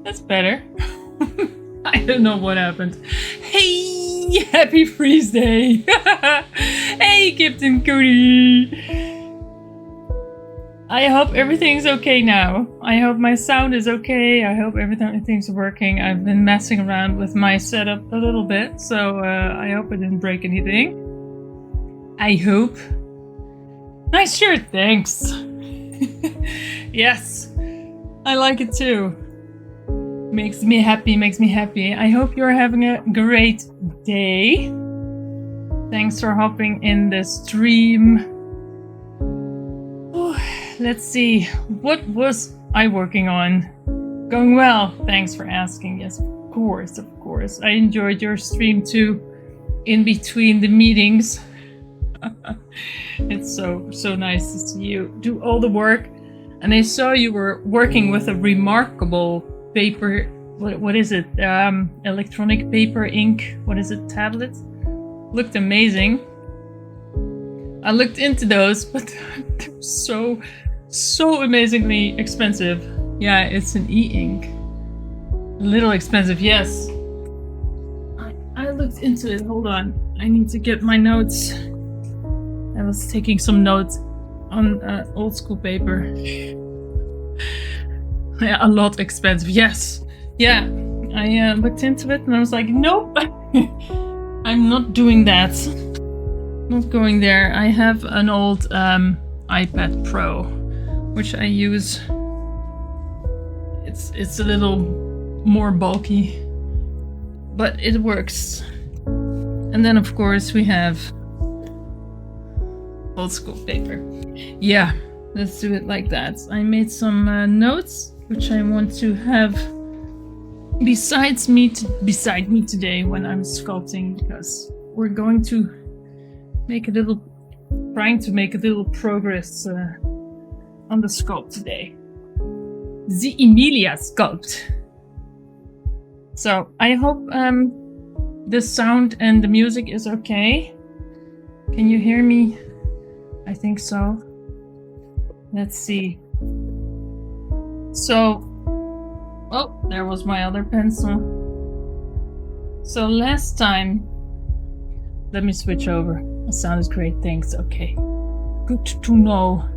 That's better. I don't know what happened. Hey, happy freeze day. Hey, Captain Cody. I hope everything's okay now. I hope my sound is okay. I hope everything's working. I've been messing around with my setup a little bit, so I hope I didn't break anything. I hope. Nice shirt, thanks. Yes, I like it too. Makes me happy. I hope you're having a great day. Thanks for hopping in the stream. Oh, let's see, what was I working on? Going well, thanks for asking. Yes, of course. I enjoyed your stream too, in between the meetings. It's so nice to see you do all the work. And I saw you were working with a remarkable paper. What is it? Electronic paper, ink. What is it? Tablet? Looked amazing. I looked into those, but they're so amazingly expensive. Yeah, it's an e-ink. A little expensive, yes. I looked into it. Hold on. I need to get my notes. I was taking some notes on old school paper. Yeah, a lot expensive. Yes. Yeah. I looked into it and I was like, nope. I'm not doing that. Not going there. I have an old iPad Pro, which I use. It's a little more bulky, but it works. And then of course we have old school paper. Yeah, let's do it like that. I made some notes which I want to have beside me today when I'm sculpting, because we're going to trying to make a little progress on the sculpt today. The Emilia sculpt. So I hope the sound and the music is okay. Can you hear me? I think so. Let's see. So, oh, there was my other pencil. So last time, let me switch over. The sound is great, thanks. Okay, good to know.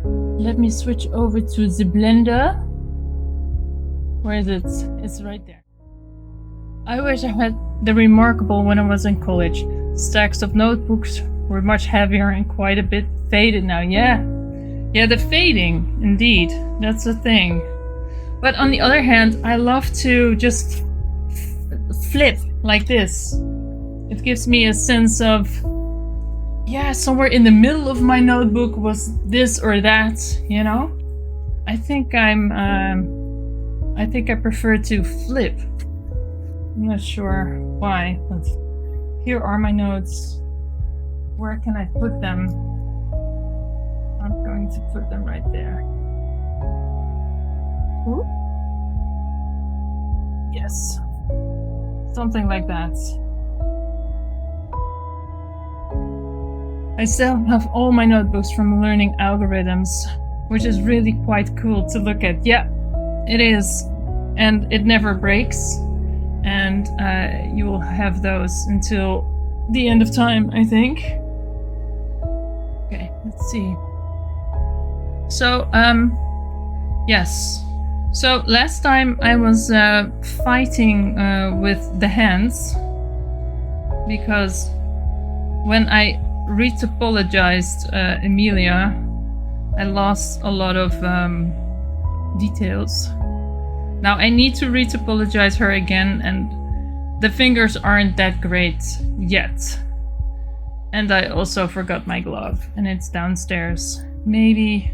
Let me switch over to the blender. Where is it? It's right there. I wish I had the remarkable when I was in college. Stacks of notebooks were much heavier and quite a bit faded now. Yeah, the fading, indeed, that's the thing. But on the other hand, I love to just flip like this. It gives me a sense of, yeah, somewhere in the middle of my notebook was this or that, you know? I think I prefer to flip. I'm not sure why, but here are my notes. Where can I put them? I'm going to put them right there. Ooh. Yes. Something like that. I still have all my notebooks from learning algorithms, which is really quite cool to look at. Yeah, it is. And it never breaks. And you will have those until the end of time, I think. Okay, let's see. So, yes. So last time I was fighting with the hands, because when I retopologized Emilia, I lost a lot of details. Now I need to retopologize her again, and the fingers aren't that great yet. And I also forgot my glove, and it's downstairs. Maybe...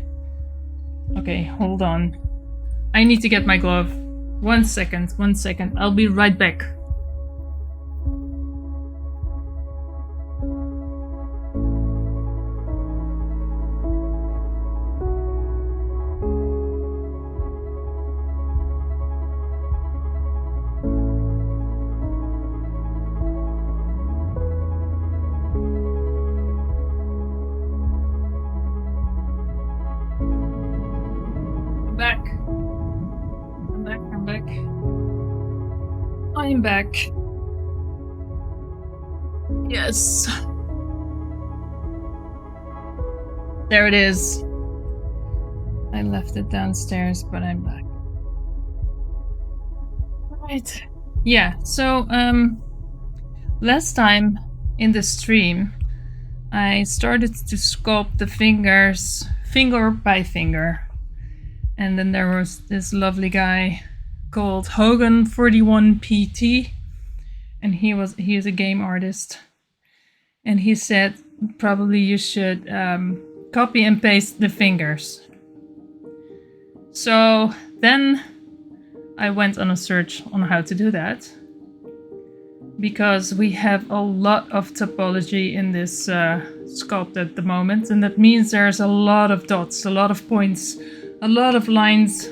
Okay, hold on. I need to get my glove. 1 second. I'll be right back. I'm back. I'm back. Yes. There it is. I left it downstairs, but I'm back. Right. Yeah, so last time in the stream I started to sculpt the fingers finger by finger. And then there was this lovely guy called Hogan41PT, and he is a game artist. And he said probably you should copy and paste the fingers. So then I went on a search on how to do that, because we have a lot of topology in this sculpt at the moment, and that means there's a lot of dots, a lot of points, a lot of lines.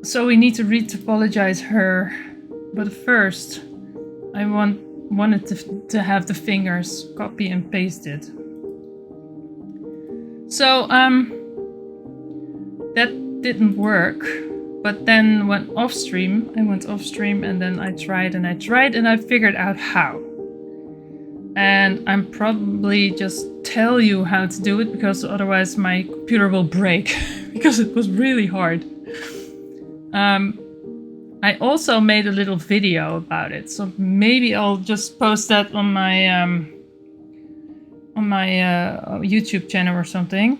So we need to re-topologize her. But first, I wanted to have the fingers copy and pasted. So that didn't work. But then I went off stream, and then I tried and I figured out how. And I'm probably just tell you how to do it, because otherwise my computer will break because it was really hard. I also made a little video about it, so maybe I'll just post that on my YouTube channel or something.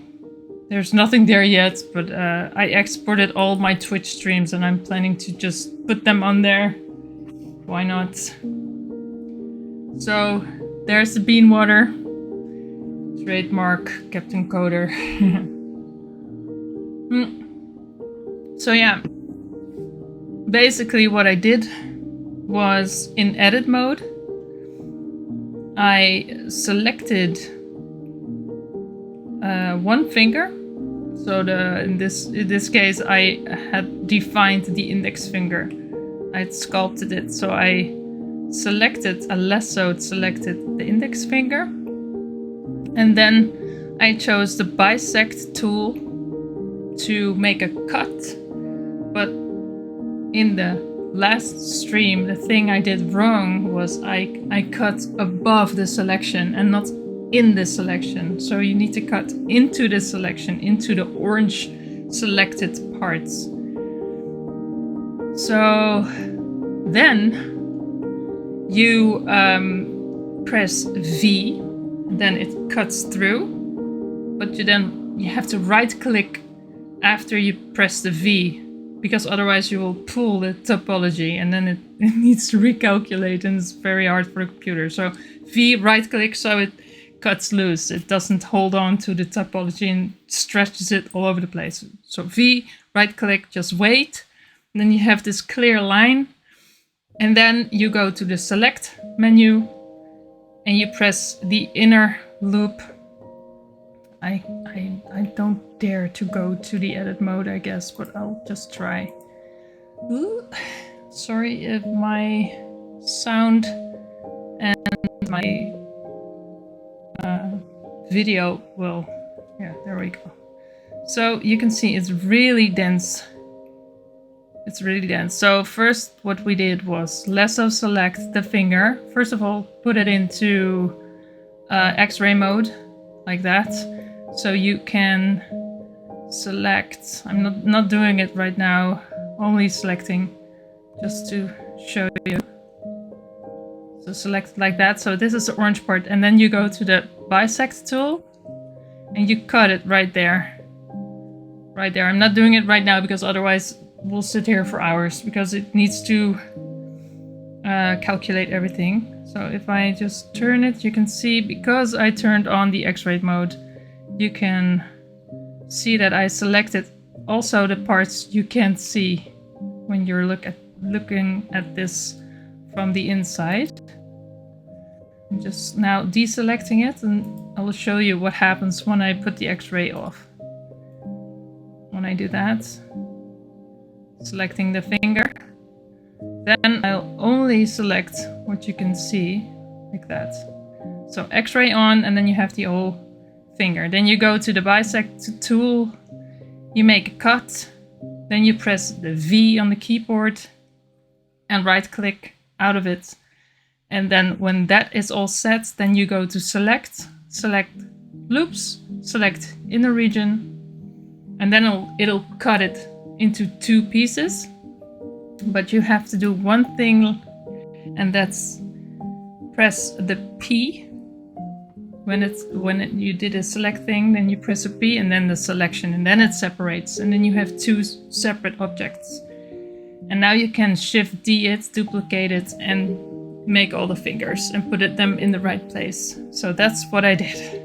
There's nothing there yet, but I exported all my Twitch streams and I'm planning to just put them on there. Why not? So there's the bean water. Trademark Captain Coder. So yeah, basically what I did was in edit mode, I selected one finger. So in this case I had defined the index finger. I'd sculpted it, so I selected the index finger, and then I chose the bisect tool to make a cut. But in the last stream, the thing I did wrong was I cut above the selection and not in the selection. So you need to cut into the selection, into the orange selected parts. So then you press V, then it cuts through, but you have to right click after you press the V, because otherwise you will pull the topology and then it needs to recalculate, and it's very hard for the computer. So V, right click, so it cuts loose. It doesn't hold on to the topology and stretches it all over the place. So V, right click, just wait. And then you have this clear line. And then you go to the select menu and you press the inner loop. I don't dare to go to the edit mode, I guess, but I'll just try. Ooh, sorry if my sound and my video will... Yeah, there we go. So you can see it's really dense. It's really dense. So first what we did was lasso select the finger. First of all, put it into X-ray mode, like that. So you can select, I'm not doing it right now, only selecting just to show you. So select like that. So this is the orange part, and then you go to the bisect tool and you cut it right there. Right there. I'm not doing it right now because otherwise we'll sit here for hours, because it needs to calculate everything. So if I just turn it, you can see, because I turned on the X-ray mode, you can see that I selected also the parts you can't see when you're looking at this from the inside. I'm just now deselecting it, and I will show you what happens when I put the X-ray off. When I do that, selecting the finger, then I'll only select what you can see, like that. So X-ray on, and then you have the whole finger. Then you go to the bisect tool, you make a cut, then you press the V on the keyboard, and right click out of it. And then when that is all set, then you go to select loops, select inner region, and then it'll cut it into 2 pieces. But you have to do one thing, and that's press the P. When you did a select thing, then you press a P and then the selection, and then it separates, and then you have 2 separate objects. And now you can Shift D it, duplicate it, and make all the fingers and put them in the right place. So that's what I did.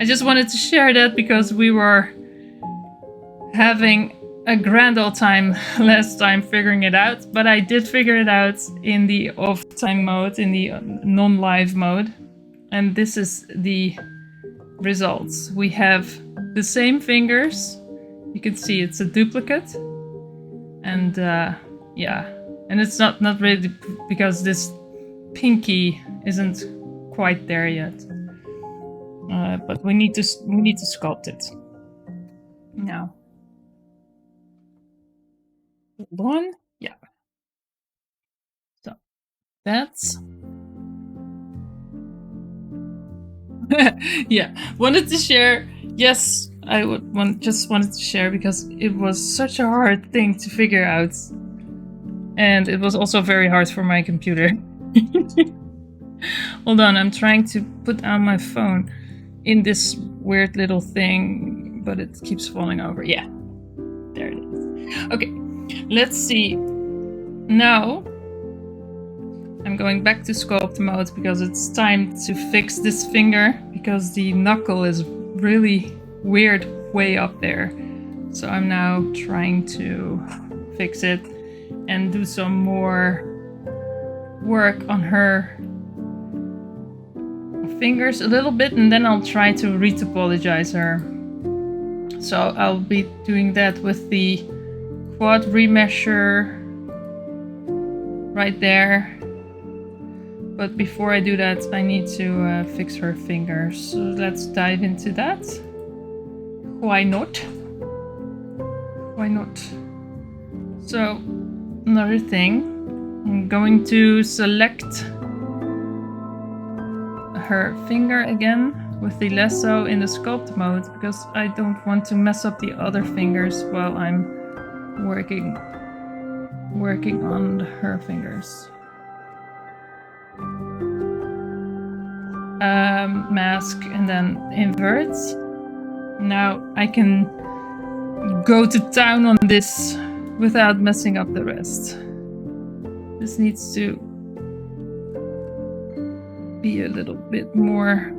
I just wanted to share that because we were having a grand old time last time figuring it out, but I did figure it out in the off time mode, in the non-live mode. And this is the results. We have the same fingers. You can see it's a duplicate. And yeah, and it's not really because this pinky isn't quite there yet. But we need to sculpt it now. Hold on. Yeah. So that's yeah. Wanted to share. Yes, I just wanted to share because it was such a hard thing to figure out, and it was also very hard for my computer. Hold on, I'm trying to put down my phone in this weird little thing, but it keeps falling over. Yeah, there it is. Okay, let's see. Now I'm going back to sculpt mode because it's time to fix this finger because the knuckle is really weird way up there. So I'm now trying to fix it and do some more work on her fingers a little bit, and then I'll try to retopologize her. So I'll be doing that with the quad remesher right there. But before I do that, I need to fix her fingers. So let's dive into that. Why not? Why not? So, another thing. I'm going to select her finger again with the lasso in the sculpt mode because I don't want to mess up the other fingers while I'm working on her fingers. Mask and then invert. Now I can go to town on this without messing up the rest. This needs to be a little bit more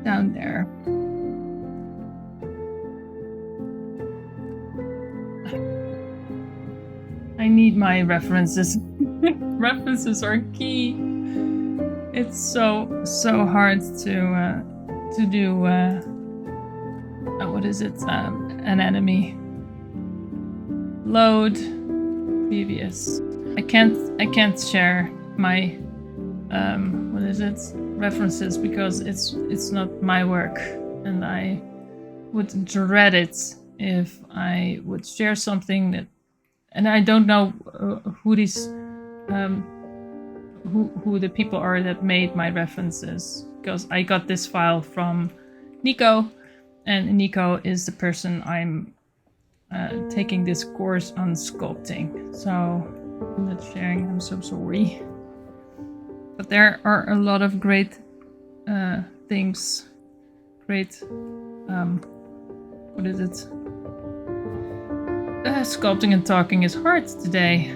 down there. I need my references. References are key. It's so hard to do what is it? An enemy. Load previous. I can't share my what is it? References because it's not my work, and I would dread it if I would share something that, and I don't know who these who the people are that made my references, because I got this file from Nico, and Nico is the person I'm taking this course on sculpting. So I'm not sharing, I'm so sorry. But there are a lot of great things. Great, what is it? Sculpting and talking is hard today.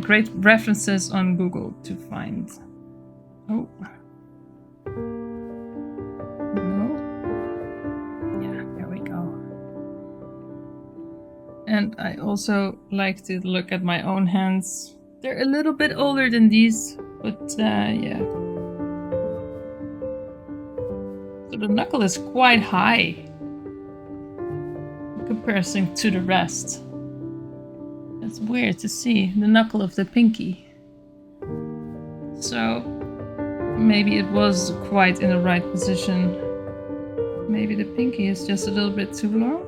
Great references on Google to find. Oh. No. Yeah, there we go. And I also like to look at my own hands. They're a little bit older than these, but yeah. So the knuckle is quite high in comparison to the rest. It's weird to see the knuckle of the pinky. So maybe it was quite in the right position. Maybe the pinky is just a little bit too long.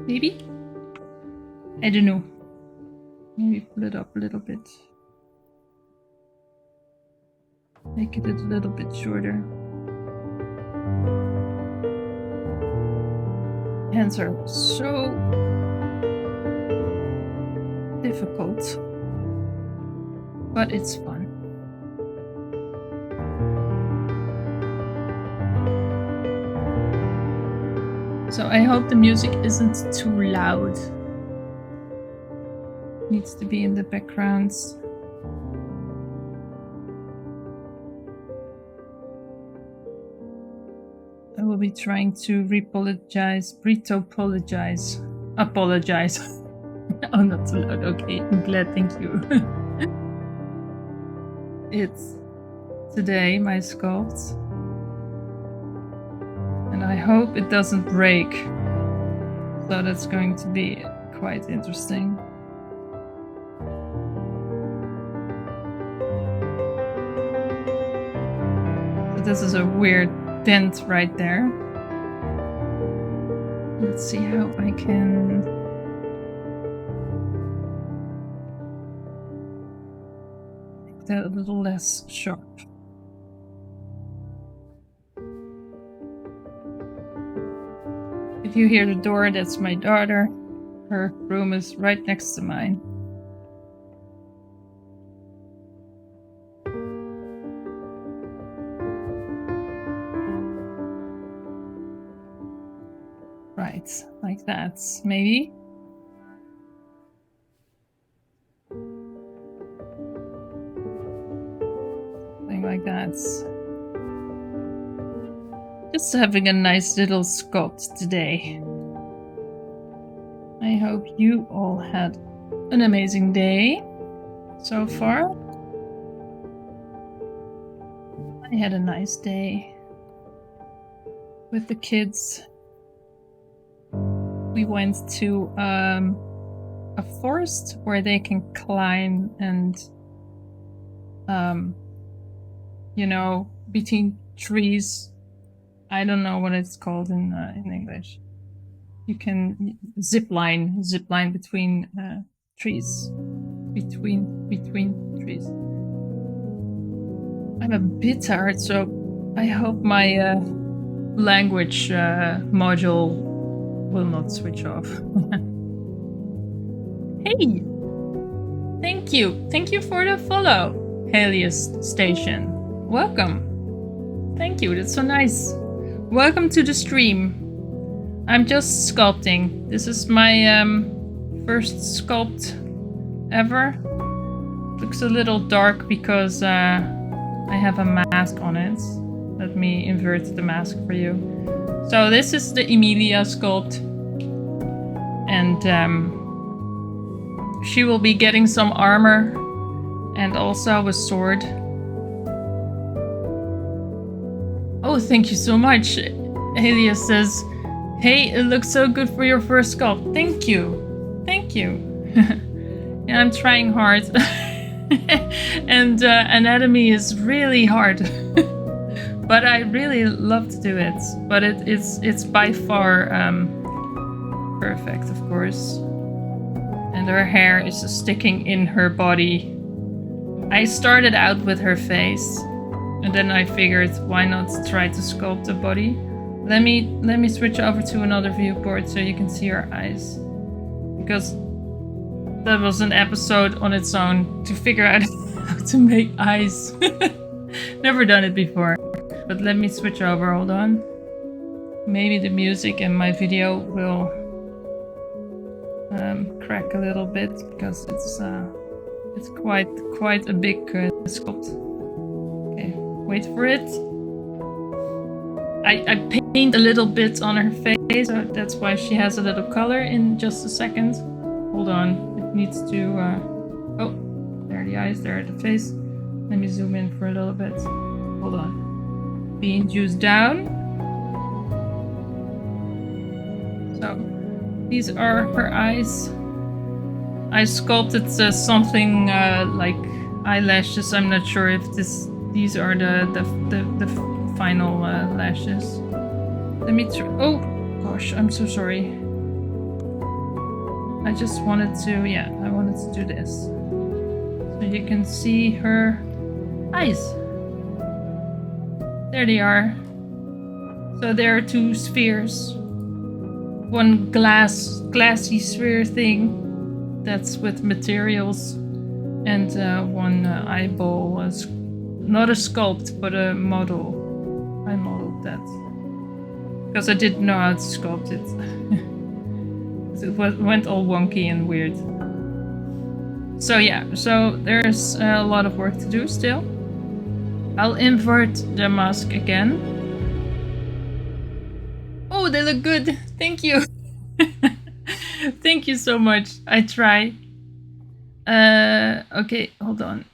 Maybe? I don't know. Maybe pull it up a little bit. Make it a little bit shorter. Hands are so difficult, but it's fun. So I hope the music isn't too loud. Needs to be in the backgrounds. I will be trying to apologize. Oh, not too loud. Okay, I'm glad. Thank you. It's today my sculpt, and I hope it doesn't break. So that's going to be quite interesting. So this is a weird dent right there. Let's see how I can make that a little less sharp. If you hear the door, that's my daughter. Her room is right next to mine. Right, like that, maybe. Something like that. Just having a nice little sculpt today. I hope you all had an amazing day so far. I had a nice day with the kids. We went to a forest where they can climb and, you know, between trees. I don't know what it's called in English. You can zip line between trees, between trees. I'm a bit tired, so I hope my language module will not switch off. Hey! Thank you for the follow, Helios Station. Welcome. Thank you, that's so nice. Welcome to the stream. I'm just sculpting. This is my first sculpt ever. Looks a little dark because I have a mask on it. Let me invert the mask for you. So this is the Emilia sculpt, and she will be getting some armor and also a sword. Oh, thank you so much. Helios says, hey, it looks so good for your first sculpt. Thank you. Thank you. Yeah, I'm trying hard. And anatomy is really hard. But I really love to do it. But it's by far perfect, of course. And her hair is sticking in her body. I started out with her face, and then I figured, why not try to sculpt the body? Let me switch over to another viewport so you can see her eyes, because that was an episode on its own to figure out how to make eyes. Never done it before. But let me switch over, hold on. Maybe the music in my video will crack a little bit, because it's quite a big sculpt. Okay, wait for it. I paint a little bit on her face, so that's why she has a little color in just a second. Hold on, it needs to... oh, there are the eyes, there are the face. Let me zoom in for a little bit. Hold on. Being juiced down. So, these are her eyes. I sculpted something like eyelashes. I'm not sure if these are the final lashes. Let me try. Oh gosh, I'm so sorry. I just wanted to, yeah, I wanted to do this. So you can see her eyes. There they are. So there are two spheres. One glassy sphere thing that's with materials, and one eyeball was not a sculpt but a model. I modeled that because I didn't know how to sculpt it. It went all wonky and weird. So yeah, so there's a lot of work to do still. I'll invert the mask again. Oh, they look good. Thank you. Thank you so much. I try. Okay, hold on.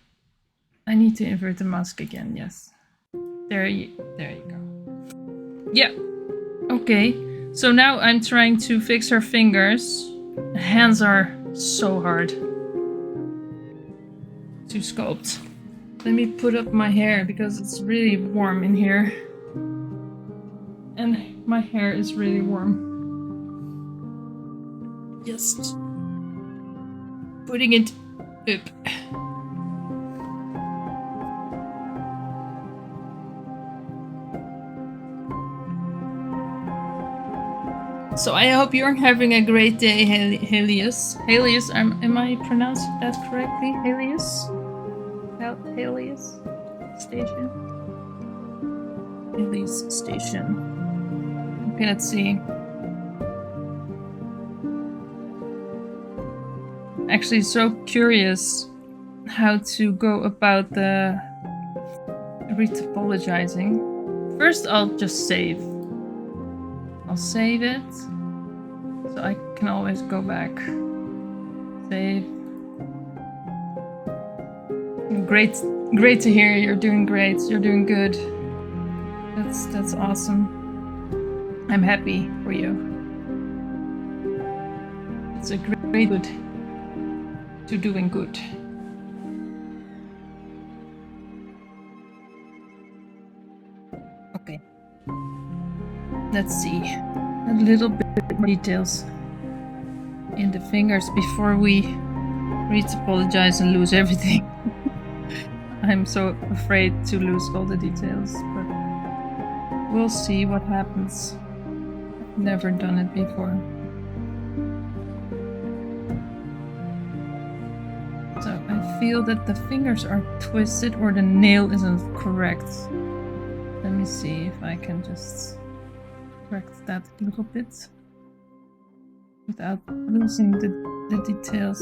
I need to invert the mask again. Yes. There you go. Yeah. Okay. So now I'm trying to fix her fingers. The hands are so hard to sculpt. Let me put up my hair because it's really warm in here. And my hair is really warm. Just putting it up. So I hope you're having a great day, Helios. Helios, am I pronouncing that correctly? Helios? Helios Station? Helios Station. Okay, let's see. Actually, so curious how to go about the retopologizing. First, I'll just save. I'll save it, so I can always go back. Save. Great to hear. You're doing great. You're doing good. That's awesome. I'm happy for you. It's a great good to doing good. Okay. Let's see. A little bit more details in the fingers before we retopologize and lose everything. I'm so afraid to lose all the details, but we'll see what happens. I've never done it before. So I feel that the fingers are twisted or the nail isn't correct. Let me see if I can just correct that a little bit without losing the details.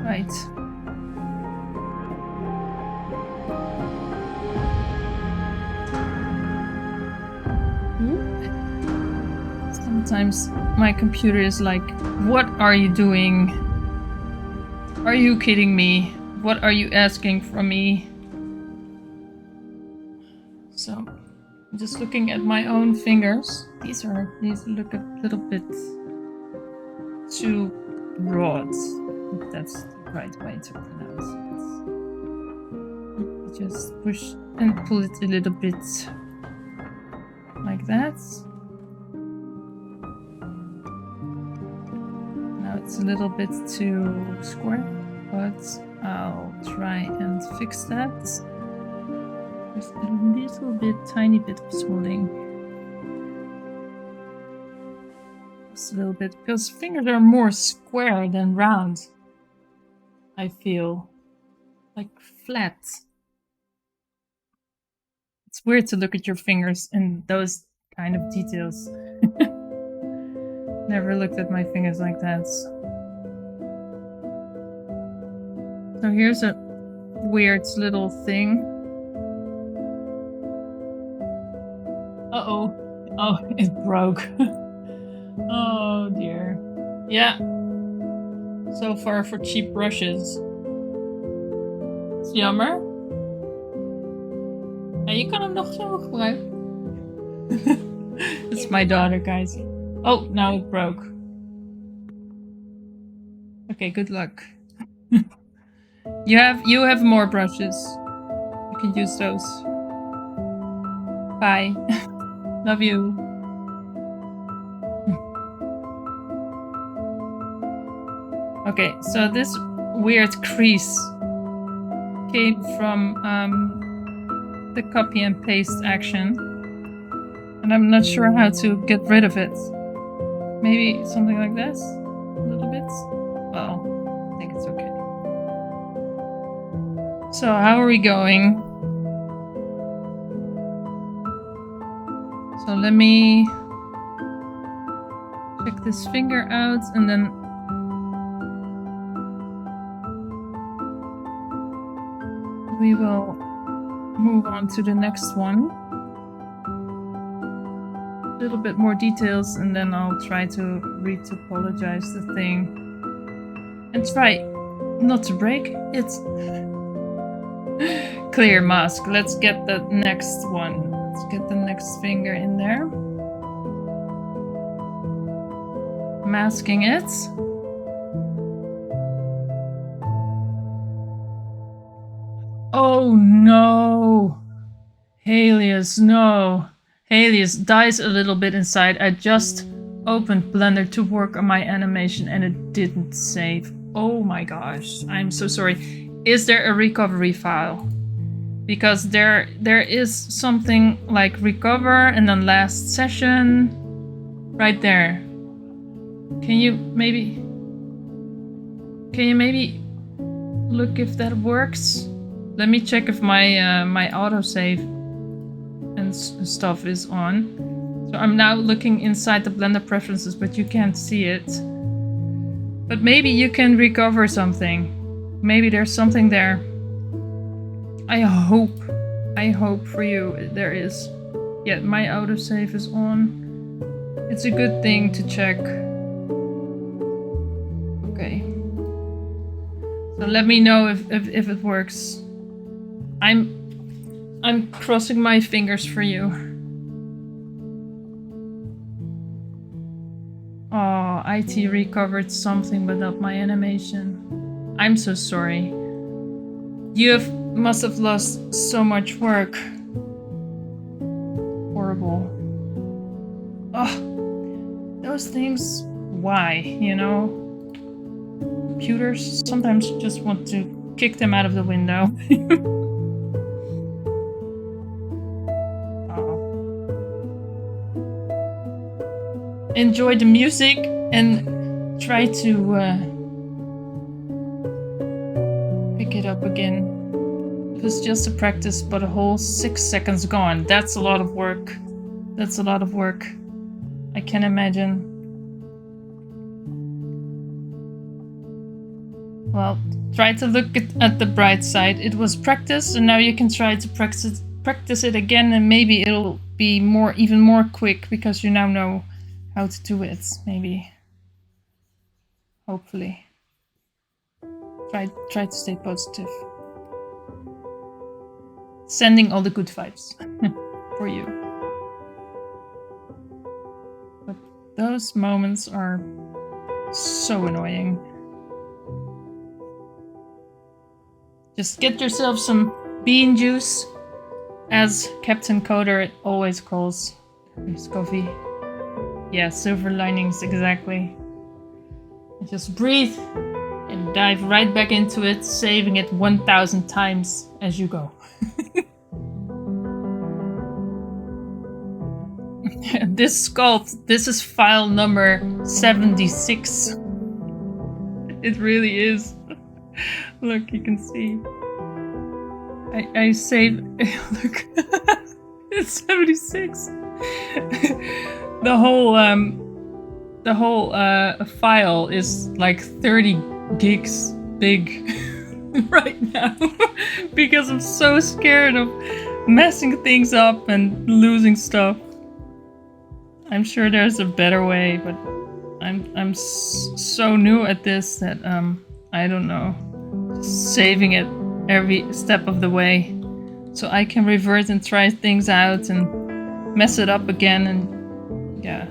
Right. Sometimes my computer is like, what are you doing? Are you kidding me? What are you asking from me? So, I'm just looking at my own fingers. These look a little bit too broad, if that's the right way to pronounce it. Just push and pull it a little bit like that. Now it's a little bit too square, but I'll try and fix that. Just a little bit, tiny bit of smoothing. Just a little bit, because fingers are more square than round. I feel like flat. It's weird to look at your fingers in those kind of details. Never looked at my fingers like that. So here's a weird little thing. Uh-oh. Oh, it broke. Oh dear. Yeah. So far for cheap brushes. It's jammer. Ja, je kan hem nog zo gebruiken. It's my daughter, guys. Oh, now it broke. Okay, good luck. You have more brushes. could use those. Bye. Love you. Okay, so this weird crease came from the copy and paste action. And I'm not sure how to get rid of it. Maybe something like this? A little bit? Well, I think it's okay. So how are we going? So let me check this finger out and then we will move on to the next one. A little bit more details and then I'll try to retopologize the thing. And try not to break it. Clear mask. Let's get the next one. Let's get the next finger in there. Masking it. Oh no! Helios, no. Helios dies a little bit inside. I just opened Blender to work on my animation and it didn't save. Oh my gosh, I'm so sorry. Is there a recovery file? Because there is something like recover and then last session right there. Can you maybe look if that works? Let me check if my my autosave and stuff is on. So I'm now looking inside the Blender preferences, but you can't see it. But maybe you can recover something. Maybe there's something there. I hope for you there is. Yeah, my autosave is on. It's a good thing to check. Okay. So let me know if it works. I'm crossing my fingers for you. Oh, IT recovered something but not my animation. I'm so sorry. You must have lost so much work. Horrible. Oh, those things. Why, you know? Computers sometimes just want to kick them out of the window. Enjoy the music and try to pick it up again. It was just a practice, but a whole 6 seconds gone. That's a lot of work. That's a lot of work. I can imagine. Well, try to look at the bright side. It was practice, and now you can try to practice it again, and maybe it'll be even more quick because you now know how to do it. Maybe, hopefully. Try to stay positive. Sending all the good vibes for you. But those moments are so annoying. Just get yourself some bean juice, as Captain Coder always calls his coffee. Yeah, silver linings, exactly. And just breathe and dive right back into it, saving it 1,000 times as you go. This sculpt, this is file number 76. It really is. Look, you can see. I saved. Look, it's 76. The whole file is like 30 gigs big right now because I'm so scared of messing things up and losing stuff. I'm sure there's a better way, but I'm so new at this that I don't know. Just saving it every step of the way so I can revert and try things out and mess it up again and yeah,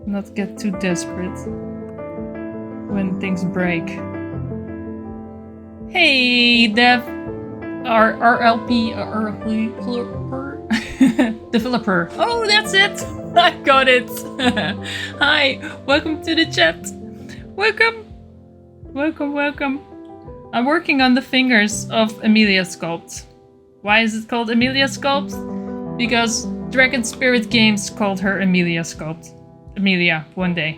not get too desperate when things break. Hey, Dev! RLP developer. Oh, that's it. I got it. Hi, welcome to the chat. Welcome, welcome, welcome. I'm working on the fingers of Amelia Sculpt. Why is it called Amelia Sculpt? Because Dragon Spirit Games called her Amelia Sculpt. Amelia, one day.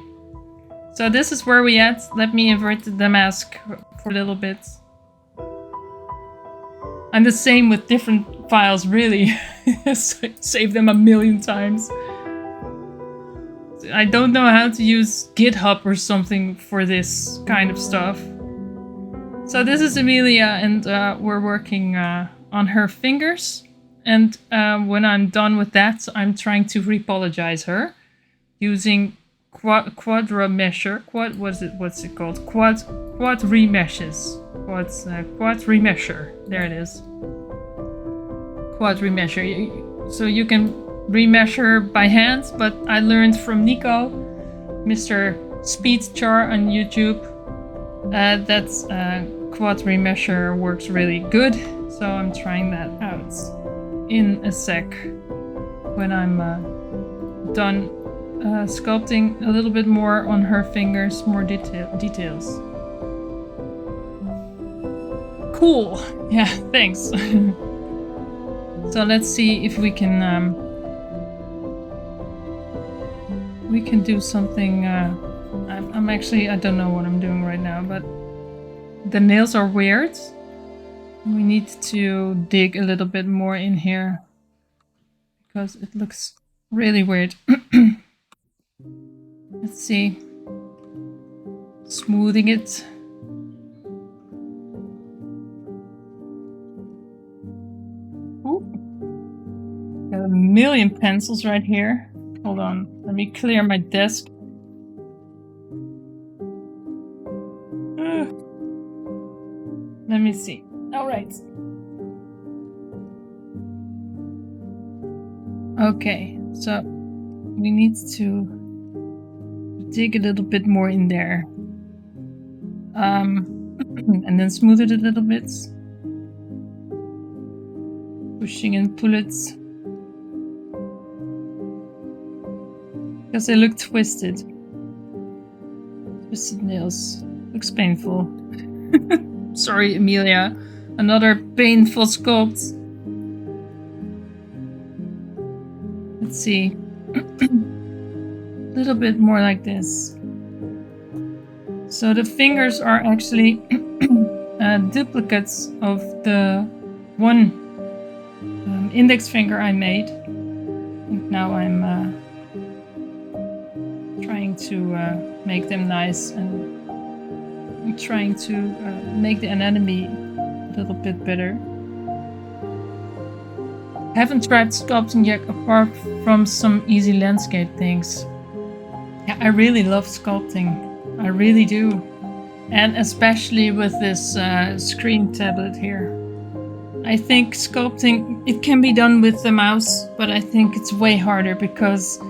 So this is where we at. Let me invert the mask for a little bit. I'm the same with different files, really. Save them a million times. I don't know how to use GitHub or something for this kind of stuff. So this is Amelia, and we're working on her fingers. And when I'm done with that, I'm trying to repologize her using quad remesher. What's it called? Quad remeshes. Quad remesher. There it is. Quad remesher. So you can remeasure by hand, but I learned from Nico, Mr. Speedchar on YouTube, that quad remesher works really good. So I'm trying that out in a sec when I'm done sculpting a little bit more on her fingers, more details. Cool. Yeah, thanks. So let's see if we can do something. I'm actually, I don't know what I'm doing right now, but the nails are weird. We need to dig a little bit more in here because it looks really weird. Let's see. Smoothing it. Ooh. Got a million pencils right here. Hold on. Let me clear my desk. Let me see. All right. Okay, so we need to dig a little bit more in there. And then smooth it a little bit. Pushing and pull it. Because they look twisted. Twisted nails. Looks painful. Sorry, Amelia. Another painful sculpt. Let's see. A little bit more like this. So the fingers are actually duplicates of the one index finger I made. And now I'm trying to make them nice, and I'm trying to make the anatomy a little bit better. Haven't tried sculpting yet apart from some easy landscape things. Yeah, I really love sculpting. I really do. And especially with this screen tablet here. I think sculpting, it can be done with the mouse, but I think it's way harder because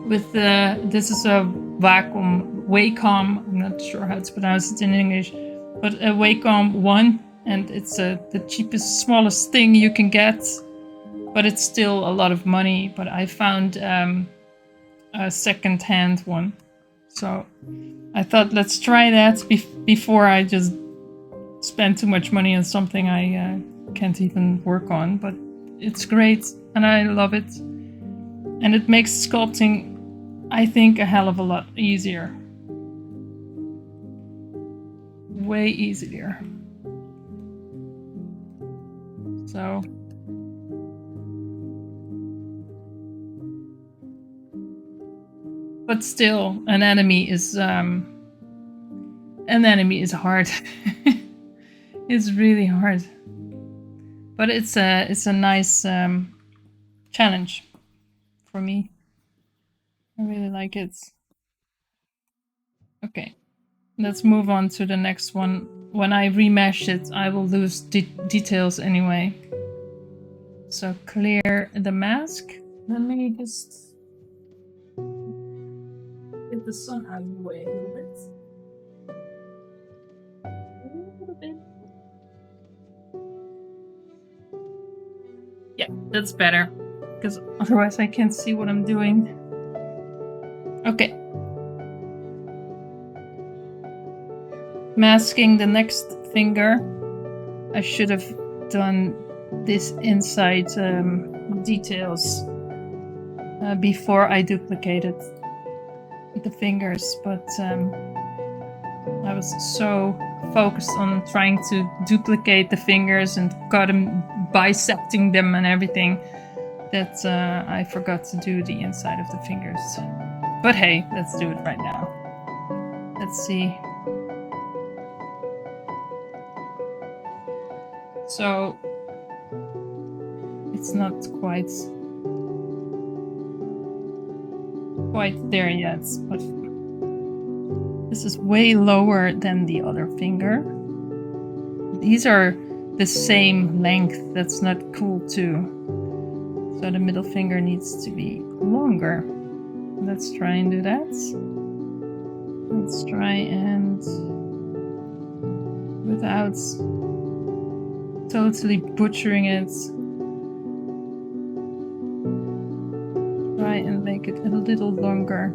with this is a Wacom, I'm not sure how to pronounce it in English, but a Wacom 1, and it's the cheapest, smallest thing you can get, but it's still a lot of money. But I found a second-hand one, so I thought let's try that before I just spend too much money on something I can't even work on. But it's great and I love it, and it makes sculpting, I think, a hell of a lot easier. Way easier. So but still, anatomy is hard. It's really hard, but it's a nice challenge for me. I really like it. Okay, let's move on to the next one. When I remesh it, I will lose details anyway. So clear the mask. Let me just get the sun out of the way a little bit. A little bit. Yeah, that's better. Because otherwise I can't see what I'm doing. Okay. Masking the next finger. I should have done this inside details before I duplicated the fingers, but I was so focused on trying to duplicate the fingers and bisecting them and everything that I forgot to do the inside of the fingers. But hey, let's do it right now. Let's see. So it's not quite there yet, but this is way lower than the other finger. These are the same length. That's not cool too. So the middle finger needs to be longer. Let's try and do that. Let's try and without totally butchering it, try and make it a little longer.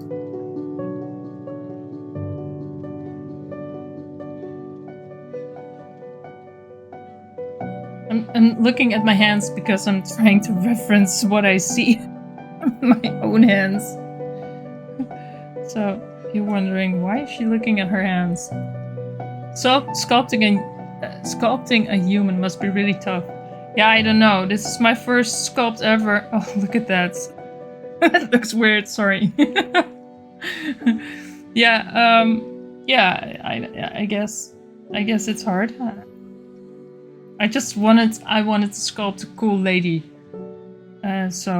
I'm looking at my hands because I'm trying to reference what I see on my own hands. So if you're wondering, why is she looking at her hands? So sculpting a human must be really tough. Yeah, I don't know. This is my first sculpt ever. Oh, look at that. That looks weird. Sorry. Yeah. I guess it's hard. I wanted to sculpt a cool lady. So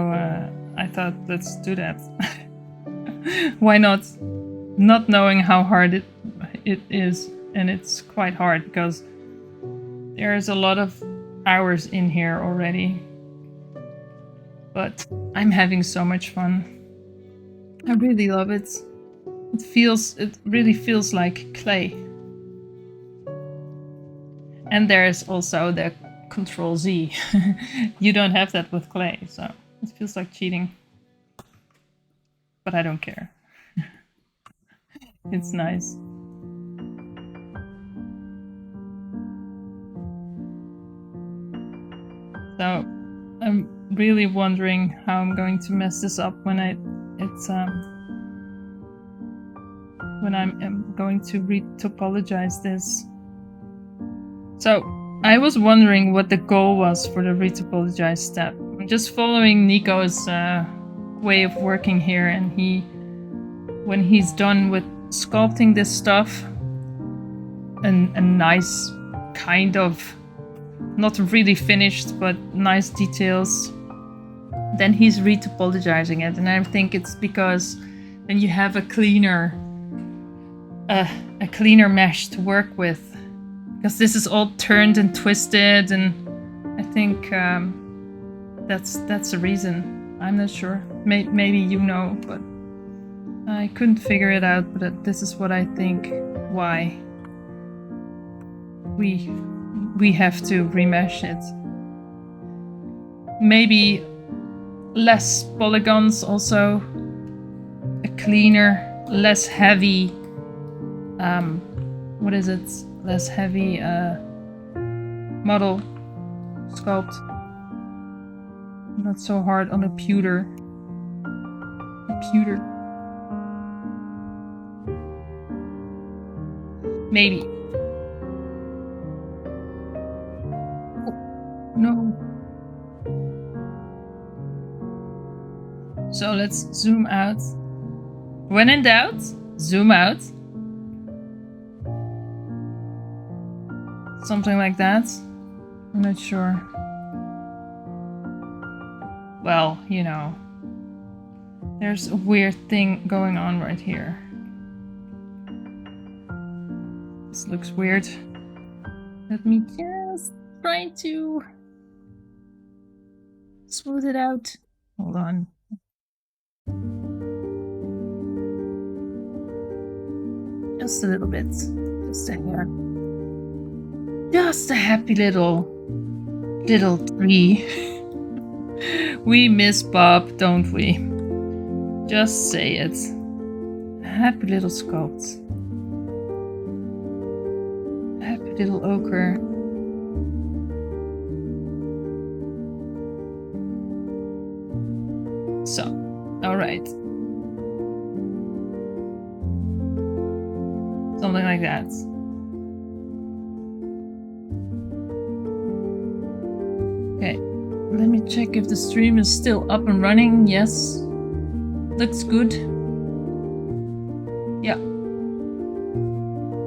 I thought, let's do that. Why not? Not knowing how hard it is, and it's quite hard because there's a lot of hours in here already. But I'm having so much fun. I really love it. It really feels like clay. And there's also the Control Z. You don't have that with clay, so it feels like cheating. But I don't care. It's nice. So I'm really wondering how I'm going to mess this up when I'm going to retopologize this. So I was wondering what the goal was for the retopologize step. I'm just following Nico's way of working here, and when he's done with sculpting this stuff, and a nice kind of, not really finished, but nice details, then he's retopologizing it, and I think it's because then you have a cleaner mesh to work with. Because this is all turned and twisted, and I think that's the reason. I'm not sure. Maybe you know, but I couldn't figure it out. But this is what I think. Why we have to remesh it. Maybe less polygons, also a cleaner, less heavy. What is it? Less heavy model sculpt. Not so hard on a pewter. Maybe. Oh, no. So let's zoom out. When in doubt, zoom out. Something like that. I'm not sure. Well, you know, there's a weird thing going on right here. This looks weird. Let me just try to smooth it out. Hold on. Just a little bit. Just a hair. Just a happy little tree. We miss Bob, don't we? Just say it. Happy little sculpts. Happy little ochre. So, alright. Something like that. Okay, let me check if the stream is still up and running. Yes. Looks good. Yeah.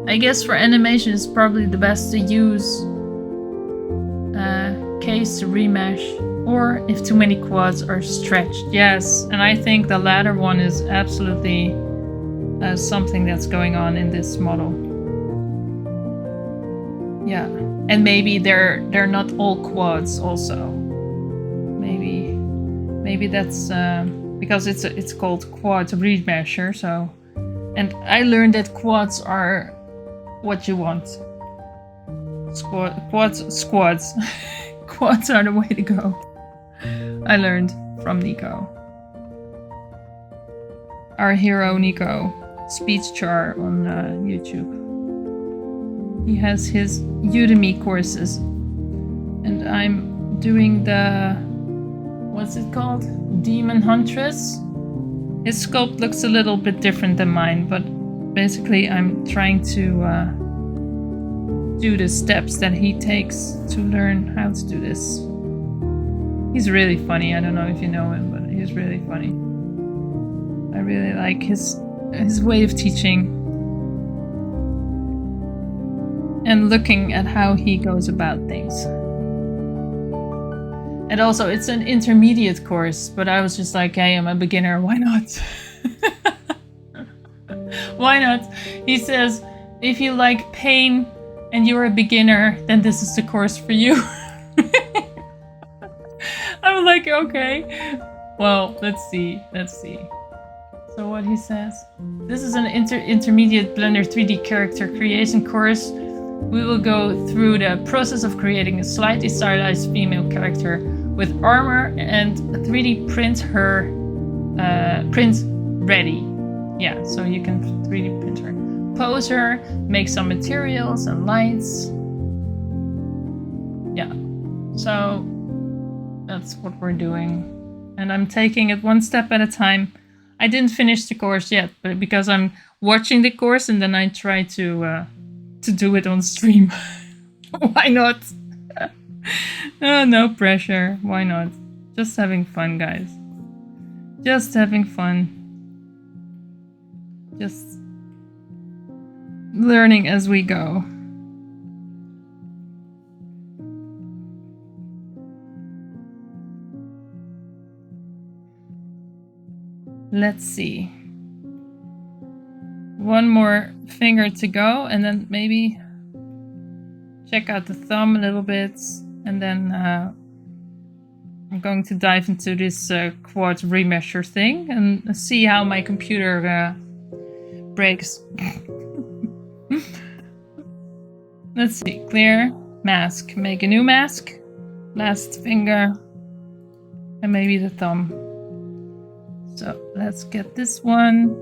I guess for animation it's probably the best to use case to remesh, or if too many quads are stretched. Yes, and I think the latter one is absolutely something that's going on in this model. Yeah, and maybe they're not all quads also. Maybe that's because it's called quad remesher. So, and I learned that quads are what you want. Squads. Quads are the way to go. I learned from Nico. Our hero Nico, SpeechChar on YouTube. He has his Udemy courses, and I'm doing the, what's it called? Demon Huntress. His sculpt looks a little bit different than mine, but basically I'm trying to do the steps that he takes to learn how to do this. He's really funny. I don't know if you know him, but he's really funny. I really like his way of teaching and looking at how he goes about things. And also, it's an intermediate course, but I was just like, hey, I'm a beginner, why not? Why not? He says, if you like pain and you're a beginner, then this is the course for you. I was like, okay. Well, let's see. So what he says, this is an intermediate Blender 3D character creation course. We will go through the process of creating a slightly stylized female character with armor and 3D print her, print ready. Yeah, so you can 3D print her. Pose her, make some materials and lights. Yeah, so that's what we're doing. And I'm taking it one step at a time. I didn't finish the course yet, but because I'm watching the course and then I try to do it on stream. Why not? Oh, no pressure. Why not? Just having fun, guys. Just having fun. Just learning as we go. Let's see. One more finger to go, and then maybe check out the thumb a little bit, and then I'm going to dive into this quad remesher thing and see how my computer breaks. Let's see. Clear. Mask. Make a new mask. Last finger. And maybe the thumb. So let's get this one.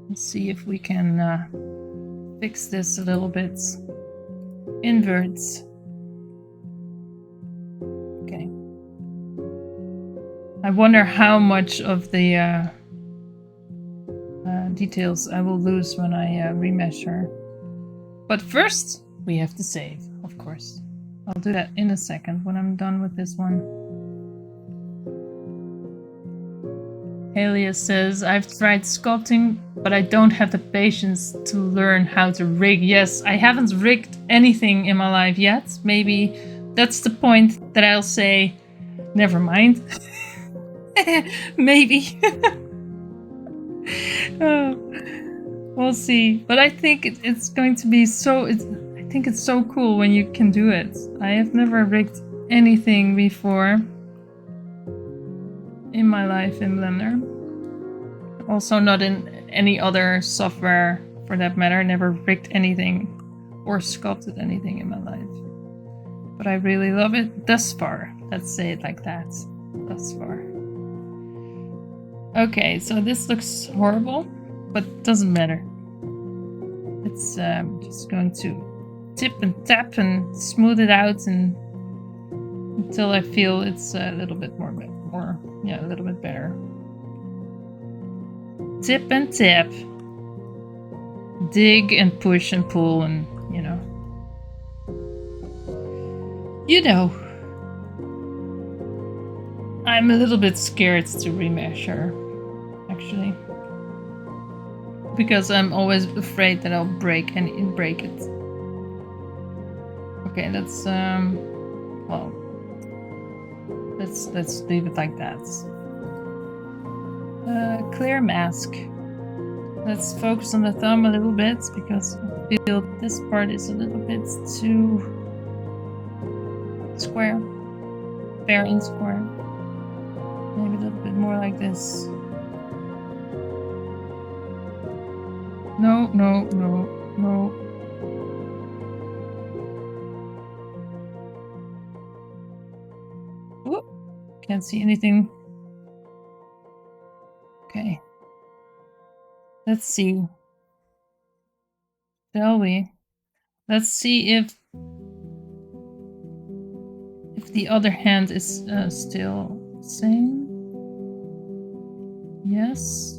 Let's see if we can fix this a little bit. Inverts. Okay. I wonder how much of the details I will lose when I remesher. But first, we have to save, of course. I'll do that in a second when I'm done with this one. Halia says, I've tried sculpting, but I don't have the patience to learn how to rig. Yes, I haven't rigged anything in my life yet. Maybe that's the point that I'll say, never mind. Maybe. We'll see. But I think it's going to be so... I think it's so cool when you can do it. I have never rigged anything before in my life in Blender. Also not in any other software for that matter. Never rigged anything or sculpted anything in my life. But I really love it thus far. Let's say it like that thus far. Okay, so this looks horrible, but doesn't matter. It's just going to tip and tap and smooth it out and until I feel it's a little bit more, a little bit better. Tip and tap. Dig and push and pull and, you know. You know. I'm a little bit scared to remeasure, actually. Because I'm always afraid that I'll break it. Okay, let's well, let's leave it like that. Clear mask. Let's focus on the thumb a little bit because I feel this part is a little bit too square, fair and square. Maybe a little bit more like this. No, no, no, no. Whoop. Can't see anything. Okay. Let's see. Shall we? Let's see if the other hand is still the same. Yes.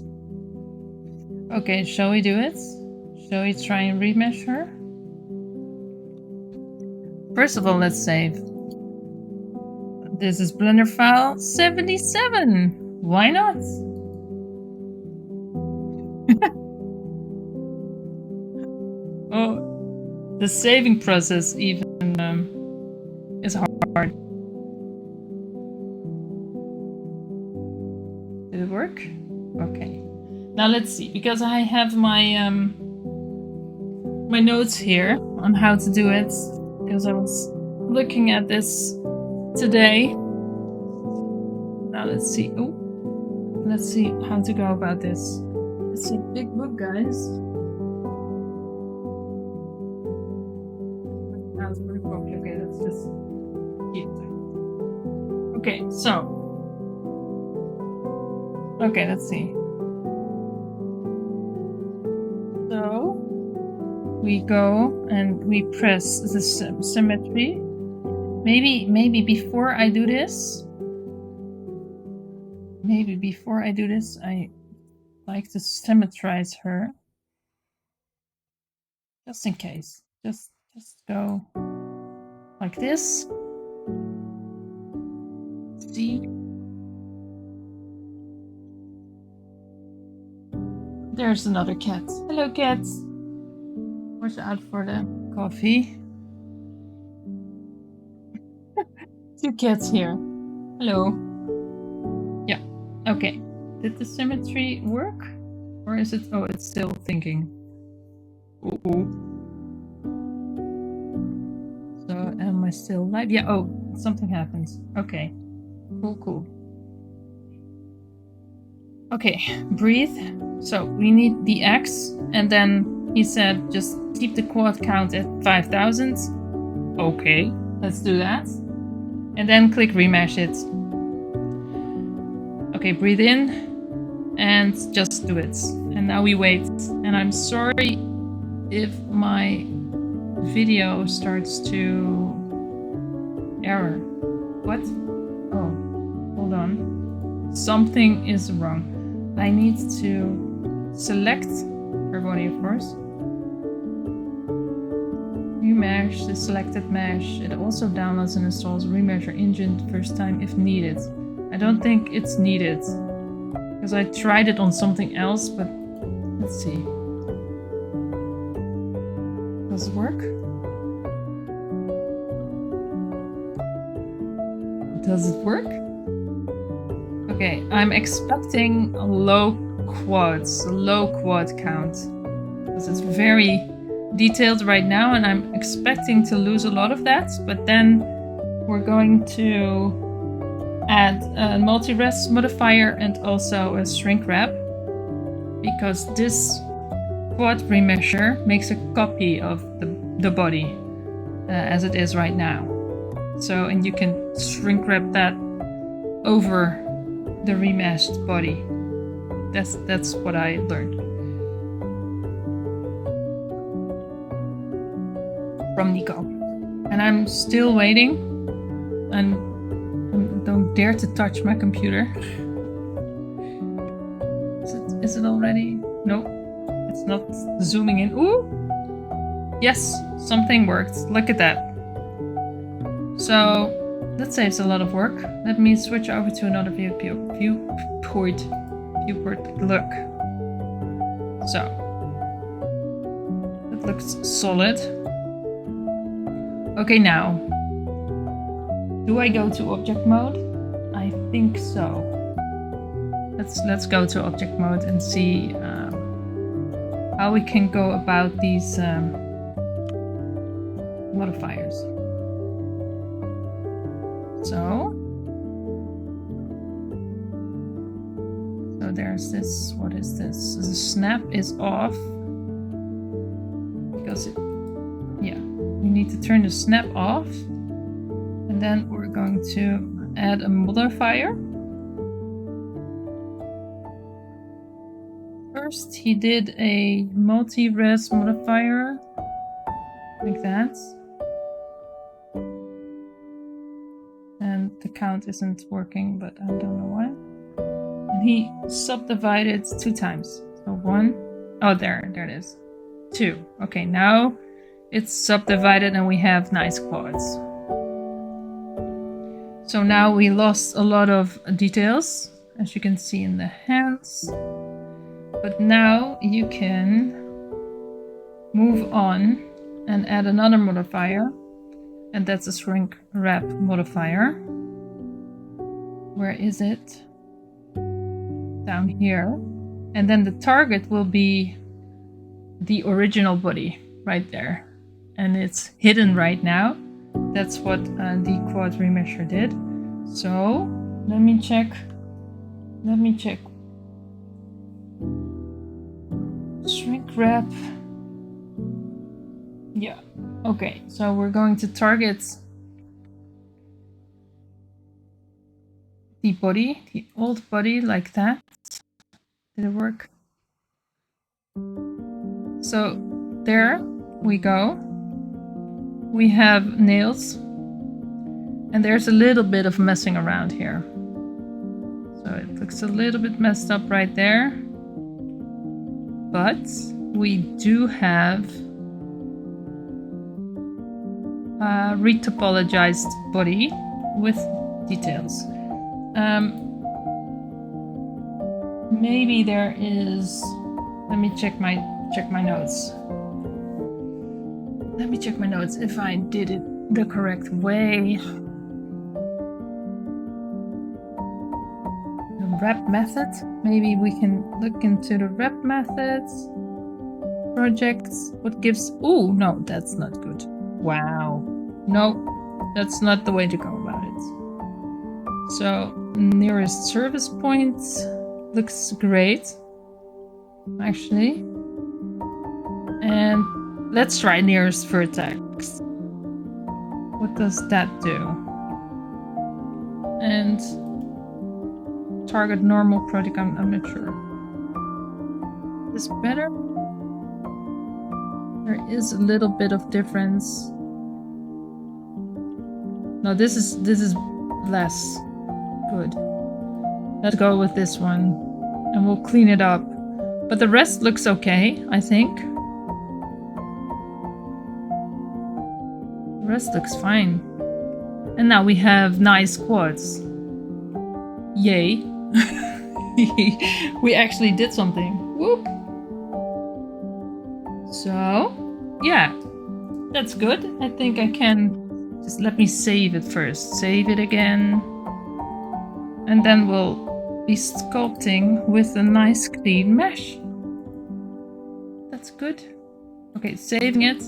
Okay, shall we do it? Shall we try and remeasure? First of all, let's save. This is Blender file 77. Why not? Oh, the saving process even is hard. Did it work? Okay. Now let's see, because I have my my notes here on how to do it, because I was looking at this today. Now let's see. Oh, let's see how to go about this. It's a big book, guys. That's pretty complicated. Let's just keep it. Okay, so. Okay, let's see. So we go and we press the symmetry. Maybe before I do this. Maybe before I do this, I like to symmetrize her. Just in case. Just go like this. See? There's another cat. Hello, cats. Watch out for the coffee. 2 cats here. Hello. Yeah. Okay. Did the symmetry work? Or is it... Oh, it's still thinking. Uh-oh. So, am I still live? Yeah, oh, something happened. Okay. Cool. Okay, breathe. So, we need the X, and then he said just keep the quad count at 5,000. Okay, let's do that. And then click remesh it. Okay, breathe in and just do it. And now we wait. And I'm sorry if my video starts to error. What? Oh, hold on. Something is wrong. I need to select her body, of course. Remesh the selected mesh. It also downloads and installs Remesher engine the first time if needed. I don't think it's needed because I tried it on something else, but let's see. Does it work? Does it work? Okay, I'm expecting a low quad count because it's very detailed right now, and I'm expecting to lose a lot of that, but then we're going to add a multi-res modifier and also a shrink wrap, because this quad remesher makes a copy of the body as it is right now. So, and you can shrink wrap that over the remeshed body. That's what I learned from Nico. And I'm still waiting. And don't dare to touch my computer. Is it already? Nope. It's not zooming in. Ooh! Yes, something worked. Look at that. So that saves a lot of work. Let me switch over to another viewport. Look. So that looks solid. Okay, now do I go to object mode? I think so. Let's go to object mode and see how we can go about these modifiers. So there's this. What is this? The snap is off because we need to turn the snap off, and then we're going to add a modifier. First, he did a multi-res modifier like that. And the count isn't working, but I don't know why. And he subdivided 2 times. So 1. Oh, there it is. 2. Okay, now it's subdivided and we have nice quads. So now we lost a lot of details, as you can see in the hands. But now you can move on and add another modifier. And that's a shrink wrap modifier. Where is it? Down here. And then the target will be the original body right there. And it's hidden right now. That's what the quad remesher did. So let me check. Shrink wrap. Yeah. Okay, so we're going to target the body, the old body, like that. Did it work? So there we go. We have nails, and there's a little bit of messing around here. So it looks a little bit messed up right there. But we do have retopologized body with details. Maybe there is. Let me check my notes. Let me check my notes if I did it the correct way. The wrap method. Maybe we can look into the wrap methods. Projects. What gives? Oh no, that's not good. Wow. No, that's not the way to go about it. So, nearest service point looks great, actually. And let's try nearest vertex. What does that do? And target normal project, I'm not sure. Is this better? There is a little bit of difference. No, this is less good. Let's go with this one, and we'll clean it up. But the rest looks okay, I think. The rest looks fine. And now we have nice quads. Yay! We actually did something. Whoop! So, yeah, that's good. I think I can. Just let me save it first. Save it again. And then we'll be sculpting with a nice clean mesh. That's good. Okay, saving it.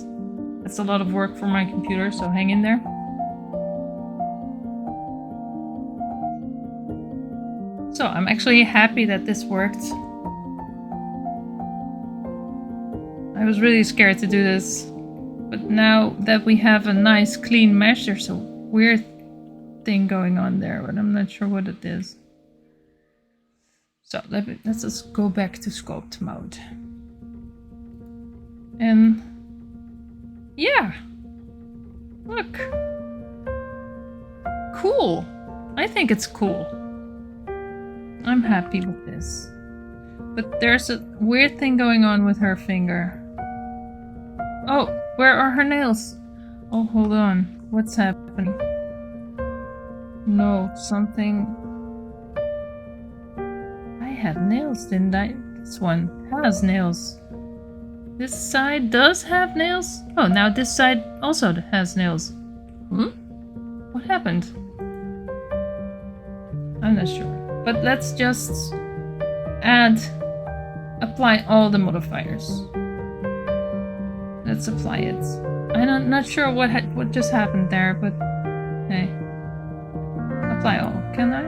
That's a lot of work for my computer, so hang in there. So I'm actually happy that this worked. I was really scared to do this. But now that we have a nice clean mesh, there's a weird thing going on there, but I'm not sure what it is. So let's just go back to sculpt mode. And yeah, look, cool. I think it's cool. I'm happy with this. But there's a weird thing going on with her finger. Oh, where are her nails? Oh, hold on. What's happening? No, something... I had nails, didn't I? This one has nails. This side does have nails? Oh, now this side also has nails. Hmm? What happened? I'm not sure. But let's just apply all the modifiers. Let's apply it. I'm not sure what just happened there, but hey. Apply all. Can I?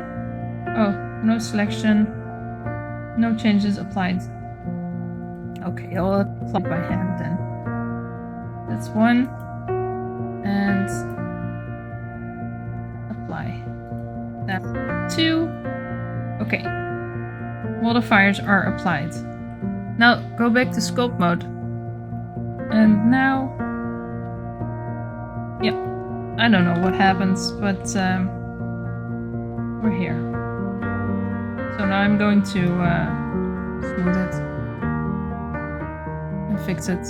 Oh, no selection. No changes applied. Okay, I'll apply by hand then. That's one. And apply. That's two. Okay. Modifiers are applied. Now go back to sculpt mode. And now... yeah, I don't know what happens, but we're here. So now I'm going to smooth it and fix it.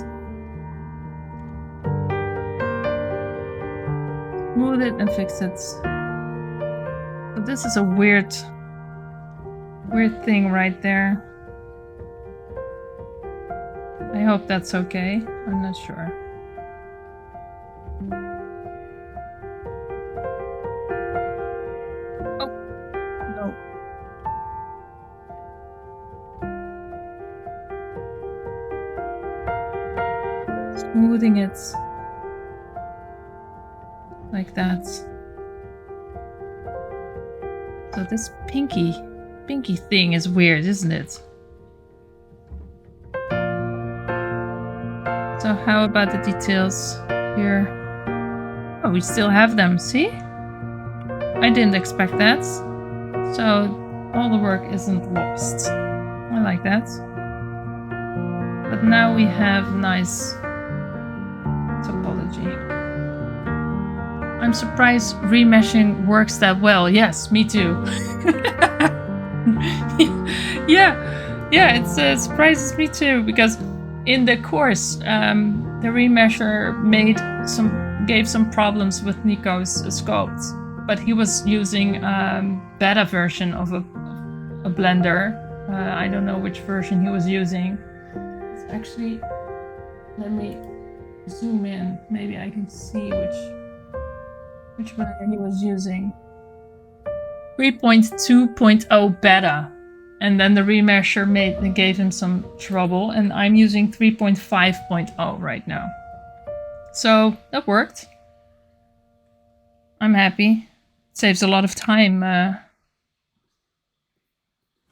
Smooth it and fix it. So this is a weird thing right there. I hope that's okay. I'm not sure. Oh, no. Smoothing it like that. So this pinky thing is weird, isn't it? So how about the details here? Oh, we still have them, see? I didn't expect that. So all the work isn't lost. I like that. But now we have nice topology. I'm surprised remeshing works that well. Yes, me too. Yeah, it surprises me too, because in the course, the remesher gave some problems with Nico's sculpt, but he was using beta version of a blender. I don't know which version he was using. It's actually, let me zoom in. Maybe I can see which blender he was using. 3.2.0 beta. And then the remesher gave him some trouble, and I'm using 3.5.0 right now. So that worked. I'm happy. It saves a lot of time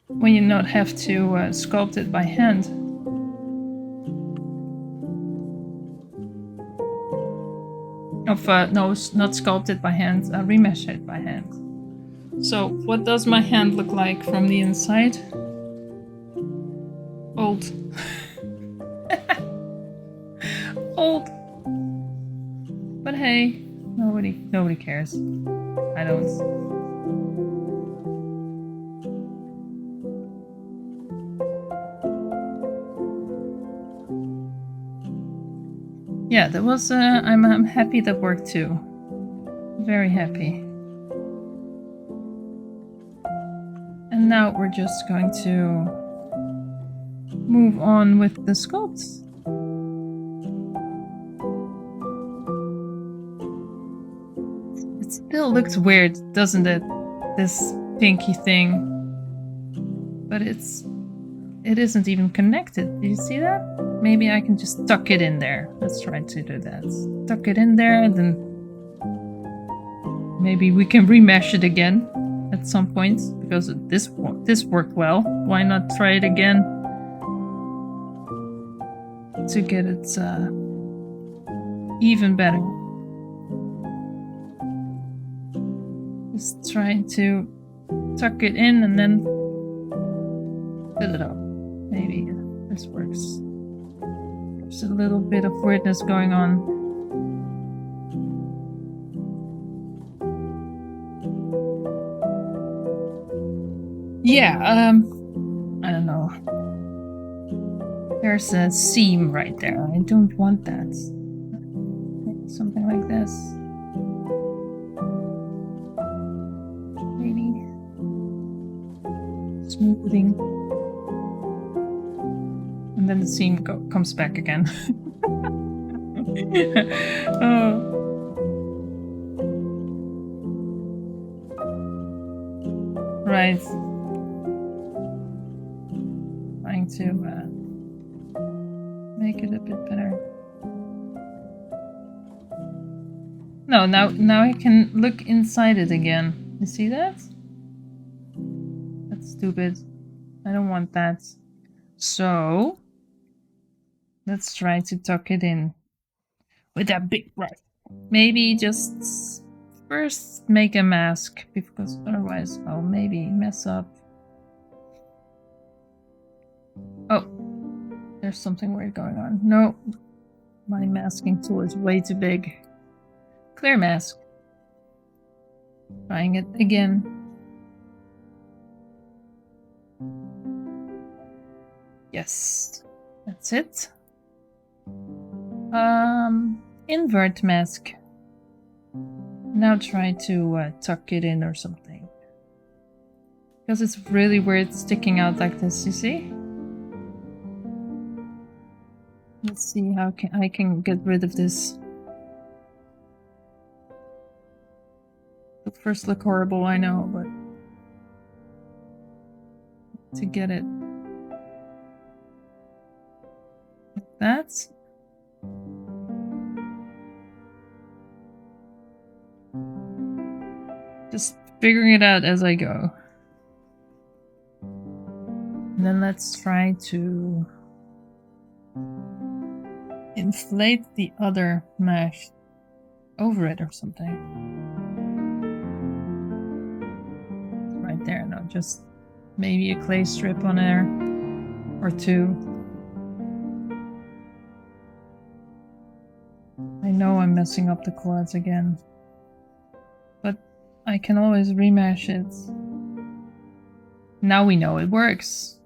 when you not have to sculpt it by hand. No, not sculpt it by hand, remesh it by hand. So, what does my hand look like from the inside? Old. Old. But hey, nobody cares. I don't. Yeah, that was. I'm happy that worked too. Very happy. And now we're just going to move on with the sculpts. It still looks weird, doesn't it? This pinky thing. But it isn't even connected. Do you see that? Maybe I can just tuck it in there. Let's try to do that. Tuck it in there, and then maybe we can remesh it again at some point, because this worked well. Why not try it again to get it even better? Just trying to tuck it in and then fill it up. Maybe this works. There's a little bit of weirdness going on. Yeah, I don't know. There's a seam right there. I don't want that. Maybe something like this. Maybe. Smoothing. And then the seam comes back again. Oh. Right. Trying to make it a bit better. No, now I can look inside it again. You see that? That's stupid. I don't want that. So let's try to tuck it in with that big brush. Maybe just first make a mask, because otherwise I'll maybe mess up. Oh, there's something weird going on. No, my masking tool is way too big. Clear mask. Trying it again. Yes, that's it. Invert mask. Now try to tuck it in or something. Because it's really weird sticking out like this, you see? Let's see how I can get rid of this. At first look horrible, I know, but to get it like that. Just figuring it out as I go. And then let's try to inflate the other mesh over it or something. Right there, no, just maybe a clay strip on there or two. I know I'm messing up the quads again, but I can always remesh it. Now we know it works.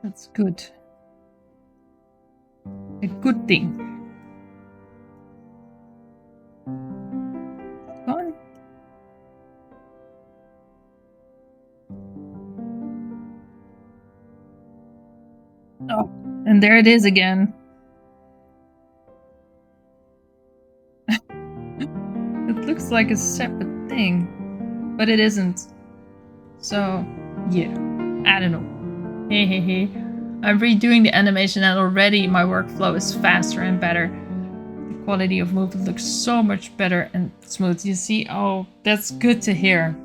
That's good. A good thing. Gone. Oh, and there it is again. It looks like a separate thing, but it isn't. So, yeah, I don't know. Hey, hey, hey. I'm redoing the animation and already my workflow is faster and better. The quality of movement looks so much better and smooth. You see? Oh, that's good to hear.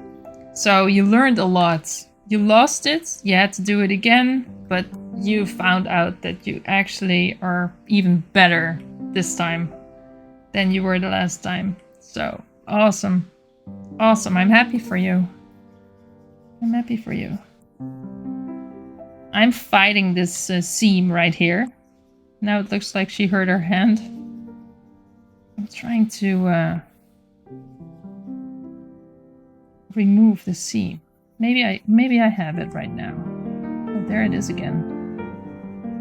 So you learned a lot. You lost it, you had to do it again, but you found out that you actually are even better this time than you were the last time. So, awesome. Awesome, I'm happy for you. I'm happy for you. I'm fighting this seam right here. Now it looks like she hurt her hand. I'm trying to remove the seam. Maybe I have it right now. Oh, there it is again.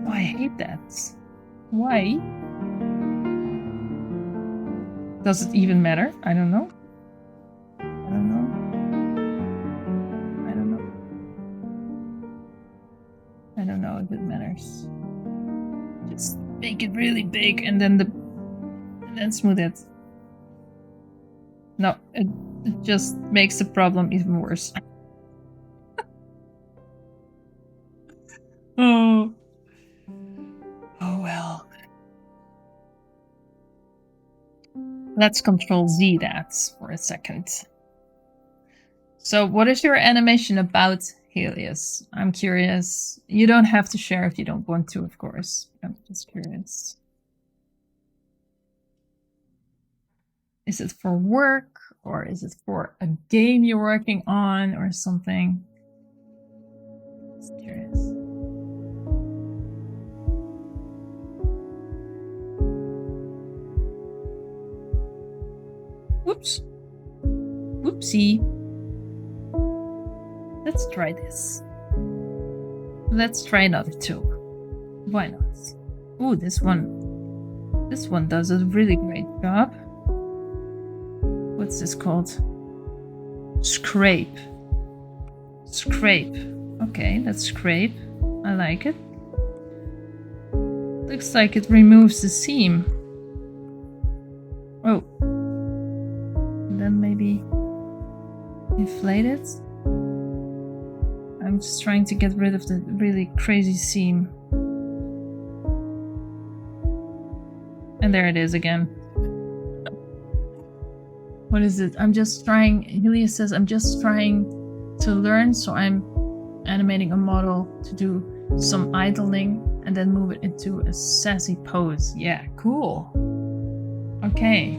Oh, I hate that. Why? Does it even matter? I don't know. I don't know. I don't know. I don't know if it matters. Just make it really big and then smooth it. No, it just makes the problem even worse. Oh. Oh well. Let's Control Z that for a second. So what is your animation about, Helios? I'm curious. You don't have to share if you don't want to, of course. I'm just curious. Is it for work or is it for a game you're working on or something? Just curious. Whoops. Whoopsie. Let's try this. Let's try another tube. Why not? Ooh, this one. This one does a really great job. What's this called? Scrape. Scrape. Okay, let's scrape. I like it. Looks like it removes the seam. Oh. And then maybe inflate it. I'm just trying to get rid of the really crazy seam. And there it is again. What is it? I'm just trying, Helia says, I'm just trying to learn, so I'm animating a model to do some idling and then move it into a sassy pose. Yeah, cool. Okay,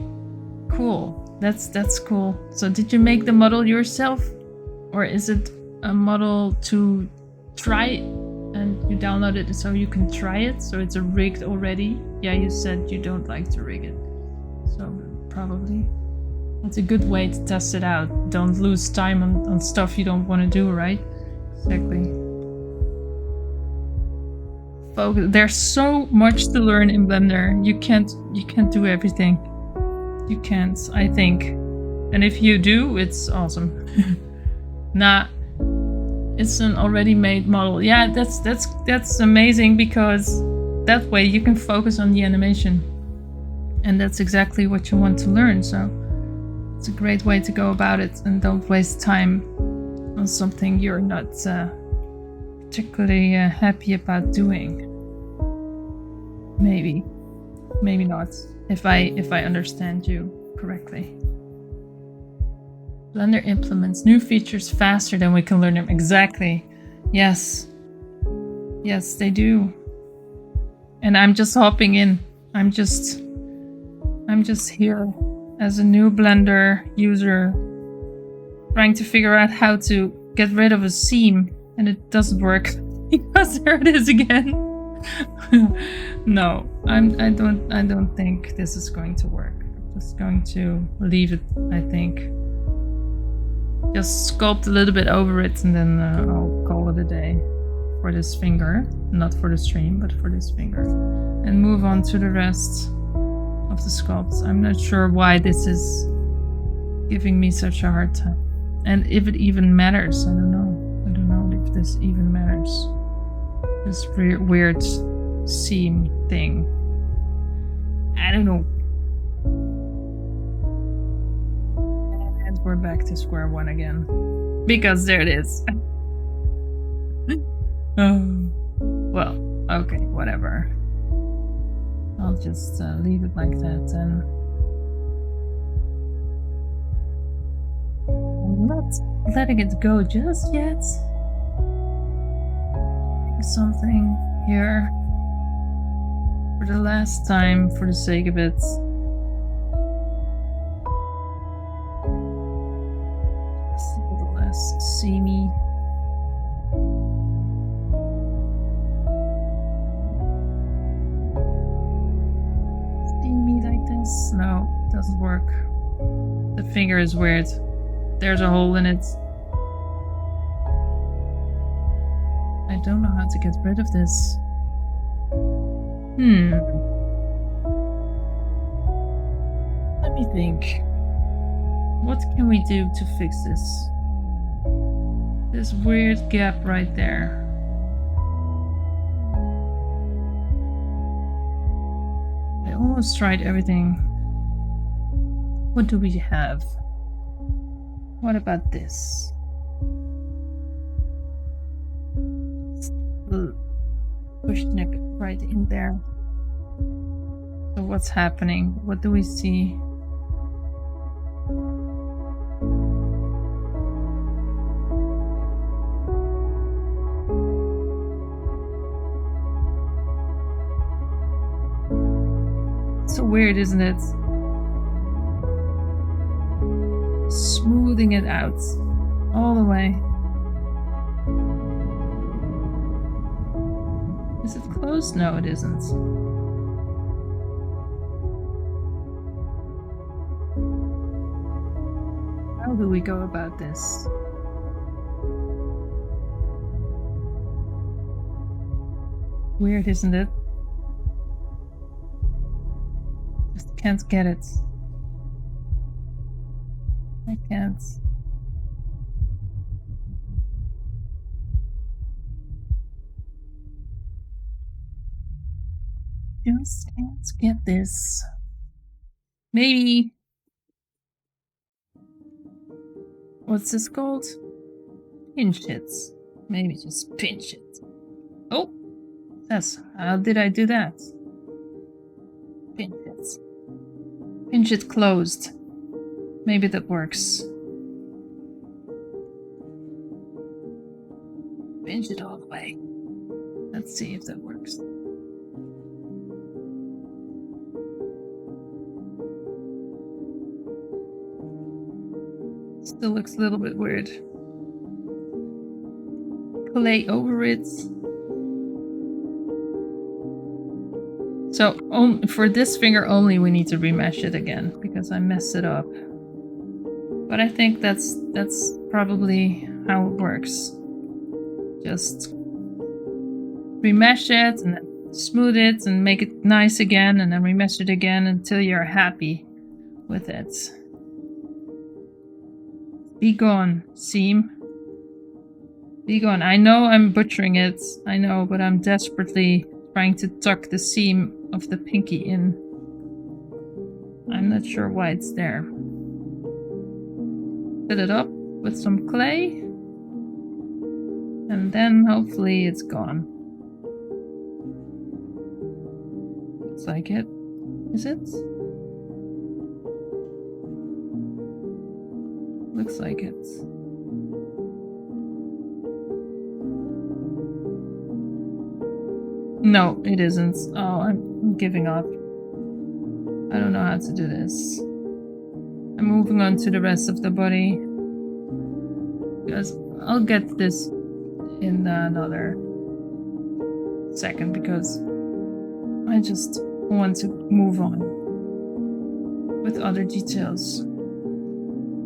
cool. That's cool. So did you make the model yourself? Or is it a model to try and you download it so you can try it? So it's a rigged already? Yeah, you said you don't like to rig it. So probably. It's a good way to test it out. Don't lose time on stuff you don't want to do, right? Exactly. Focus. There's so much to learn in Blender. You can't do everything. You can't, I think. And if you do, it's awesome. Nah, it's an already made model. Yeah, that's amazing because that way you can focus on the animation. And that's exactly what you want to learn, so it's a great way to go about it, and don't waste time on something you're not particularly happy about doing. Maybe not, if I understand you correctly. Blender implements new features faster than we can learn them. Exactly. Yes. Yes, they do. And I'm just hopping in. I'm just here as a new Blender user trying to figure out how to get rid of a seam, and it doesn't work because there it is again. No, I don't think this is going to work. I'm just going to leave it, I think. Just sculpt a little bit over it and then I'll call it a day for this finger. Not for the stream, but for this finger. And move on to the rest of the sculpts. I'm not sure why this is giving me such a hard time. And if it even matters, I don't know. I don't know if this even matters. This weird seam thing. I don't know. And we're back to square one again. Because there it is. Well, okay, whatever. I'll just leave it like that then. I'm not letting it go just yet. Something here for the last time, for the sake of it. Just a little less seamy. Steamy like this? No, doesn't work. The finger is weird. There's a hole in it. I don't know how to get rid of this. Let me think. What can we do to fix this? This weird gap right there. I almost tried everything. What do we have? What about this? Pushing it right in there. So what's happening? What do we see? So weird, isn't it? smoothing it out all the way. Is it closed? No, it isn't. How do we go about this? Weird, isn't it? Just can't get it. I can't. Just can't get this. Maybe. What's this called? Pinch it. Maybe just pinch it. Oh! That's. How did I do that? Pinch it. Pinch it closed. Maybe that works. Pinch it all the way. Let's see if that works. Still looks a little bit weird. Clay over it. So for this finger only we need to remesh it again because I messed it up. But I think that's probably how it works. Just remesh it and then smooth it and make it nice again and then remesh it again until you're happy with it. Be gone, seam. Be gone. I know I'm butchering it. I know, but I'm desperately trying to tuck the seam of the pinky in. I'm not sure why it's there. Fill it up with some clay. And then hopefully it's gone. Looks like it. Is it? Looks like it. No, it isn't. Oh, I'm giving up. I don't know how to do this. I'm moving on to the rest of the body. Because I'll get this in another second because I just want to move on with other details.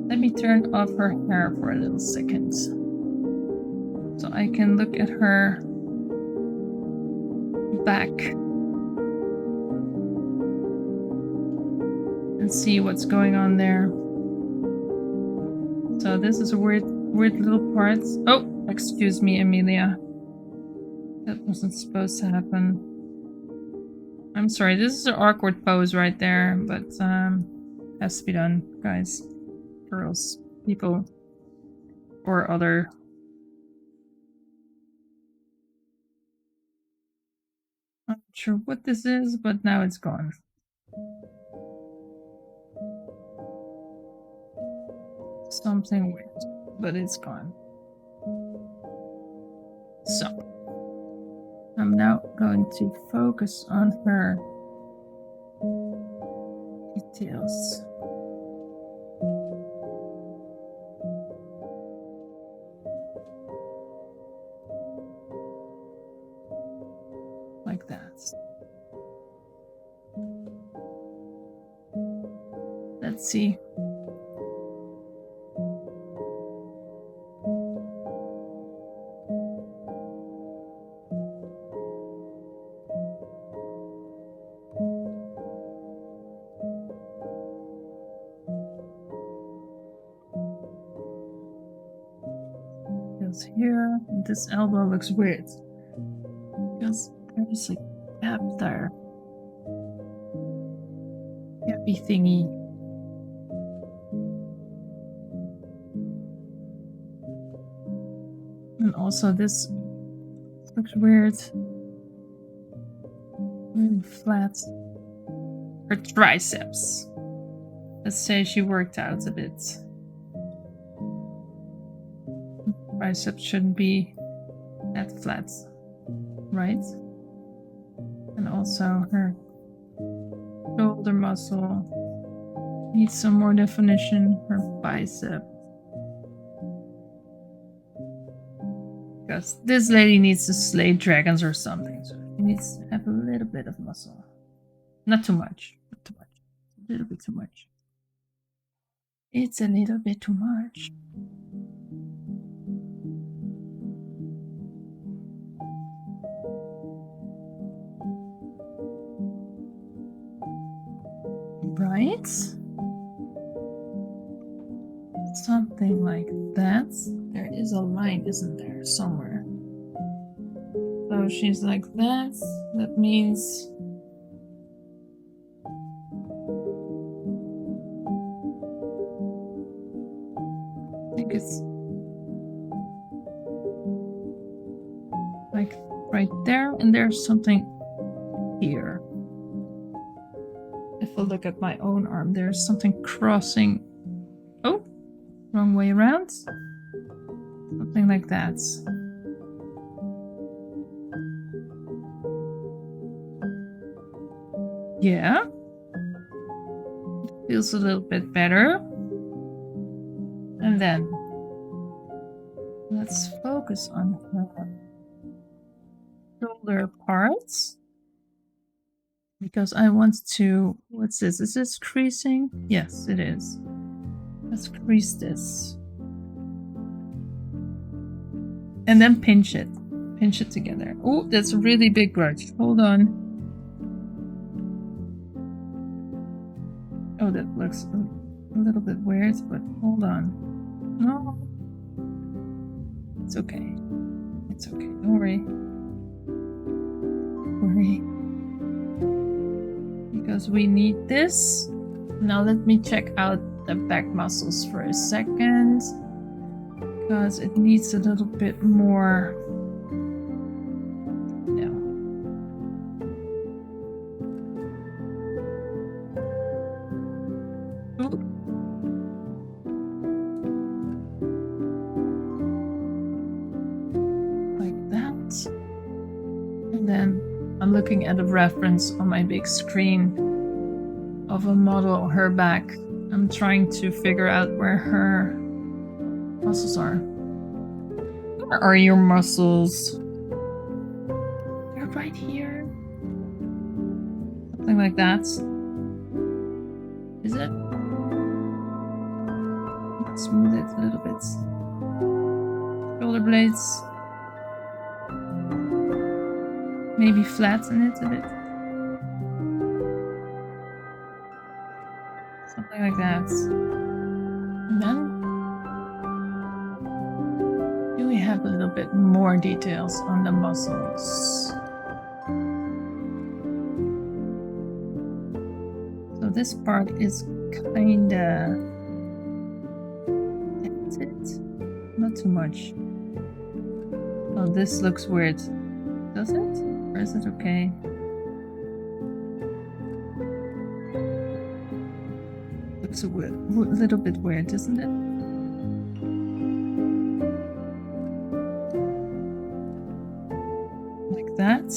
Let me turn off her hair for a little second so I can look at her back and see what's going on there. So this is a weird little part. Oh, excuse me, Amelia. That wasn't supposed to happen. I'm sorry, this is an awkward pose right there, but has to be done, guys. Girls, people, or other. I'm not sure what this is, but now it's gone. Something weird, but it's gone. So, I'm now going to focus on her details. Like that. Let's see. Goes here. And this elbow looks weird. Because there's a gap there. Gappy thingy. And also this looks weird. Really flat. Her triceps. Let's say she worked out a bit. Triceps shouldn't be that flat, right? And also her shoulder muscle Needs some more definition. Her bicep. Because this lady needs to slay dragons or something. So she needs to have a little bit of muscle. Not too much. Not too much. A little bit too much. It's a little bit too much. Right? Something like that. There is a line, isn't there, somewhere? So she's like that. That means I think it's like right there, and there's something here. If I look at my own arm, there's something crossing. Oh, wrong way around. Something like that. Yeah. Feels a little bit better. And then let's focus on her shoulder parts. Because I want to... What's this? Is this creasing? Yes, it is. Let's crease this. And then pinch it. Pinch it together. Oh, that's a really big grudge. Hold on. Oh, that looks a little bit weird, but hold on. No. It's okay. It's okay. Don't worry. Don't worry. Because we need this. Now let me check out the back muscles for a second. Because it needs a little bit more. Yeah. Ooh. Like that. And then I'm looking at a reference on my big screen of a model, her back. I'm trying to figure out where her muscles are. Where are your muscles? They're right here. Something like that. Is it? Let's smooth it a little bit. Shoulder blades. Maybe flatten it a bit. Something like that. And then do we have a little bit more details on the muscles? So this part is kinda... That's it. Not too much. Oh, this looks weird. Does it? Or is it okay? Looks a little bit weird, isn't it? Like that.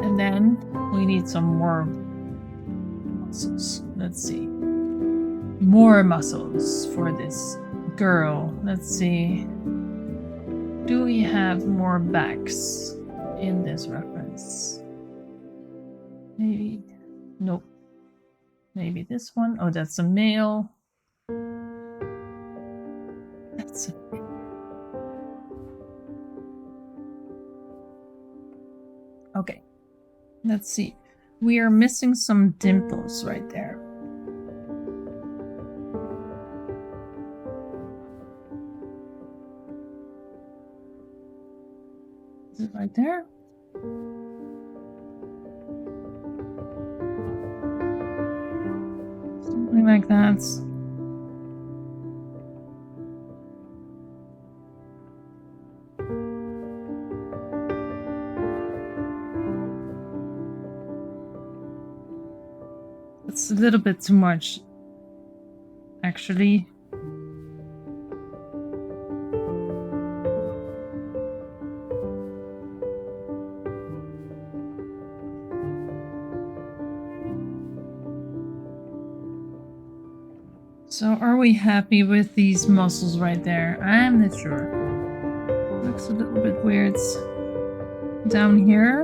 And then we need some more muscles. Let's see. More muscles for this girl. Let's see. Do we have more backs in this reference? Maybe. Nope. Maybe this one. Oh, that's a male. That's a... Okay. Let's see. We are missing some dimples right there. Is it right there? Something like that. It's a little bit too much, actually. So are we happy with these muscles right there? I'm not sure. Looks a little bit weird down here.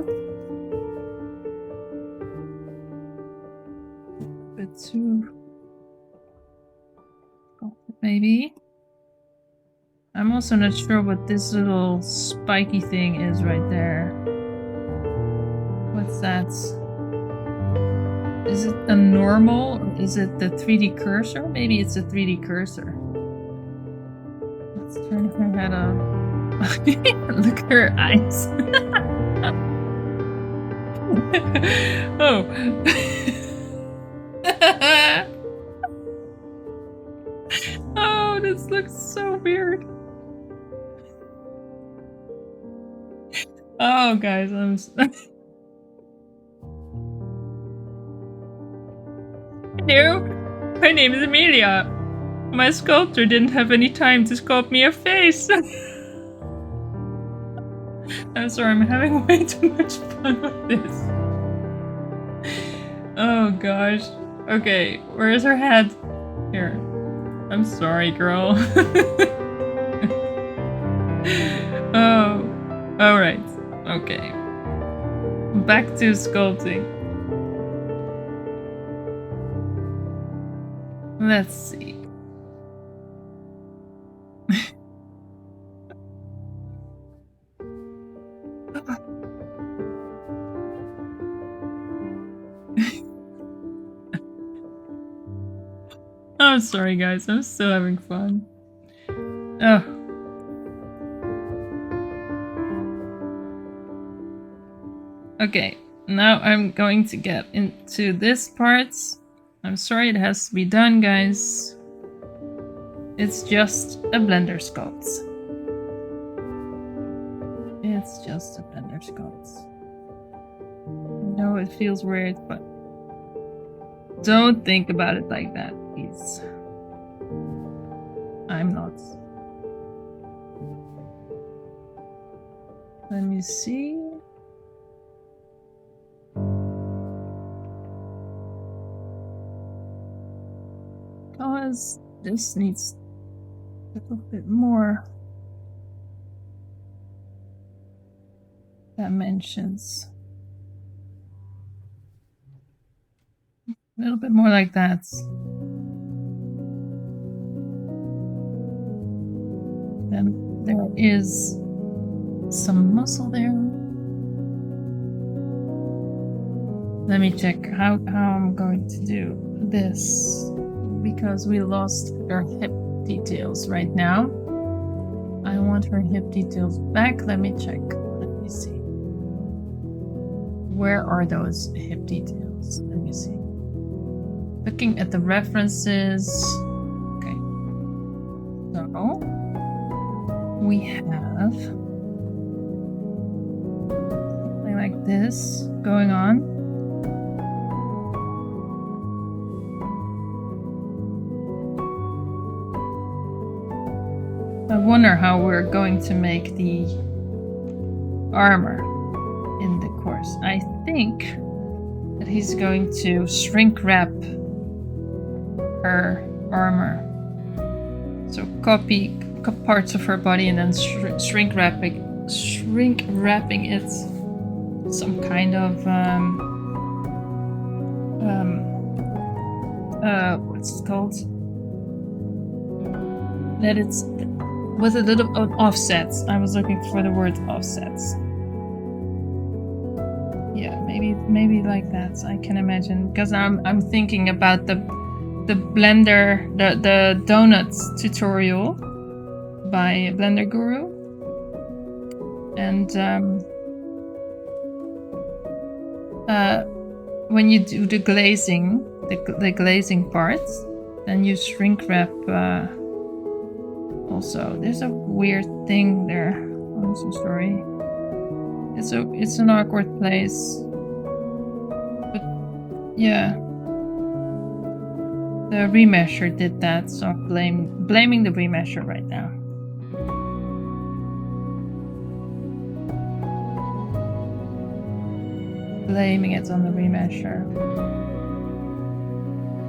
A bit too... maybe. I'm also not sure what this little spiky thing is right there. What's that? Is it a normal? Or is it the 3D cursor? Maybe it's a 3D cursor. Let's turn her head up. Look at her eyes. Oh. Oh, this looks so weird. Oh, guys, Hello, my name is Amelia. My sculptor didn't have any time to sculpt me a face. I'm sorry, I'm having way too much fun with this. Oh gosh. Okay, where's her head? Here. I'm sorry, girl. Oh, alright. Okay. Back to sculpting. Let's see. I'm sorry, guys. I'm still having fun. Oh. Okay, now I'm going to get into this part. I'm sorry it has to be done, guys. It's just a blender sculpt. It's just a blender sculpt. I know it feels weird, but don't think about it like that, please. I'm not. Let me see. Because this needs a little bit more dimensions. A little bit more like that. Then there is some muscle there. Let me check how I'm going to do this, because we lost her hip details right now. I want her hip details back. Let me check. Let me see. Where are those hip details? Let me see. Looking at the references. Okay. So we have something like this going on. I wonder how we're going to make the armor in the course. I think that he's going to shrink wrap her armor. So copy parts of her body and then shrink wrapping it some kind of what's it called? That it's with a little offsets. I was looking for the word offsets. Yeah, maybe like that. I can imagine, because I'm thinking about the Blender, the donuts tutorial by Blender Guru, and when you do the glazing, the glazing parts, then you shrink wrap. Also, there's a weird thing there. I'm so sorry. It's an awkward place. But yeah, the remesher did that, so I'm blaming the remesher right now. Blaming it on the remesher.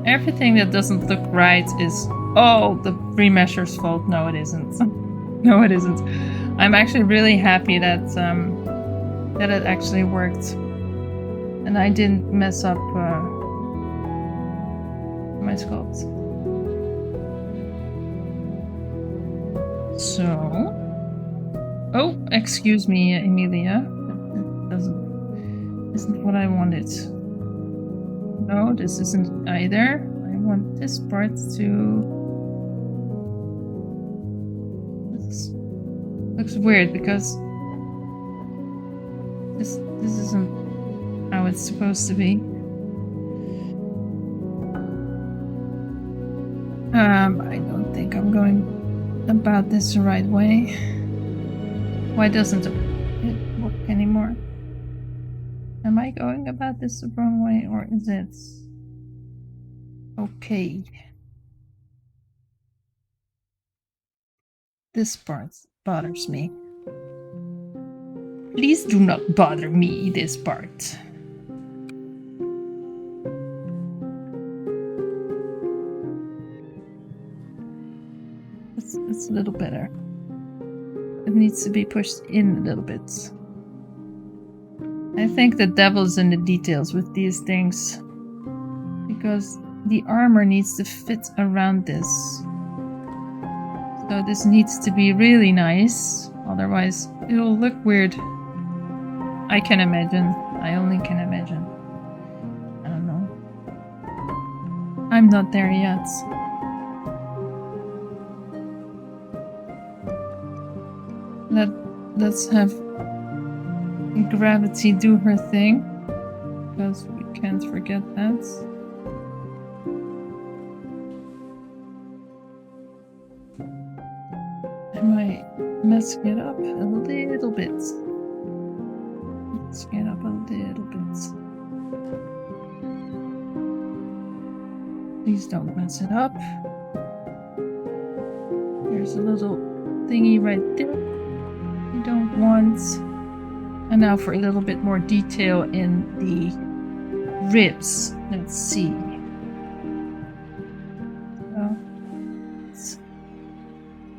Everything that doesn't look right is Oh, the remesher's fault. No, it isn't. No, it isn't. I'm actually really happy that that it actually worked, and I didn't mess up my sculpts. So, oh, excuse me, Emilia. That isn't what I wanted. No, this isn't either. I want this part to. This looks weird because this isn't how it's supposed to be. I don't think I'm going about this the right way. Why doesn't it work anymore? Am I going about this the wrong way, or is it okay? This part bothers me. Please do not bother me, this part. It's a little better. It needs to be pushed in a little bit. I think the devil's in the details with these things, because the armor needs to fit around this. So this needs to be really nice, otherwise it'll look weird. I can imagine. I only can imagine. I don't know. I'm not there yet. Let's have gravity do her thing, because we can't forget that. Am I messing it up a little bit? Let's get up a little bit. Please don't mess it up. There's a little thingy right there. We don't want. And now for a little bit more detail in the ribs. Let's see.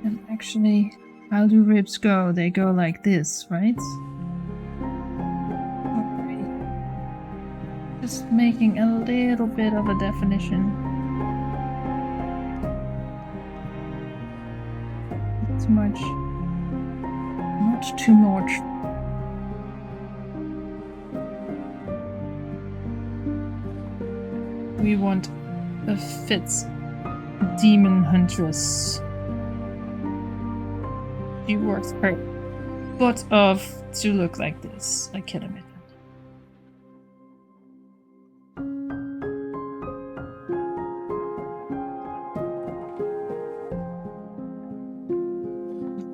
And actually, how do ribs go? They go like this, right? Okay. Just making a little bit of a definition. Not too much. Not too much. We want a fit demon huntress. She works her butt off to look like this. I can imagine.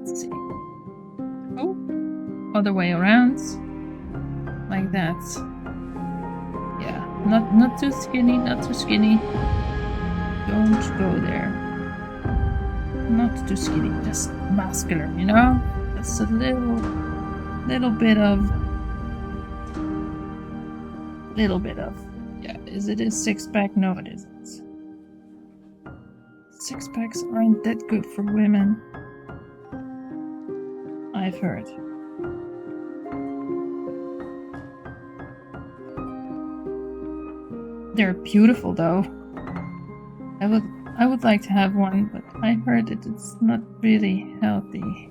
Let's see. Oh, other way around, like that. Yeah, not too skinny, not too skinny. Don't go there. Not too skinny, just muscular, you know? Just a little bit of. Yeah, is it a six-pack? No, it isn't. Six-packs aren't that good for women. I've heard. They're beautiful, though. I would like to have one, but I heard that it's not really healthy.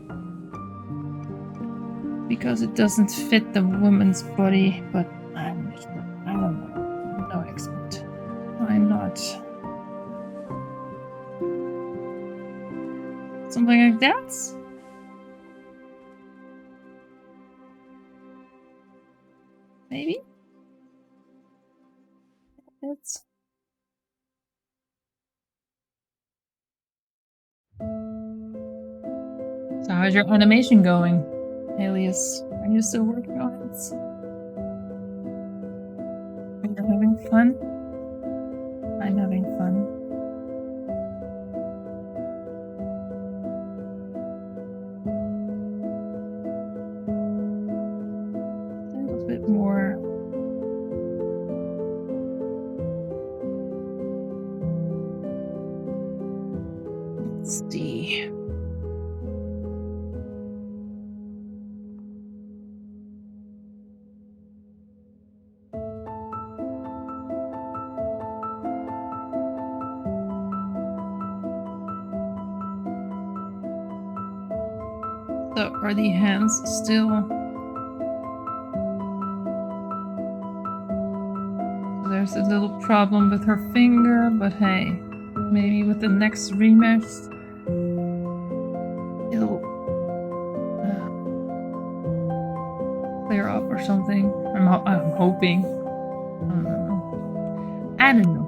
Because it doesn't fit the woman's body, but I don't know. I'm no expert. I'm not. Something like that? Maybe? It's. So how's your animation going, Alias? Are you still working on it? Are you having fun? I'm having fun. A little bit more. Let's see. So are the hands still? There's a little problem with her finger, but hey, maybe with the next remesh, it'll clear up or something. I'm hoping. I don't know.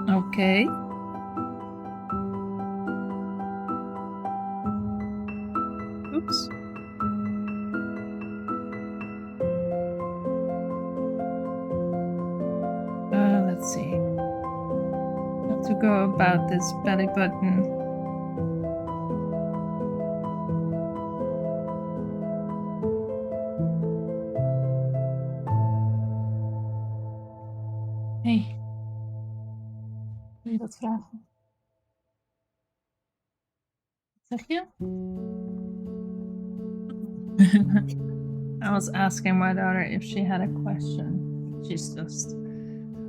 Okay. Oops. Let's see. How to go about this belly button. Hey. Wil je dat vragen? Zeg je? I was asking my daughter if she had a question. She's just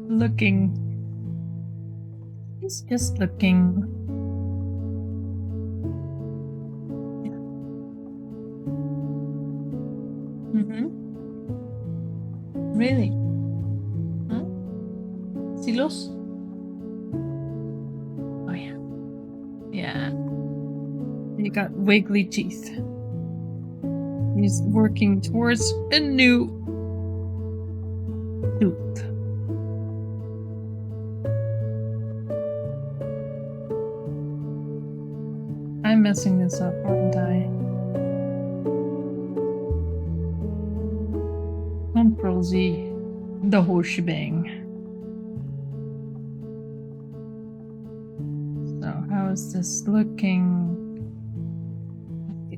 looking. She's just looking. Yeah. Really? Huh? Silos? Oh yeah. Yeah. You got wiggly teeth. He's working towards a new tooth. I'm messing this up, aren't I? Control Z, the whole shebang. So, how is this looking?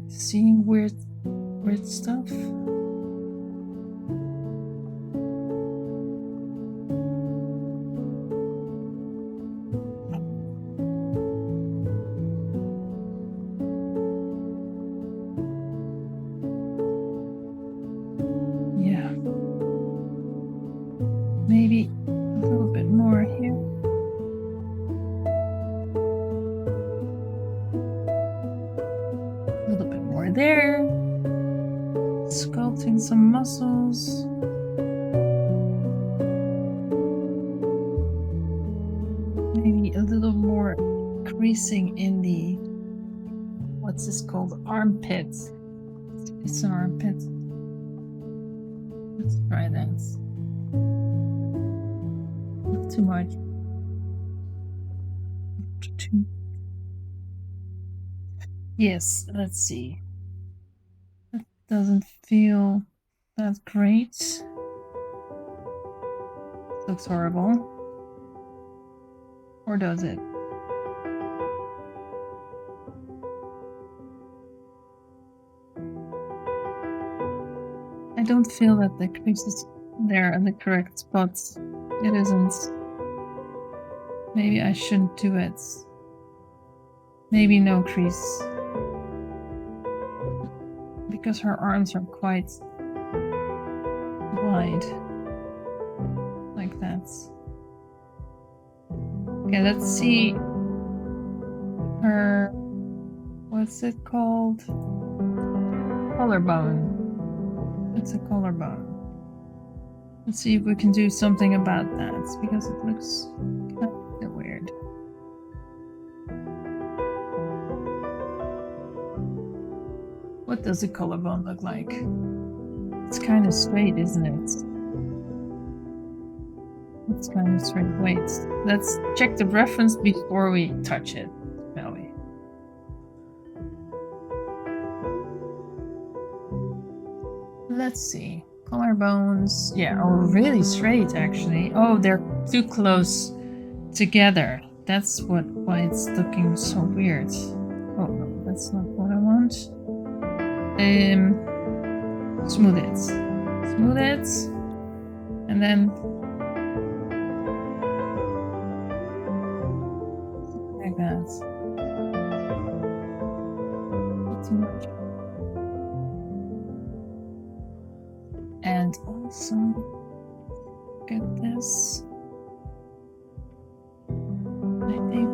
Seeing weird stuff? Yeah. Maybe a little bit more here. A little bit more there. Sculpting some muscles. Maybe a little more creasing in the, what's this called? Armpits. It's an armpit. Let's try that. Not too much. Yes, let's see. That doesn't feel that great. Looks horrible. Or does it? I don't feel that the crease is there in the correct spots. It isn't. Maybe I shouldn't do it. Maybe no crease. Because her arms are quite wide. Like that. Okay, let's see her, what's it called? Collarbone. It's a collarbone. Let's see if we can do something about that, because it looks kind of weird. What does a collarbone look like? It's kind of straight, isn't it? It's kind of straight. Wait, let's check the reference before we touch it, shall we? Let's see. Collarbones. Yeah, oh, really straight, actually. Oh, they're too close together. that's why it's looking so weird. Oh no, that's not what I want. Smooth it. Smooth it. And then like that. Not too much. And also get this. I think.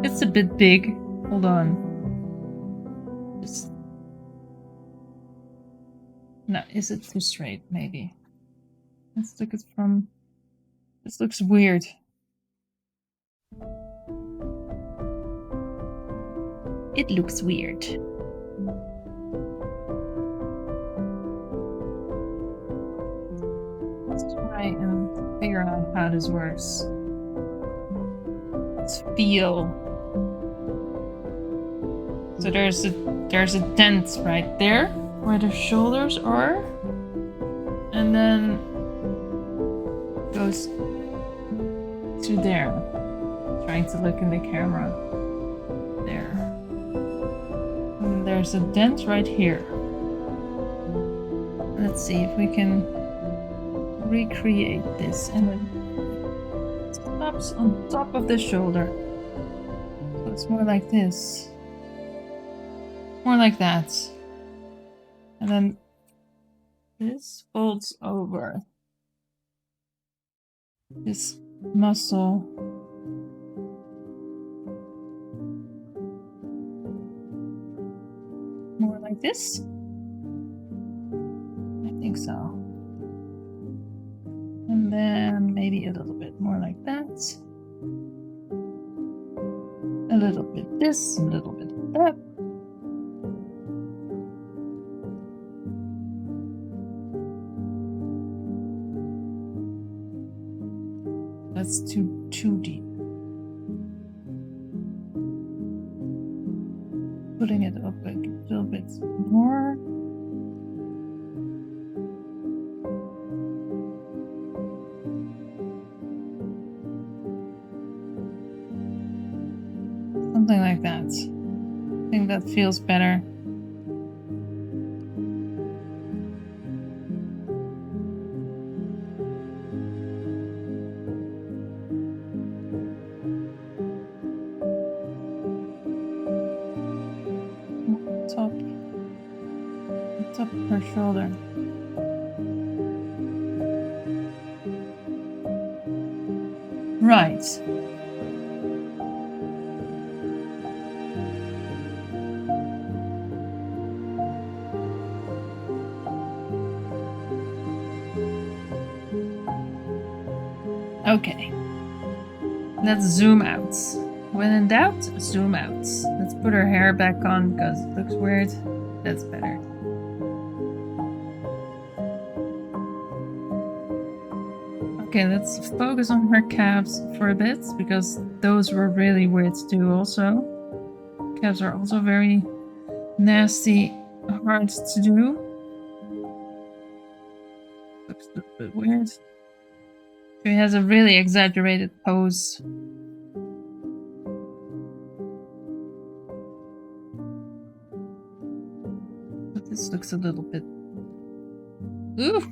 It's a bit big. Hold on. Just... No, is it too straight? Maybe. Let's look at from... This looks weird. It looks weird. Let's try and figure out how this works. Let's feel. So there's a dent right there where the shoulders are, and then goes to there. Trying to look in the camera. There. And there's a dent right here. Let's see if we can recreate this, and then it stops on top of the shoulder. So it's more like this. More like that. And then this folds over this muscle. More like this. I think so. And then maybe a little bit more like that. A little bit this, a little bit of that. That's too deep. Putting it up a little bit more. Something like that. I think that feels better. Top of her shoulder. Right. Okay. Let's zoom out. When in doubt, zoom out. Let's put her hair back on because it looks weird. That's better. Okay, let's focus on her calves for a bit, because those were really weird to do also. Calves are also very nasty, hard to do. Looks a little bit weird. She has a really exaggerated pose. But this looks a little bit... Ooh!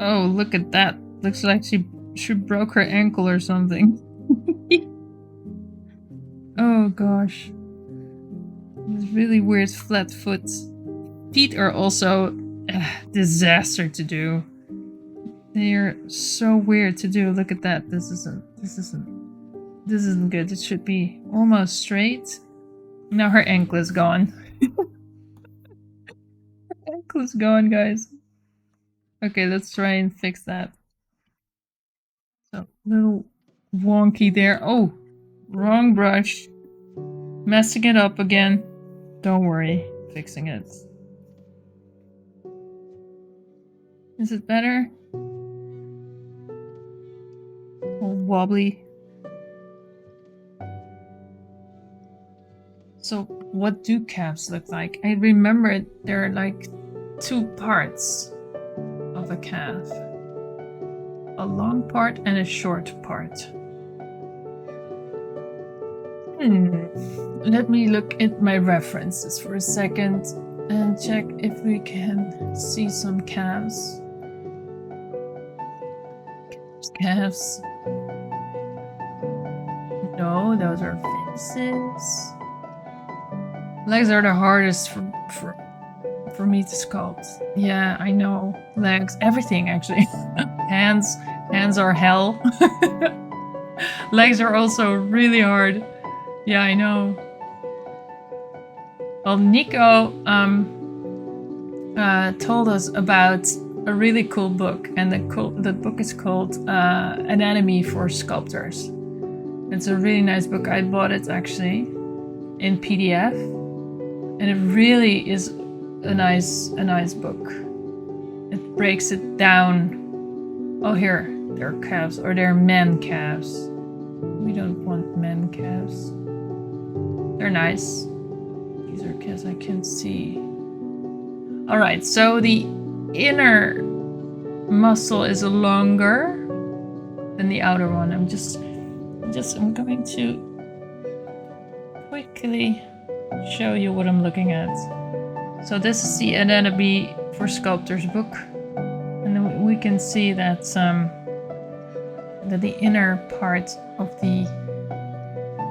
Oh, look at that. Looks like she broke her ankle or something. Oh gosh. This really weird flat foot. Feet are also a disaster to do. They are so weird to do. Look at that. This isn't good. It should be almost straight. Now her ankle is gone. Her ankle is gone, guys. Okay, let's try and fix that. So, little wonky there. Oh, wrong brush. Messing it up again. Don't worry, fixing it. Is it better? All wobbly. So what do calves look like? I remember there are like two parts of a calf. A long part and a short part. Let me look at my references for a second and check if we can see some calves. Calves. No, those are fences. Legs are the hardest for me to sculpt. Yeah, I know. Legs, everything actually. Hands are hell. Legs are also really hard. Yeah, I know. Well, Nico told us about a really cool book, and the book is called Anatomy for Sculptors. It's a really nice book. I bought it actually in PDF, and it really is a nice book. It breaks it down. Oh, here, they're calves, or they're man calves. We don't want men calves. They're nice. These are calves I can see. All right, so the inner muscle is longer than the outer one. I'm going to quickly show you what I'm looking at. So this is the Anatomy for Sculptors book, and then we can see that that the inner part of the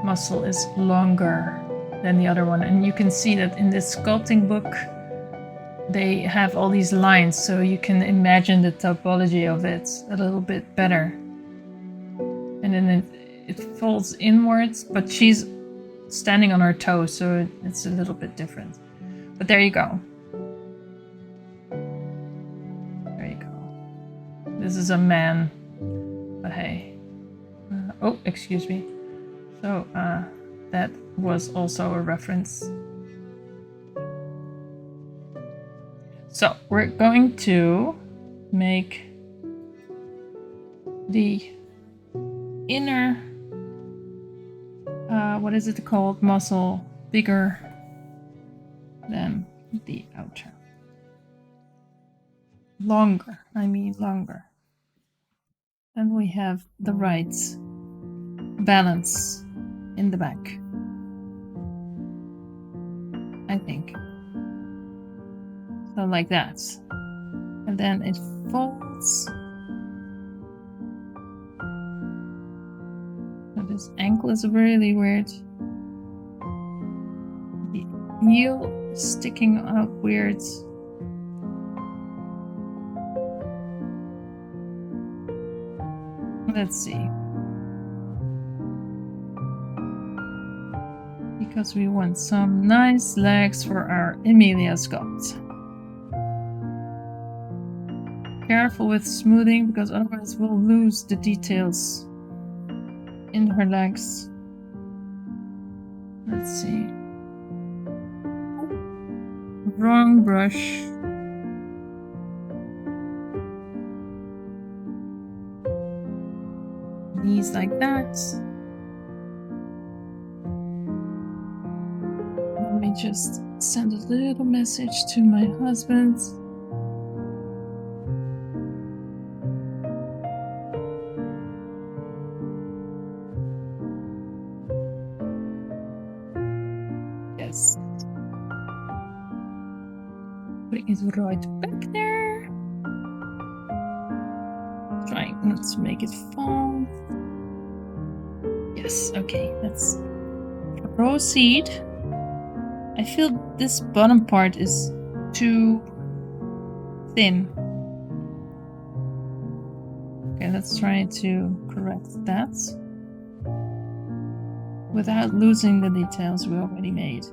muscle is longer than the other one, and you can see that in this sculpting book they have all these lines, so you can imagine the topology of it a little bit better. And then it folds inwards, but she's standing on her toes, so it's a little bit different. But there you go. There you go. This is a man, but hey. Oh, excuse me. So that was also a reference. So we're going to make the inner, what is it called, muscle bigger than the outer. Longer, I mean longer. And we have the right balance in the back, I think. So like that. And then it folds. So this ankle is really weird. The heel is sticking out weird. Let's see. Because we want some nice legs for our Emilia sculpt. Careful with smoothing, because otherwise we'll lose the details in her legs. Let's see. Wrong brush. Knees like that. Let me just send a little message to my husband. Yes. Putting it right back there. Trying not to make it fall. Yes, okay, let's proceed. I feel this bottom part is too thin. Okay, let's try to correct that without losing the details we already made.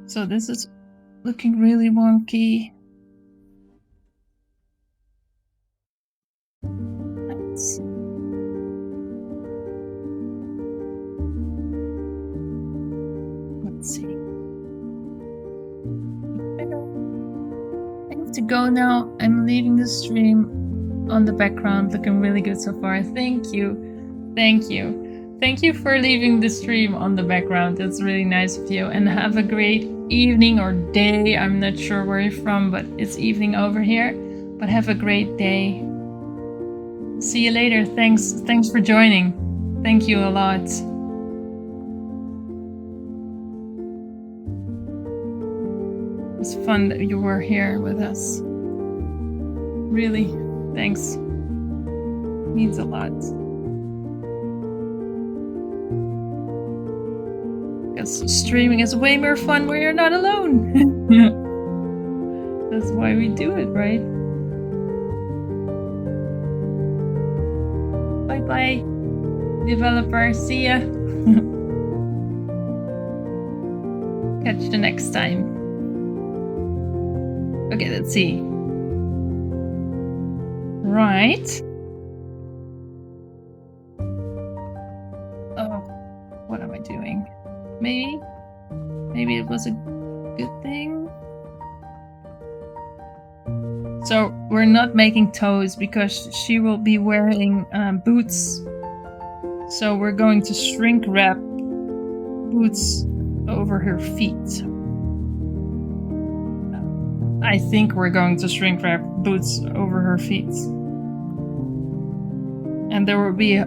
So this is looking really wonky. dots. Let's see. I have to go now. I'm leaving the stream on the background, looking really good so far. Thank you. Thank you. Thank you for leaving the stream on the background. It's really nice of you. And have a great evening or day. I'm not sure where you're from, but it's evening over here. But have a great day. See you later. Thanks for joining. Thank you a lot. It's fun that you were here with us. Really, thanks. Means a lot. Because streaming is way more fun when you're not alone. That's why we do it, right? Bye bye, developer. See ya. Catch you next time. Okay, let's see. Right. Oh, what am I doing? Maybe it was a good thing. So we're not making toes because she will be wearing boots. So we're going to shrink wrap boots over her feet. I think we're going to shrink wrap boots over her feet. And there will be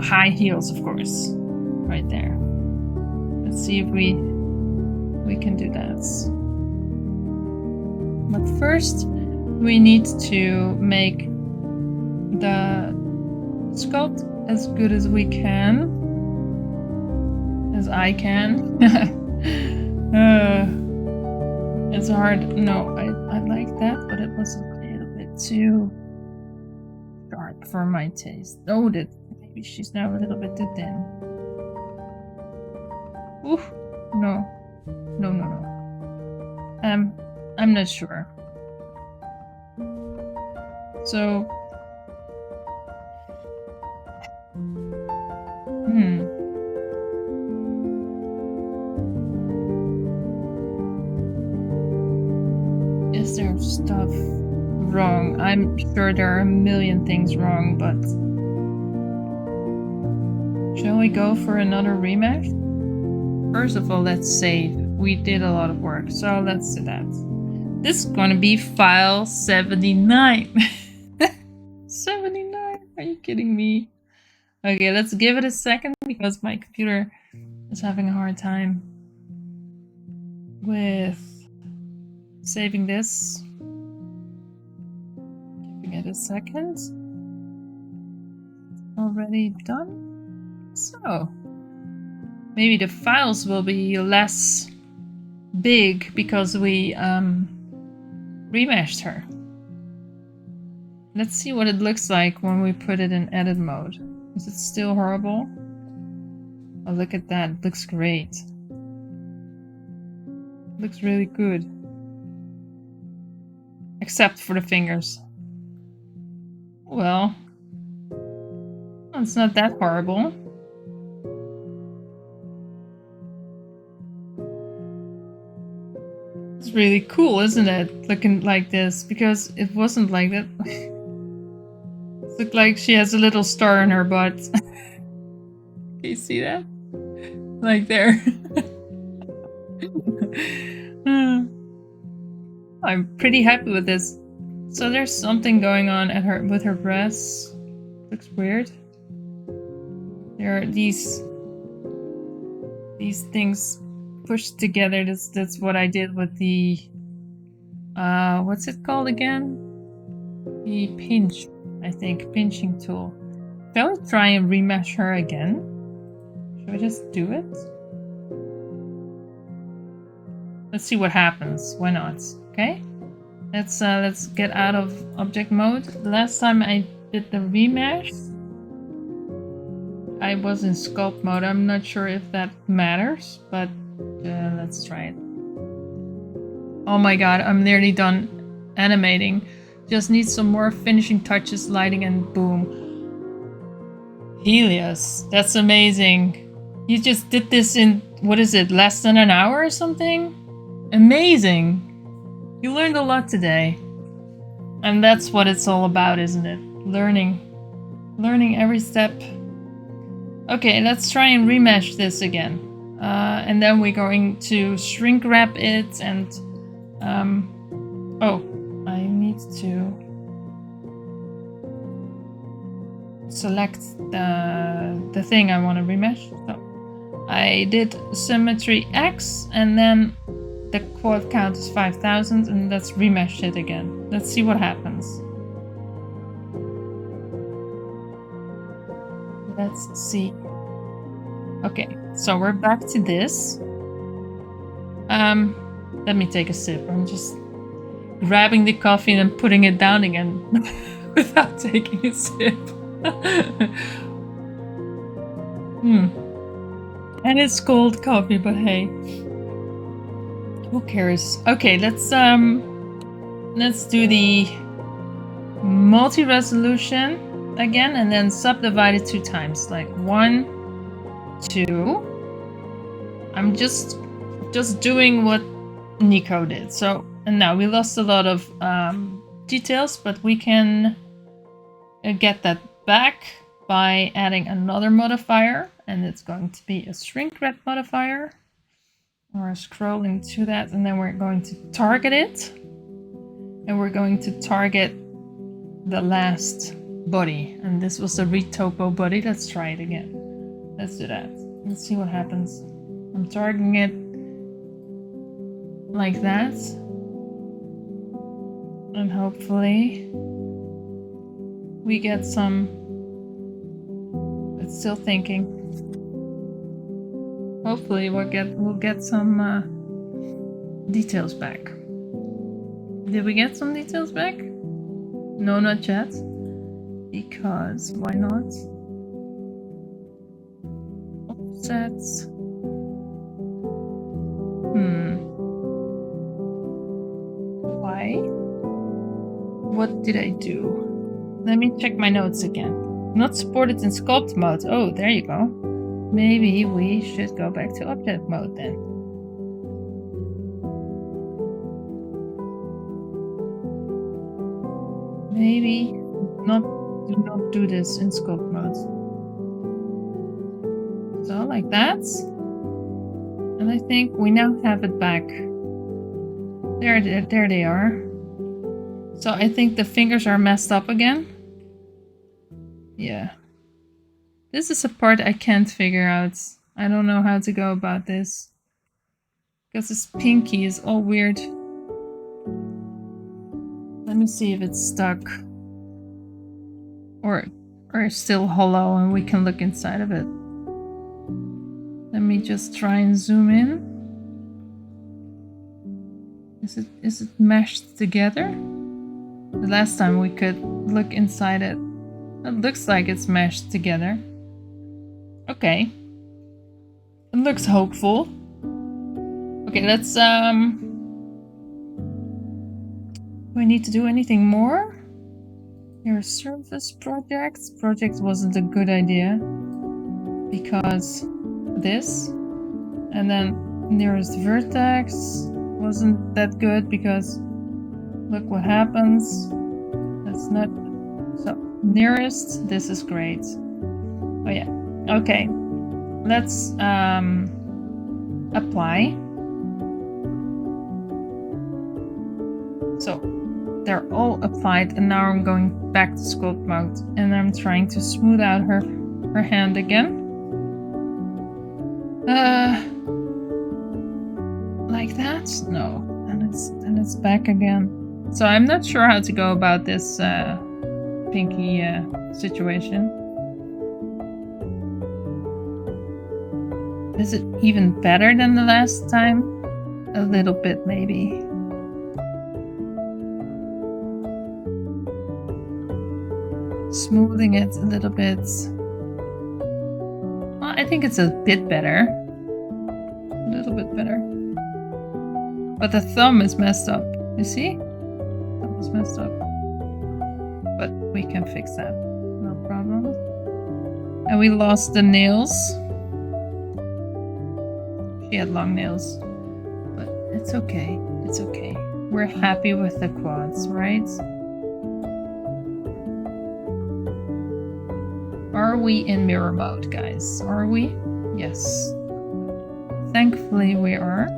high heels, of course, right there. Let's see if we can do that. But first, we need to make the sculpt as good as we can. As I can. It's hard. No, I like that, but it was a little bit too sharp for my taste. Oh, maybe she's now a little bit too thin. Ooh, no. I'm not sure. So, Is there stuff wrong? I'm sure there are a million things wrong, but shall we go for another rematch? First of all, let's save. We did a lot of work, so let's do that. This is gonna be file 79. 79? Are you kidding me? Okay, let's give it a second because my computer is having a hard time with saving this. Giving it a second. Already done? So, maybe the files will be less big because we remeshed her. Let's see what it looks like when we put it in edit mode. Is it still horrible? Oh, look at that. It looks great. It looks really good. Except for the fingers. Well, it's not that horrible. It's really cool, isn't it? Looking like this, because it wasn't like that. It looked like she has a little star in her butt. Can you see that? Like there. I'm pretty happy with this. So there's something going on at her with her breasts. Looks weird. There are these things pushed together. That's what I did with the what's it called again? The pinch, I think, pinching tool. Shall we try and remesh her again? Should we just do it? Let's see what happens. Why not? Okay. Let's get out of object mode. The last time I did the remesh, I was in sculpt mode. I'm not sure if that matters, but let's try it. Oh my god, I'm nearly done animating. Just need some more finishing touches, lighting, and boom. Helios, that's amazing. You just did this in, what is it, less than an hour or something? Amazing. You learned a lot today. And that's what it's all about, isn't it? Learning. Learning every step. Okay, let's try and remesh this again. And then we're going to shrink wrap it and... oh, I need to select the thing I want to remesh. So I did symmetry X and then the quad count is 5000 and let's remesh it again. Let's see what happens. Let's see. Okay, so we're back to this. Let me take a sip. I'm just grabbing the coffee and then putting it down again without taking a sip. And it's cold coffee, but hey, who cares? Okay, let's do the multi-resolution again and then subdivide it 2 times, like 1, 2. I'm just doing what Nico did. So, and now we lost a lot of details, but we can get that back by adding another modifier, and it's going to be a shrink wrap modifier. Or scrolling to that, and then we're going to target it, and we're going to target the last body, and this was the retopo body. Let's try it again. Let's do that. Let's see what happens. I'm targeting it like that, and hopefully we get some. It's still thinking. Hopefully we'll get some details back. Did we get some details back? No, not yet. Because why not? Offsets. Why? What did I do? Let me check my notes again. Not supported in sculpt mode. Oh, there you go. Maybe we should go back to object mode then. Maybe do not do this in sculpt mode. So like that. And I think we now have it back. There they are. So I think the fingers are messed up again. Yeah. This is a part I can't figure out. I don't know how to go about this. Because this pinky is all weird. Let me see if it's stuck. Or still hollow and we can look inside of it. Let me just try and zoom in. Is it meshed together? The last time we could look inside it. It looks like it's meshed together. Okay. It looks hopeful. Okay, let's do I need to do anything more? Your surface projects. Project wasn't a good idea. Because this. And then nearest vertex wasn't that good because look what happens. That's not so nearest, this is great. Oh yeah. Okay, let's apply. So they're all applied, and now I'm going back to sculpt mode, and I'm trying to smooth out her hand again. Like that? No, and it's back again. So I'm not sure how to go about this pinky situation. Is it even better than the last time? A little bit, maybe. Smoothing it a little bit. Well, I think it's a bit better. A little bit better. But the thumb is messed up. You see? Thumb is messed up. But we can fix that. No problem. And we lost the nails. She had long nails. But it's okay. It's okay. We're happy with the quads, right? Are we in mirror mode, guys? Are we? Yes. Thankfully we are.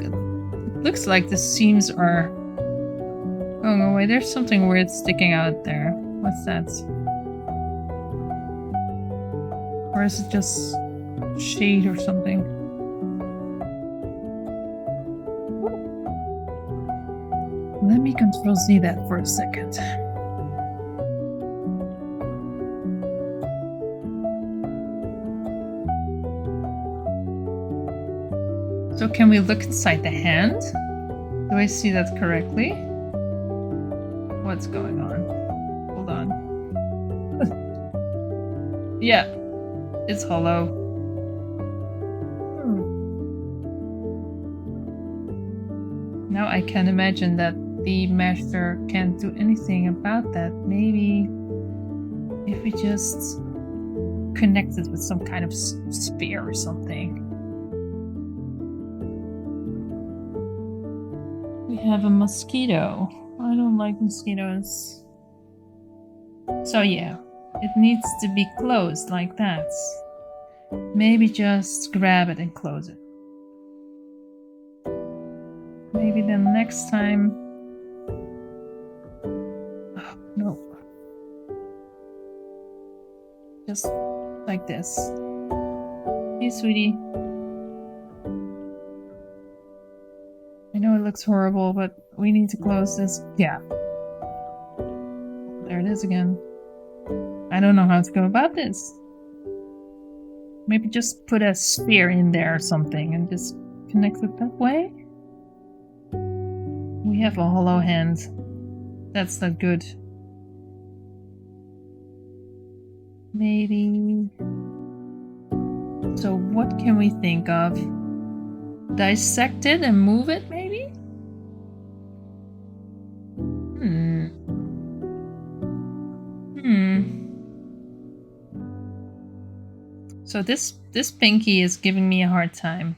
It looks like the seams are going away. There's something weird sticking out there. What's that? Or is it just shade or something? Let me Control Z that for a second. So can we look inside the hand? Do I see that correctly? What's going on? Hold on. Yeah, it's hollow. Now I can imagine that the masher can't do anything about that. Maybe if we just connect it with some kind of sphere or something. We have a mosquito. I don't like mosquitoes. So yeah, it needs to be closed like that. Maybe just grab it and close it. Maybe then next time... Oh, no. Just like this. Hey, sweetie. I know it looks horrible, but we need to close this. Yeah. There it is again. I don't know how to go about this. Maybe just put a sphere in there or something and just connect it that way. We have a hollow hand. That's not good. Maybe... So what can we think of? Dissect it and move it, maybe? So this pinky is giving me a hard time.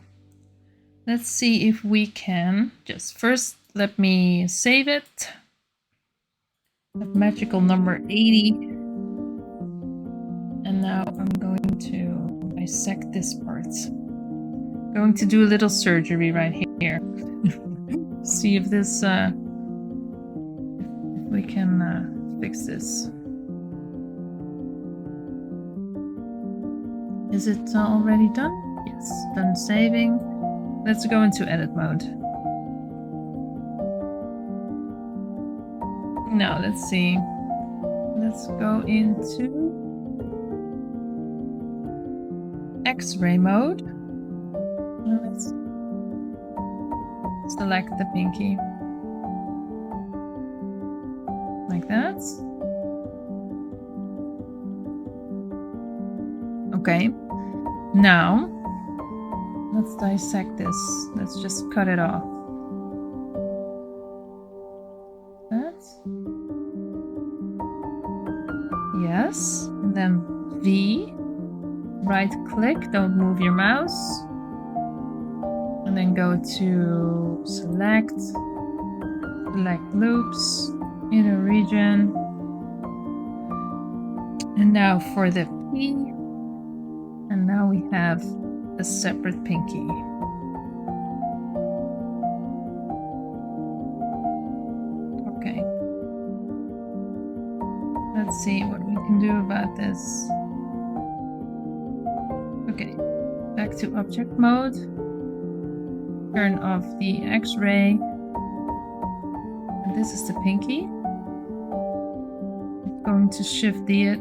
Let's see if we can just first let me save it. That magical number 80. And now I'm going to dissect this part. Going to do a little surgery right here. See if this if we can fix this. Is it already done? Yes, done saving. Let's go into edit mode. Now let's see. Let's go into X-ray mode. Let's select the pinky. Like that. Okay. Now, let's dissect this. Let's just cut it off. That. Yes. And then V. Right click. Don't move your mouse. And then go to select loops, inner region. And now for the P. And now we have a separate pinky. Okay. Let's see what we can do about this. Okay. Back to object mode. Turn off the X-ray. And this is the pinky. I'm going to shift it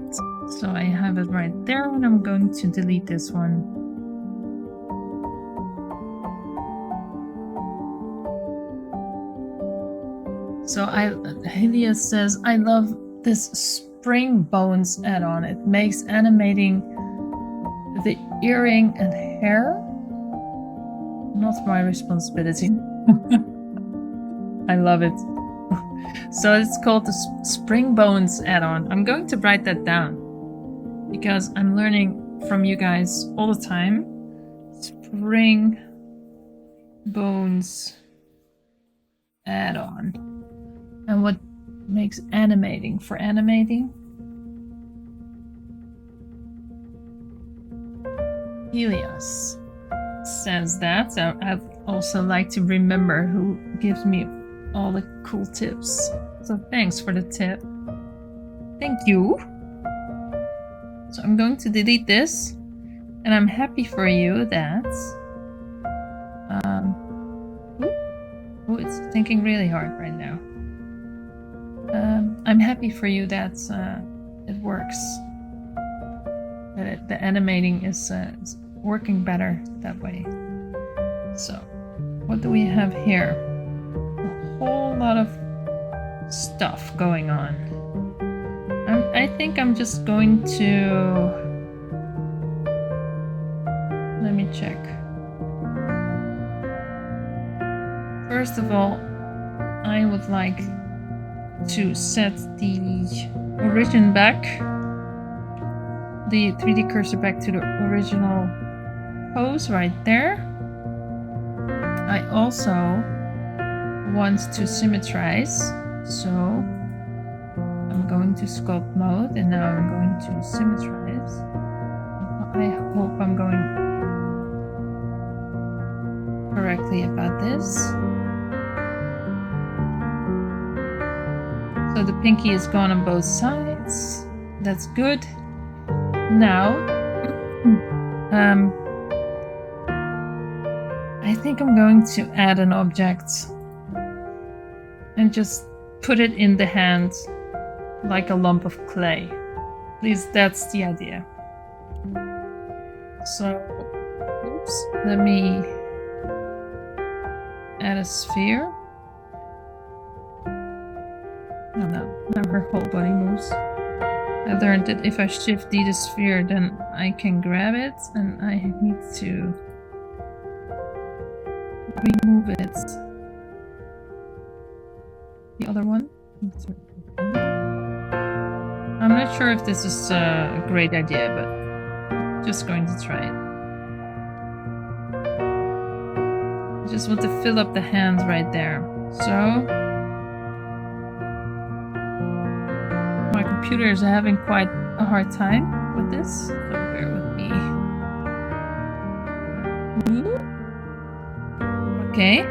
so I have it right there, and I'm going to delete this one. So Helia says, I love this spring bones add-on. It makes animating the earring and hair not my responsibility. I love it. So it's called the Spring Bones add-on. I'm going to write that down because I'm learning from you guys all the time. Spring Bones add-on. And what makes animating for animating? Helios says that. So I'd also like to remember who gives me all the cool tips. So thanks for the tip. Thank you. So I'm going to delete this, and I'm happy for you that oh, it's thinking really hard right now. I'm happy for you that it works. That the animating is working better that way. So, what do we have here? A whole lot of stuff going on. I think I'm just going to... Let me check. First of all, I would like to set the origin back, the 3D cursor back to the original pose right there. I also want to symmetrize, so I'm going to sculpt mode and now I'm going to symmetrize. I hope I'm going correctly about this. So the pinky is gone on both sides. That's good. Now, I think I'm going to add an object and just put it in the hand like a lump of clay. At least that's the idea. So, oops, let me add a sphere. Oh no, now her whole body moves. I learned that if I shift D the sphere, then I can grab it, and I need to remove it. The other one? I'm not sure if this is a great idea, but just going to try it. I just want to fill up the hands right there. So my computer is having quite a hard time with this, so bear with me. Okay.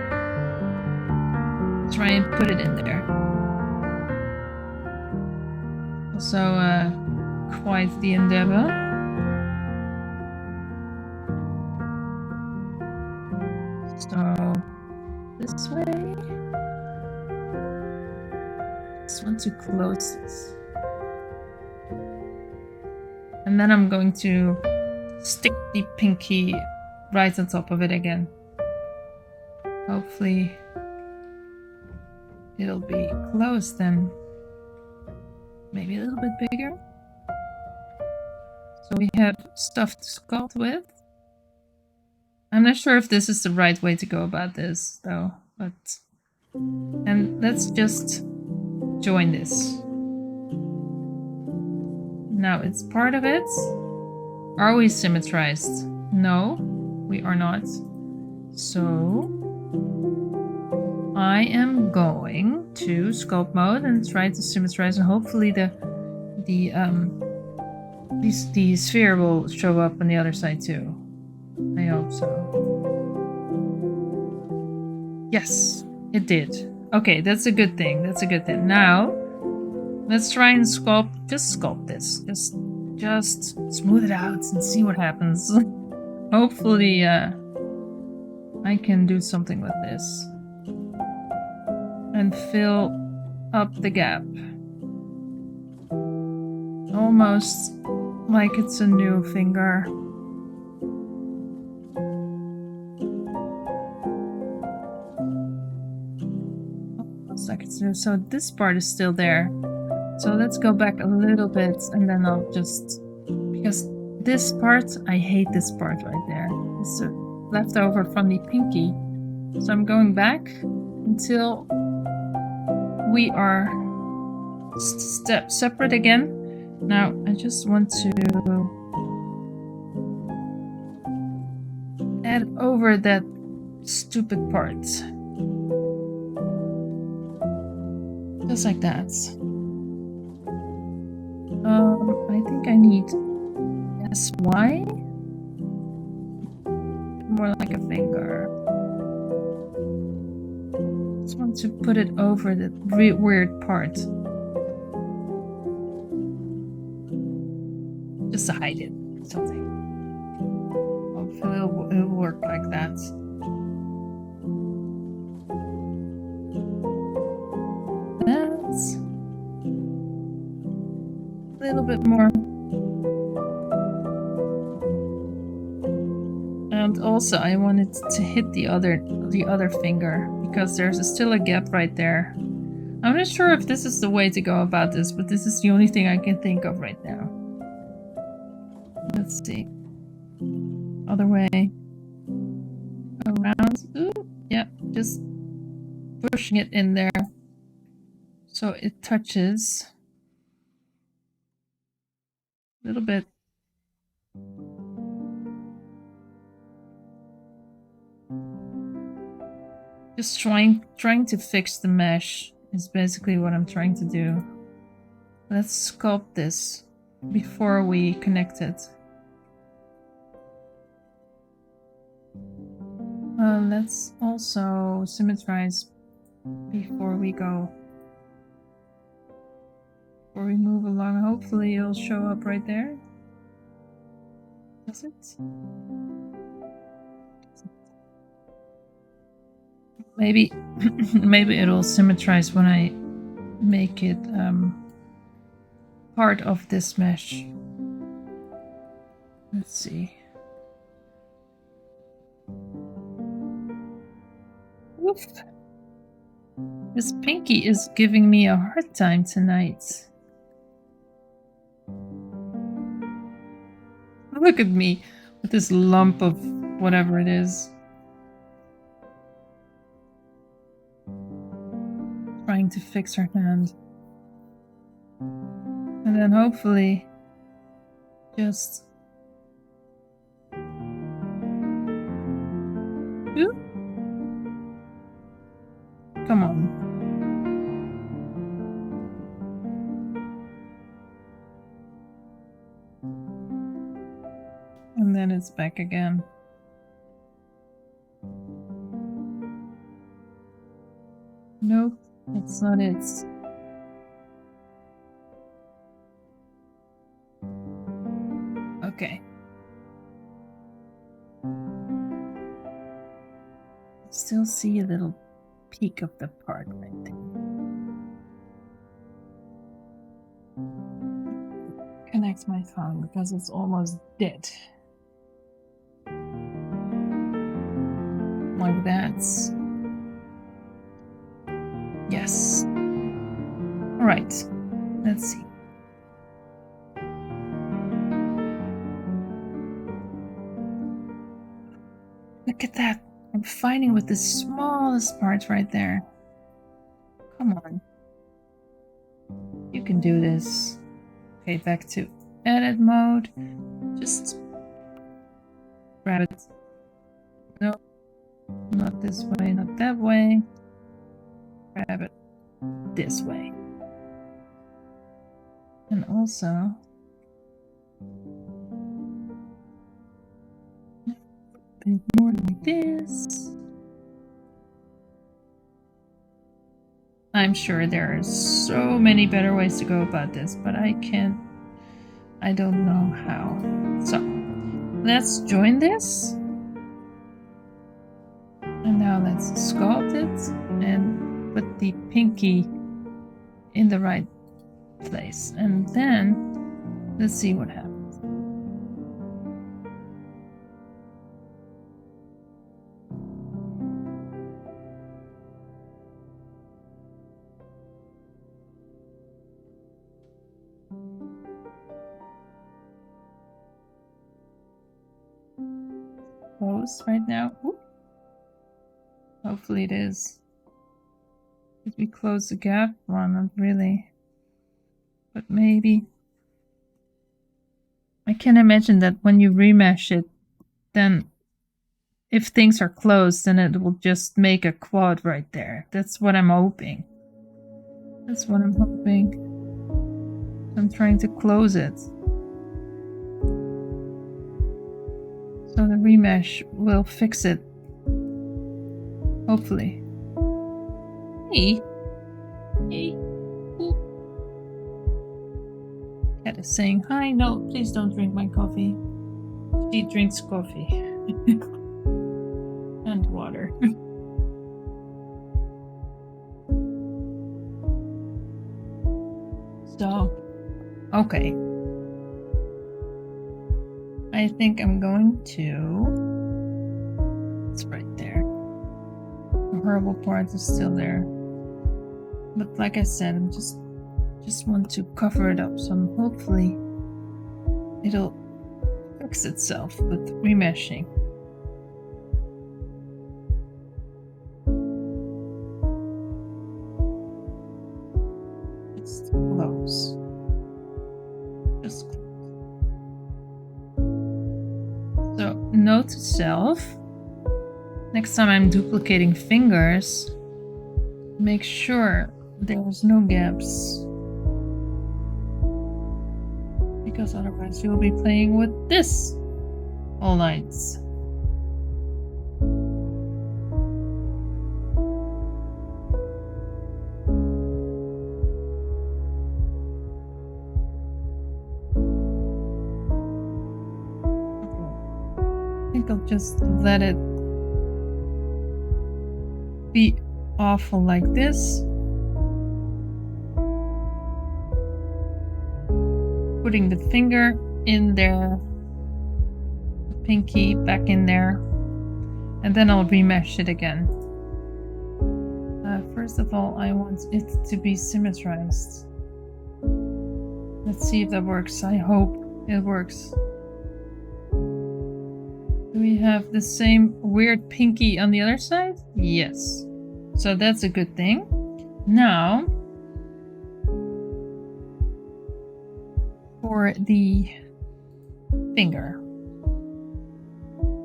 Try and put it in there. Also, quite the endeavor. So, this way. Just want to close this. And then I'm going to stick the pinky right on top of it again. Hopefully it'll be closed then. Maybe a little bit bigger. So we have stuff to sculpt with. I'm not sure if this is the right way to go about this though, but... And let's just join this. Now it's part of it. Are we symmetrized? No, we are not. So I am going to sculpt mode and try to symmetrize, and hopefully the sphere will show up on the other side too. I hope so. Yes, it did. Okay, that's a good thing. That's a good thing. Now, let's try and sculpt. Just sculpt this. Just smooth it out and see what happens. Hopefully, I can do something with this and fill up the gap. Almost like it's a new finger. Almost like it's new. So this part is still there. So let's go back a little bit and then I'll just... Because this part, I hate this part right there. It's a leftover from the pinky. So I'm going back until we are separate again. Now I just want to add over that stupid part. Just like that. I think I need SY. More like a finger. Just want to put it over the weird part. Just to hide it. Something. Hopefully it'll work like that. That's a little bit more. And also I wanted to hit the other finger because there's still a gap right there. I'm not sure if this is the way to go about this, but this is the only thing I can think of right now. Let's see. Other way. Around. Ooh, yeah, just pushing it in there so it touches a little bit. Just trying to fix the mesh is basically what I'm trying to do. Let's sculpt this before we connect it. Let's also symmetrize before we go. Before we move along, hopefully it'll show up right there. Does it? Maybe maybe it'll symmetrize when I make it part of this mesh. Let's see. Oof. This pinky is giving me a hard time tonight. Look at me with this lump of whatever it is. Trying to fix her hand. And then hopefully just... Ooh. Come on. And then it's back again. Nope, that's not it. Okay. Still see a little peak of the part right there. Connect my phone because it's almost dead. Like that. Yes. All right. Let's see. Look at that. I'm fighting with the smallest part right there. Come on. You can do this. Okay, back to edit mode. Just grab it. No, not this way, not that way. Grab it this way. And also a bit more like this. I'm sure there are so many better ways to go about this, but I don't know how. So let's join this. And now let's sculpt it and put the pinky in the right place. And then let's see what happens. Close right now. Ooh. Hopefully it is. Did we close the gap? Well, not really. But maybe. I can imagine that when you remesh it, then if things are closed, then it will just make a quad right there. That's what I'm hoping. That's what I'm hoping. I'm trying to close it. So the remesh will fix it. Hopefully. Hey. Hey. Ooh. Cat is saying hi. No, please don't drink my coffee. She drinks coffee. And water. So, okay. I think I'm going to... It's right there. The horrible part is still there. But like I said, I'm just want to cover it up, so hopefully it'll fix itself with remeshing. Just close. Just close. So note to self, next time I'm duplicating fingers, make sure there's no gaps, because otherwise you'll be playing with this all nights. I think I'll just let it be awful like this. Putting the finger in there, the pinky back in there, and then I'll remesh it again. First of all, I want it to be symmetrized. Let's see if that works. I hope it works. Do we have the same weird pinky on the other side? Yes. So that's a good thing. Now, for the finger.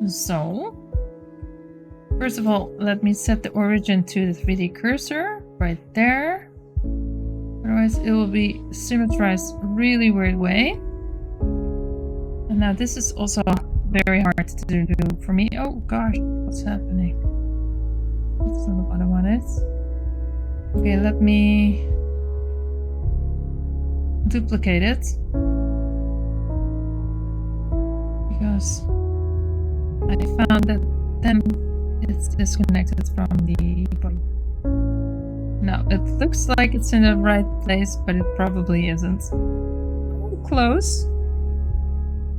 So, first of all, let me set the origin to the 3D cursor right there. Otherwise, it will be symmetrized really weird way. And now this is also very hard to do for me. Oh gosh, what's happening? That's not what I wanted. Okay, let me duplicate it. Because I found that then it's disconnected from the body. Now, it looks like it's in the right place, but it probably isn't. Close.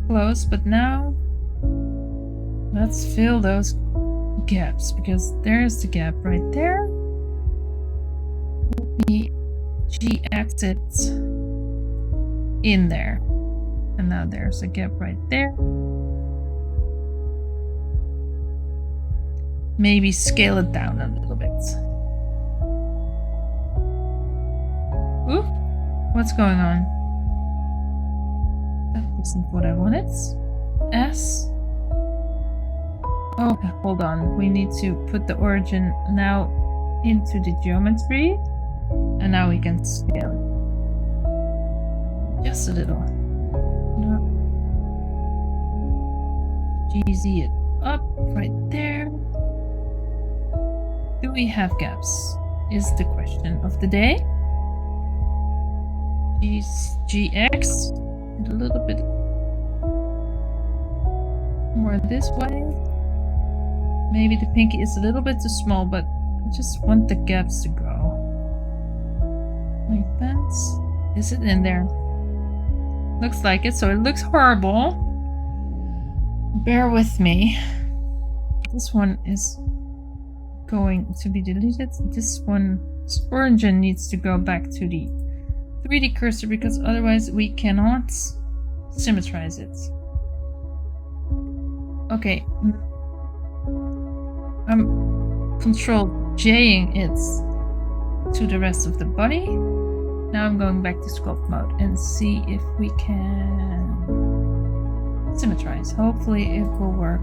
Close, but now let's fill those gaps, because there's the gap right there. Let me GX it in there. And now there's a gap right there. Maybe scale it down a little bit. Ooh, what's going on? That isn't what I wanted. S. Oh, hold on. We need to put the origin now into the geometry. And now we can scale it. Just a little. No. GZ it up right there. Do we have gaps? Is the question of the day. GX. And a little bit more this way. Maybe the pinky is a little bit too small, but I just want the gaps to go. Like that. Is it in there? Looks like it, so it looks horrible. Bear with me. This one is going to be deleted. This one's origin needs to go back to the 3D cursor, because otherwise we cannot symmetrize it. Okay. I'm Control J-ing it to the rest of the body. Now I'm going back to sculpt mode and see if we can symmetrize. Hopefully it will work.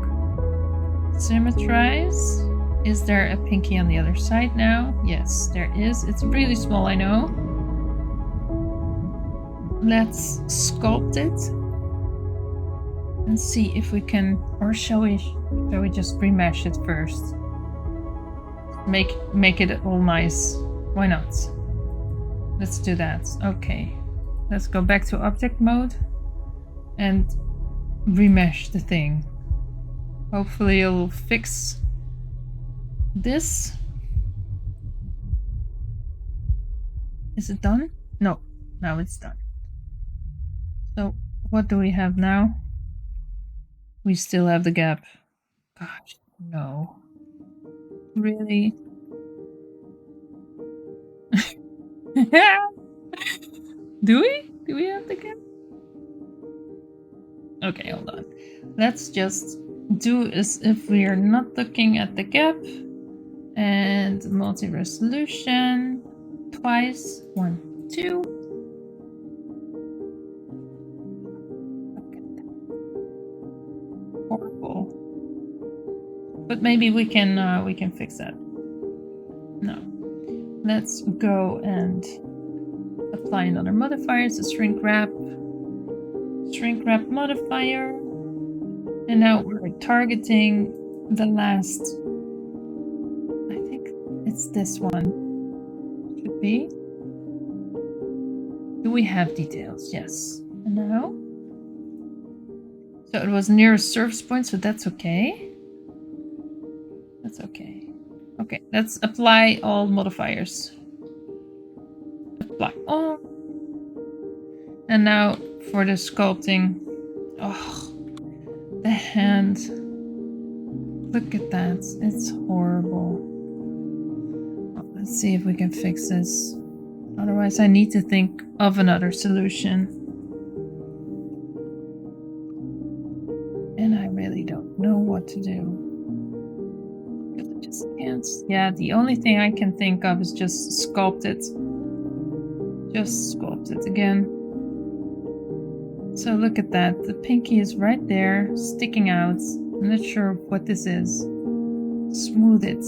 Symmetrize. Is there a pinky on the other side now? Yes, there is. It's really small, I know. Let's sculpt it and see if we can, or shall we just remesh it first? Make it all nice. Why not? Let's do that. Okay. Let's go back to object mode and remesh the thing. Hopefully it'll fix this. Is it done? No. Now it's done. So what do we have now? We still have the gap. Gosh, no. Really? Do we? Do we have the gap? Okay, hold on. Let's just do as if we are not looking at the gap. And multi-resolution. Twice. 1, 2. Horrible. But maybe we can fix that. No. Let's go and apply another modifier. It's a shrink wrap. Shrink wrap modifier. And now we're targeting the last. I think it's this one. Should be. Do we have details? Yes. And now. So it was near surface point, so that's okay. That's okay. Okay, let's apply all modifiers. Apply all. And now for the sculpting. Oh, the hand. Look at that. It's horrible. Oh, let's see if we can fix this. Otherwise, I need to think of another solution. And I really don't know what to do. I just can't. Yeah, the only thing I can think of is just sculpt it. Just sculpt it again. So look at that. The pinky is right there, sticking out. I'm not sure what this is. Smooth it.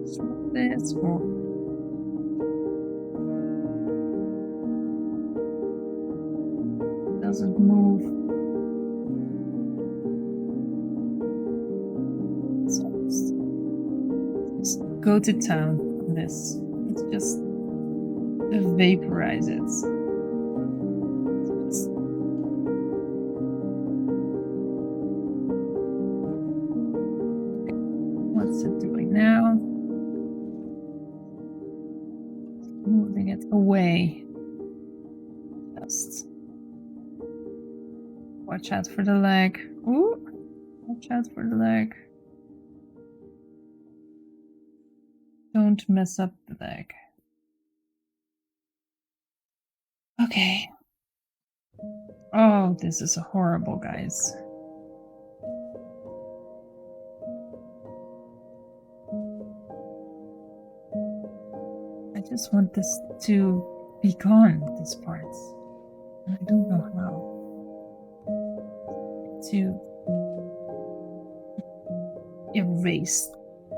Smooth it. Or doesn't move. So let's go to town on this. Let's just vaporize it. What's it doing now? Moving it away. Just watch out for the leg. Ooh, watch out for the leg. Don't mess up the leg. Okay. Oh, this is horrible, guys. I just want this to be gone, this part. And I don't know how. To erase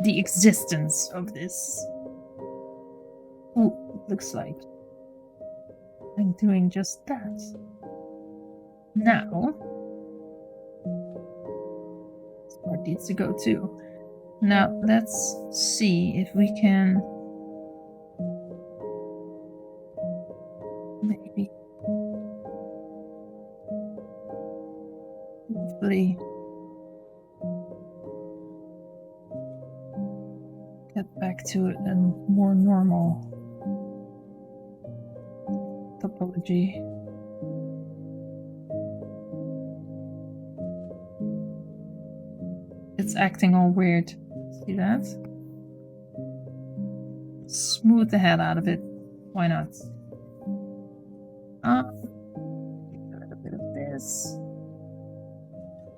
the existence of this. Oh, it looks like I'm doing just that. Now, this part needs to go too. Now, let's see if we can maybe hopefully get back to it and more normal topology. It's acting all weird. See that? Smooth the head out of it. Why not? A little bit of this.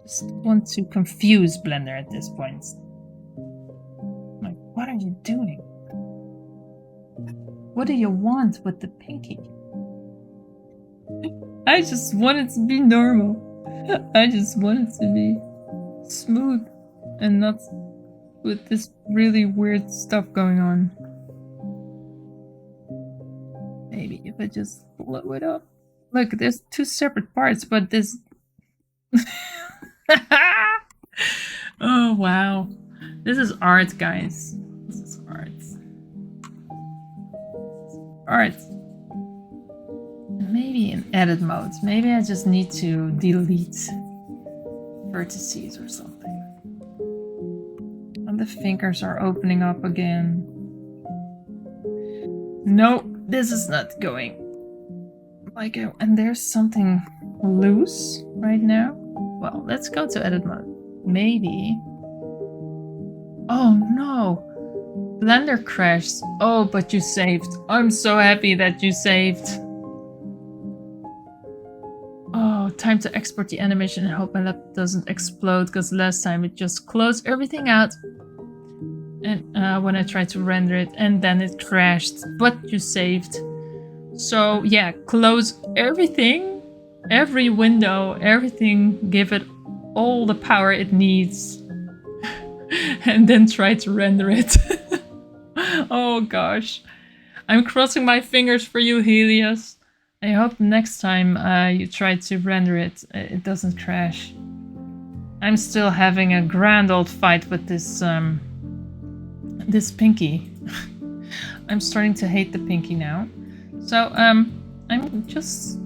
Just want to confuse Blender at this point. Like, what are are you doing? What do you want with the pinky? I just want it to be normal. I just want it to be smooth and not with this really weird stuff going on. Maybe if I just blow it up. Look, there's two separate parts, but this... Oh, wow. This is art, guys. This is art. Art. Maybe in edit mode. Maybe I just need to delete vertices or something. And the fingers are opening up again. No, this is not going like it. And there's something loose right now. Well, let's go to edit mode. Maybe. Oh no! Blender crashed. Oh, but you saved. I'm so happy that you saved. Oh, time to export the animation and hope my laptop doesn't explode, because last time it just closed everything out. And when I tried to render it, and then it crashed. But you saved. So yeah, close everything. Every window, everything. Give it all the power it needs. And then try to render it. Oh gosh. I'm crossing my fingers for you, Helios. I hope next time you try to render it, it doesn't crash. I'm still having a grand old fight with this this pinky. I'm starting to hate the pinky now. So I'm just...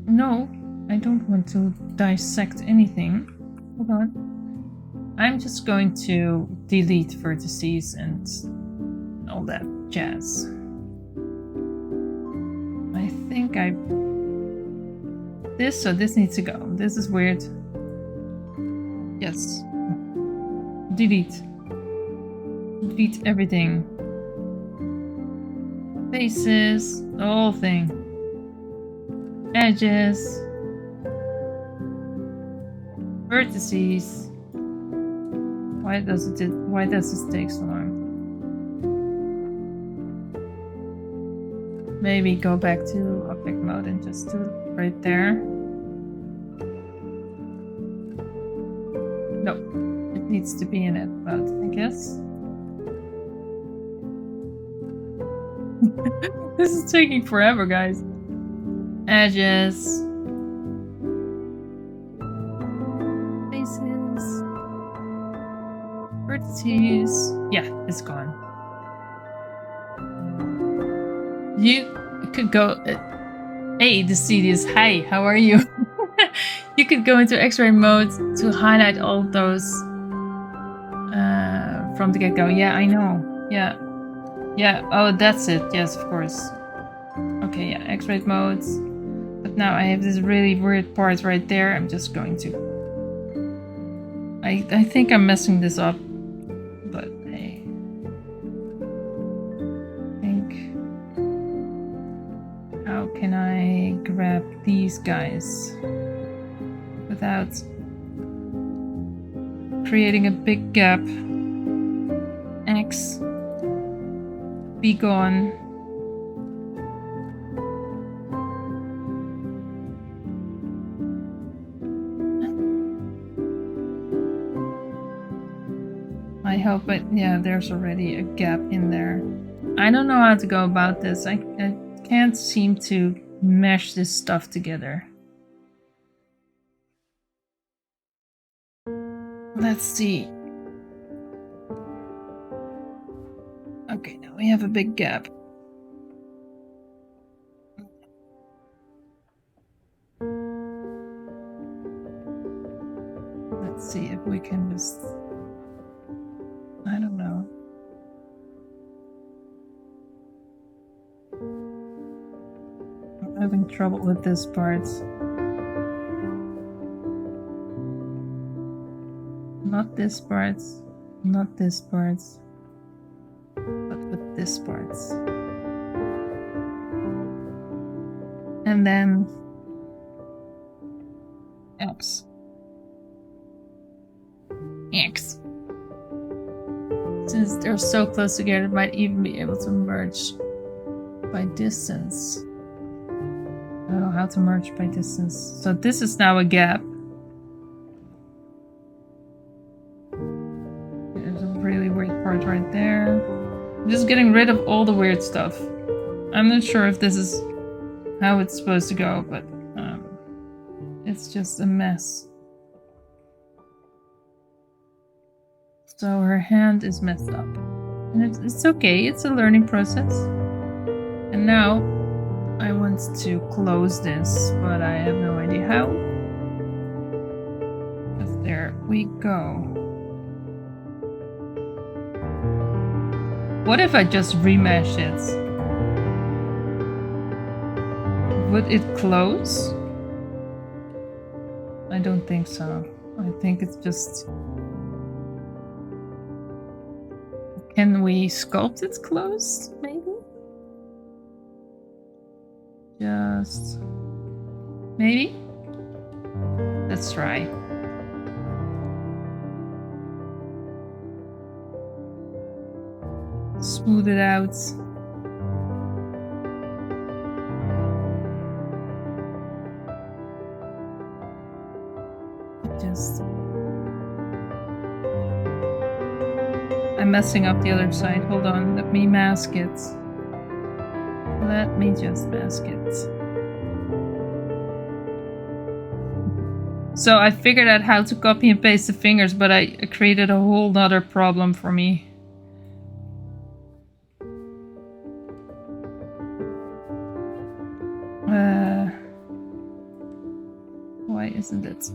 No, I don't want to dissect anything. Hold on. I'm just going to delete vertices and all that jazz. I think so this needs to go. This is weird. Yes. Delete. Delete everything. Faces, the whole thing. Edges. Vertices. Why does this take so long? Maybe go back to object mode and just do it right there. No, it needs to be in edit mode, I guess. This is taking forever, guys. Edges. Faces. Vertices. Yeah, it's gone. You could go... Hey, Decidius. Hi, how are you? You could go into X-ray mode to highlight all of those from the get-go. Yeah, I know. Yeah. Yeah, oh, that's it. Yes, of course. Okay, yeah, X-ray modes. But now I have this really weird part right there. I'm just going to... I think I'm messing this up. But hey... How can I grab these guys without creating a big gap? X, be gone. I hope it, yeah, there's already a gap in there. I don't know how to go about this. I can't seem to mesh this stuff together. Let's see. Okay, now we have a big gap. Let's see if we can just... I don't know. I'm having trouble with this part. Not this part. Not this part. But with this part. And then... X. X. Since they're so close together, it might even be able to merge by distance. I don't know how to merge by distance. So this is now a gap. There's a really weird part right there. I'm just getting rid of all the weird stuff. I'm not sure if this is how it's supposed to go, but it's just a mess. So her hand is messed up. And it's okay, it's a learning process. And now I want to close this, but I have no idea how. But there we go. What if I just remesh it? Would it close? I don't think so. I think it's just... Can we sculpt it closed, maybe? Just... maybe? Let's try. Smooth it out. Just... I'm messing up the other side. Hold on, let me mask it. Let me just mask it. So I figured out how to copy and paste the fingers, but I created a whole nother problem for me. Why isn't it?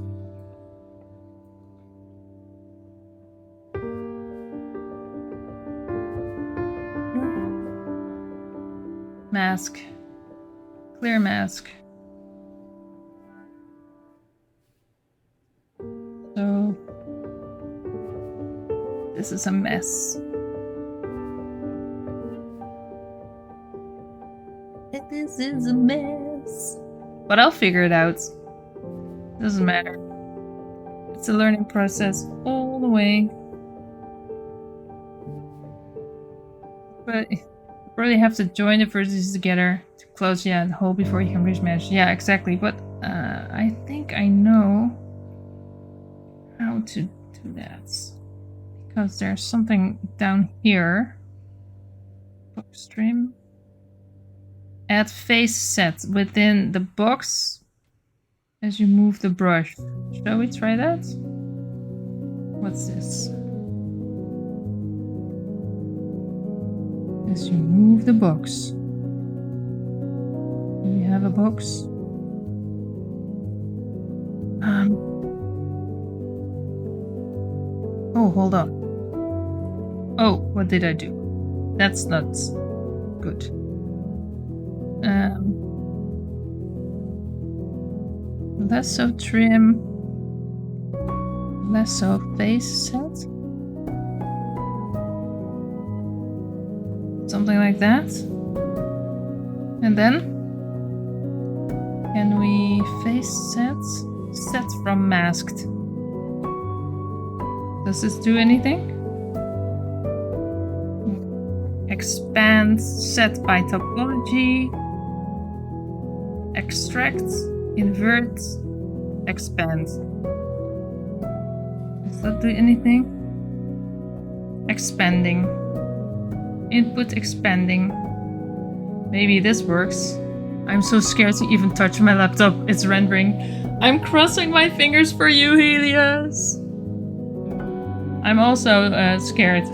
Mask. Clear mask. So this is a mess. This is a mess. But I'll figure it out. Doesn't matter. It's a learning process all the way. But you really have to join the vertices together to close the hole before you can remesh. Yeah, exactly. But I think I know how to do that. Because there's something down here. Box trim. Add face set within the box as you move the brush. Shall we try that? What's this? As you move the box. Do we have a box? Oh, hold on. Oh, what did I do? That's not good. Lasso trim. Lasso face set. Something like that. And then can we face set? Set from masked. Does this do anything? Expand set by topology. Extract, invert, expand. Does that do anything? Expanding. Input expanding. Maybe this works. I'm so scared to even touch my laptop. It's rendering. I'm crossing my fingers for you, Helios. I'm also scared.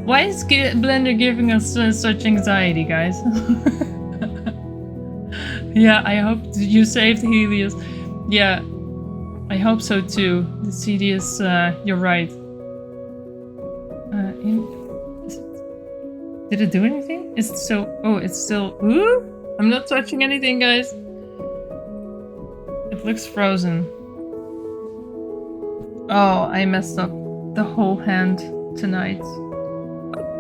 Why is Blender giving us such anxiety, guys? Yeah, I hope you saved Helios. Yeah, I hope so too. The CD is, you're right. Did it do anything? Is it still, oh, it's still, ooh? I'm not touching anything, guys. It looks frozen. Oh, I messed up the whole hand tonight.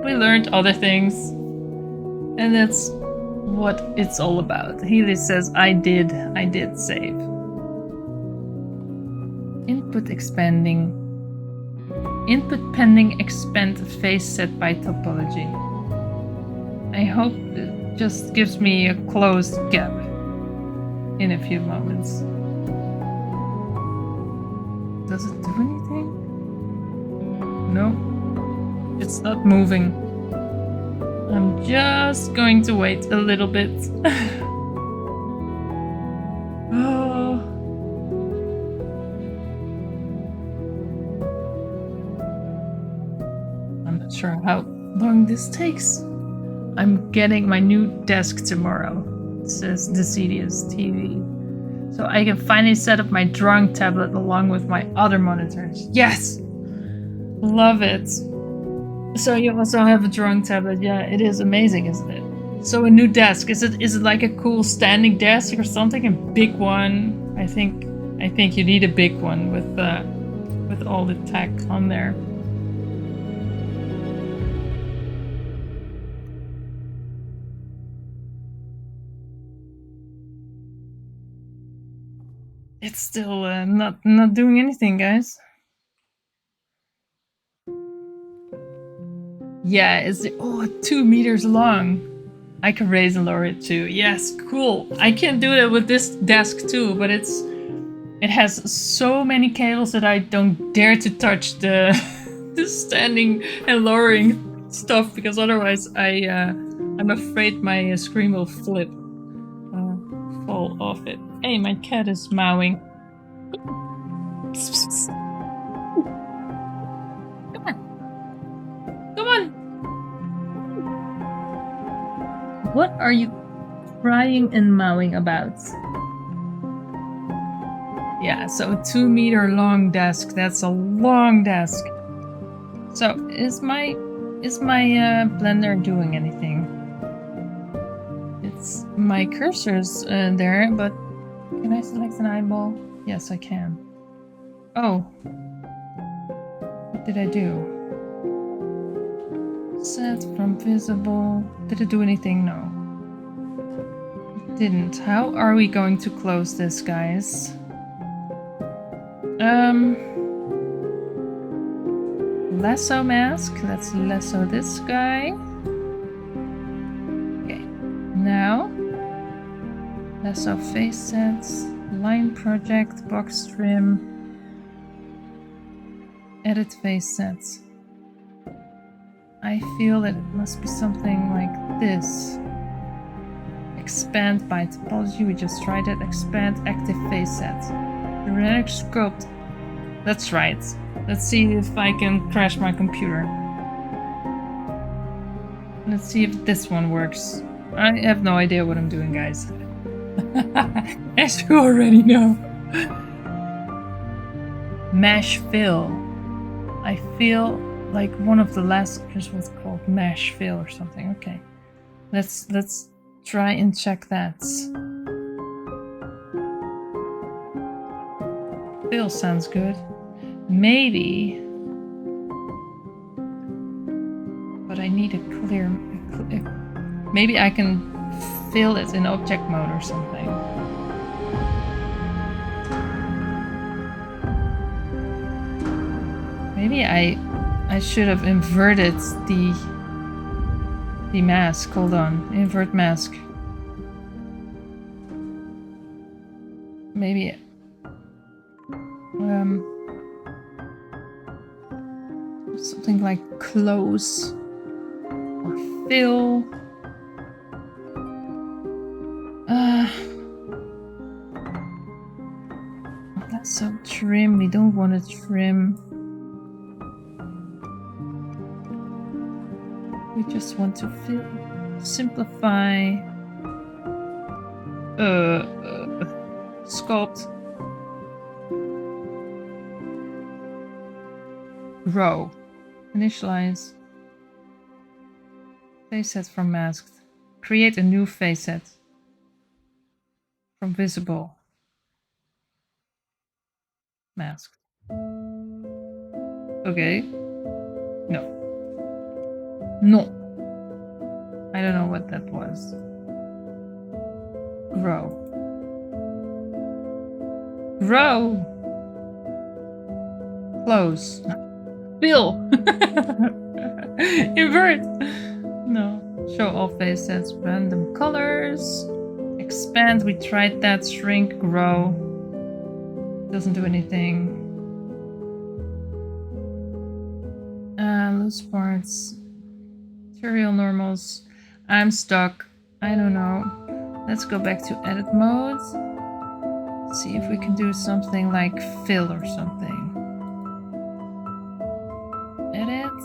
We learned other things. And that's what it's all about. Healy says, I did save. Input expanding. Input pending expand face set by topology. I hope it just gives me a closed gap in a few moments. Does it do anything? No, it's not moving. I'm just going to wait a little bit. Oh. I'm not sure how long this takes. I'm getting my new desk tomorrow. It says Decidious TV. So I can finally set up my drawing tablet along with my other monitors. Yes! Love it. So you also have a drawing tablet. Yeah, it is amazing, isn't it? So a new desk. Is it like a cool standing desk or something? A big one? I think you need a big one with all the tech on there. It's still not doing anything, guys. Yeah, it's 2 meters long. I can raise and lower it too. Yes, cool. I can do that with this desk too, but it has so many cables that I don't dare to touch the the standing and lowering stuff because otherwise I'm afraid my screen will flip, fall off it. Hey, my cat is meowing. Come on! What are you crying and mowing about? Yeah, so a 2 meter long desk. That's a long desk. So is my blender doing anything? It's my cursor's there, but can I select an eyeball? Yes, I can. Oh, what did I do? Set from visible. Did it do anything? No. It didn't. How are we going to close this, guys? Lasso mask. Let's lasso this guy. Okay. Now, lasso face sets, line project, box trim, edit face sets. I feel that it must be something like this. Expand by topology. We just tried it. Expand active face set. The Renner sculpt. That's right. Let's see if I can crash my computer. Let's see if this one works. I have no idea what I'm doing, guys. As you already know. Mesh fill. I feel like one of the last pictures was called mesh fill or something. Okay. Let's try and check that. Fill sounds good. Maybe, but I need a clear. Maybe I can fill it in object mode or something. Maybe I should have inverted the mask. Hold on, invert mask. Maybe. Something like close or fill. That's so trim. We don't want to trim. We just want to fill, simplify. Sculpt. Row. Initialize. Face set from masked. Create a new face set. From visible. Masked. Okay. No. No. I don't know what that was. Grow. Grow! Close. Bill. Invert. No. Show all faces. Random colors. Expand. We tried that. Shrink. Grow. Doesn't do anything. Loose parts. Material normals. I'm stuck. I don't know. Let's go back to edit mode. See if we can do something like fill or something. Edit.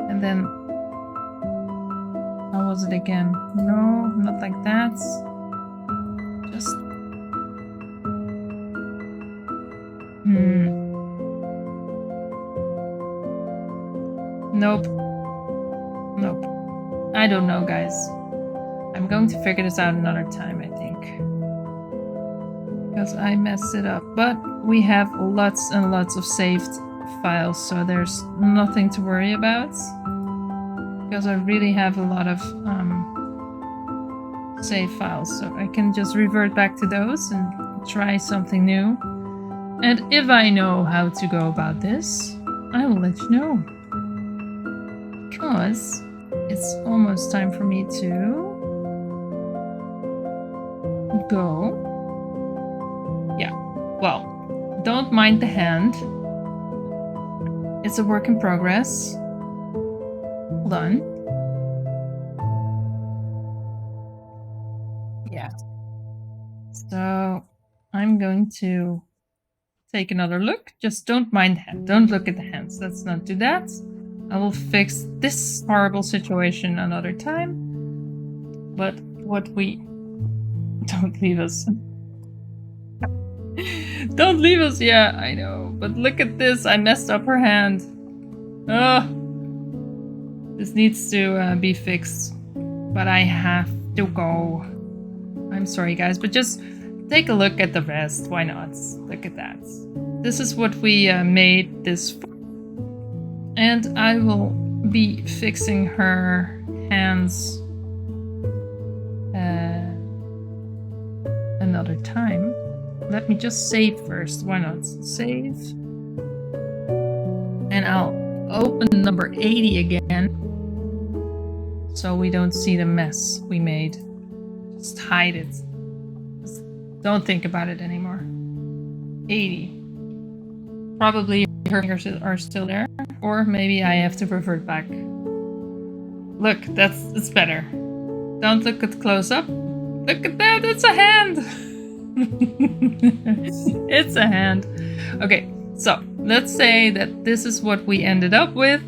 And then... how was it again? No, not like that. Just... Nope. Nope. I don't know, guys. I'm going to figure this out another time, I think. Because I messed it up. But we have lots and lots of saved files, so there's nothing to worry about. Because I really have a lot of save files, so I can just revert back to those and try something new. And if I know how to go about this, I will let you know. Because it's almost time for me to go. Yeah, well, don't mind the hand. It's a work in progress. Hold on. Yeah. So I'm going to take another look. Just don't mind the hand. Don't look at the hands. Let's not do that. I will fix this horrible situation another time. But what we... Don't leave us. Don't leave us, yeah, I know. But look at this, I messed up her hand. Ugh. This needs to be fixed. But I have to go. I'm sorry, guys, but just take a look at the rest. Why not? Look at that. This is what we made this for. And I will be fixing her hands another time. Let me just save first. Why not? Save. And I'll open number 80 again. So we don't see the mess we made. Just hide it. Just don't think about it anymore. 80. Probably her fingers are still there. Or maybe I have to revert back. Look, it's better. Don't look at close up. Look at that, it's a hand! It's a hand. Okay, so let's say that this is what we ended up with.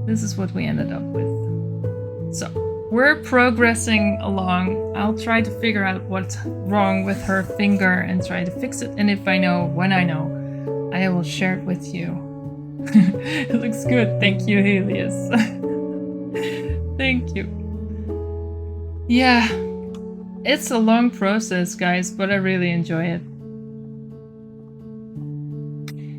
This is what we ended up with. So, we're progressing along. I'll try to figure out what's wrong with her finger and try to fix it. And if I know, when I know, I will share it with you. It looks good. Thank you, Helios. Thank you. Yeah, it's a long process, guys, but I really enjoy it.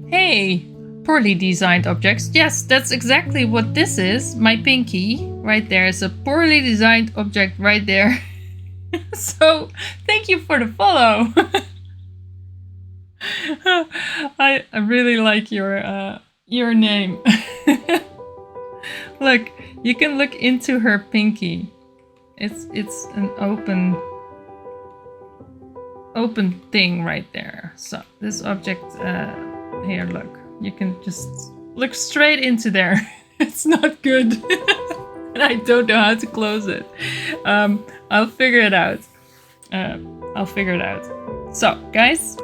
Hey, poorly designed objects. Yes, that's exactly what this is. My pinky right there is a poorly designed object right there. So, thank you for the follow. I really like your name. Look, you can look into her pinky. It's an open thing right there. So this object here, look, you can just look straight into there. It's not good. And I don't know how to close it. I'll figure it out. So guys,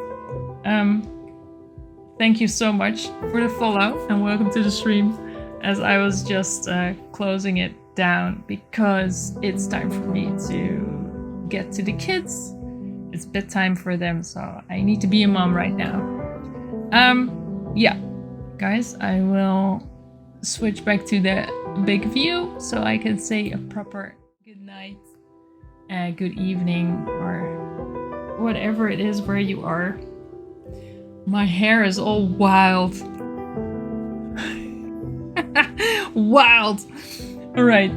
thank you so much for the follow and welcome to the stream, as I was just closing it down because it's time for me to get to the kids. It's bedtime for them, so I need to be a mom right now. Yeah, guys, I will switch back to the big view so I can say a proper good night, good evening, or whatever it is where you are. My hair is all wild. Wild. All right.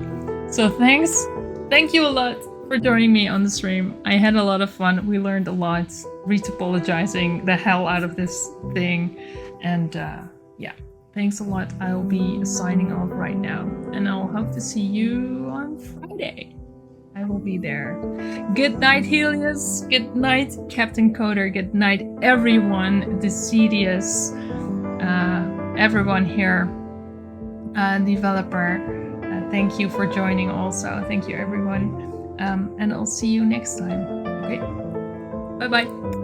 So thank you a lot for joining me on the stream. I had a lot of fun. We learned a lot. Retopologizing the hell out of this thing. And yeah, thanks a lot. I'll be signing off right now. And I'll hope to see you on Friday. I will be there. Good night, Helios. Good night, Captain Coder. Good night, everyone. Decidius. Everyone here. Developer. Thank you for joining also. Thank you, everyone. And I'll see you next time. Okay. Bye-bye.